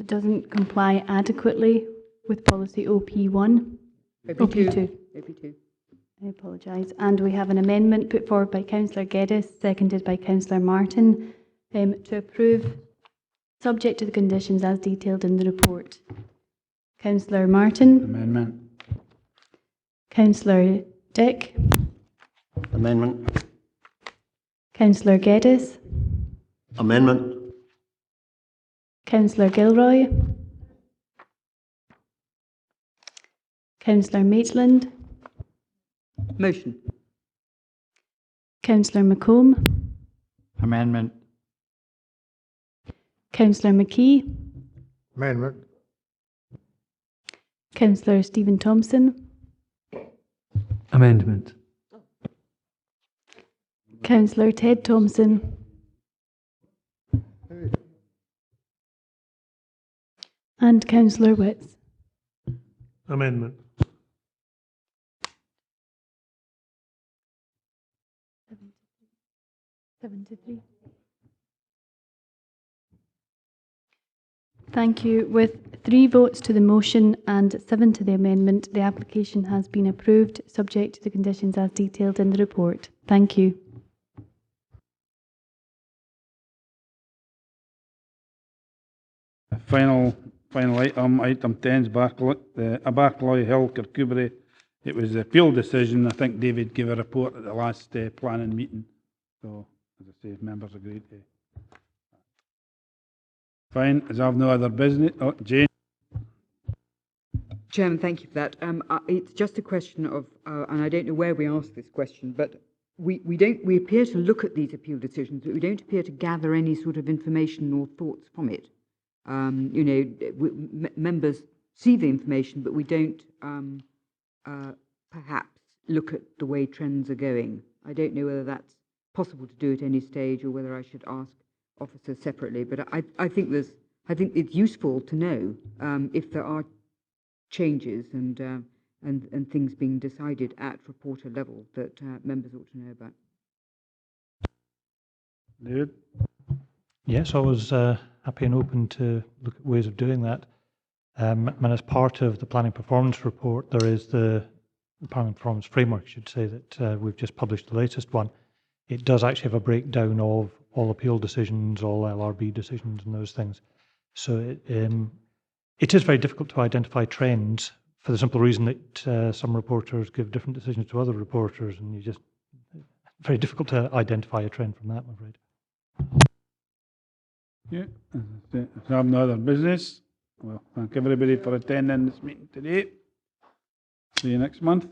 S19: doesn't comply adequately with policy OP1. OP2.
S11: OP2.
S19: I apologise. And we have an amendment put forward by Councillor Geddes, seconded by Councillor Martin, to approve, subject to the conditions as detailed in the report. Councillor Martin.
S1: Amendment.
S19: Councillor Dick.
S7: Amendment.
S19: Councillor Geddes.
S7: Amendment.
S19: Councillor Gilroy. Councillor Maitland.
S11: Motion.
S19: Councillor McComb.
S21: Amendment.
S19: Councillor McKee.
S12: Amendment.
S19: Councillor Stephen Thompson.
S3: Amendment.
S19: Councillor Ted Thompson. And Councillor Witts.
S16: Amendment.
S19: Seven to three. Thank you. With 3 votes to the motion and 7 to the amendment, the application has been approved, subject to the conditions as detailed in the report. Thank you.
S1: Final item, item 10 is Barcloy Hill, Kirkpatrick. It was an appeal decision. I think David gave a report at the last planning meeting. So, as I say, members agreed to. Fine, as I have no other business. Oh, Jane.
S11: Chairman, thank you for that. It's just a question of, and I don't know where we ask this question, but we appear to look at these appeal decisions, but we don't appear to gather any sort of information or thoughts from it. Members see the information, but we don't perhaps look at the way trends are going. I don't know whether that's possible to do at any stage, or whether I should ask officers separately. But I think it's useful to know if there are changes and things being decided at reporter level that members ought to know about.
S1: David?
S10: Yes, I was happy and open to look at ways of doing that. And as part of the planning performance report, there is the planning performance framework, I should say, that we've just published, the latest one. It does actually have a breakdown of all appeal decisions, all LRB decisions and those things. So it is very difficult to identify trends for the simple reason that some reporters give different decisions to other reporters, and very difficult to identify a trend from that, I'm afraid.
S1: Yeah, if we have no other business, well, thank everybody for attending this meeting today. See you next month.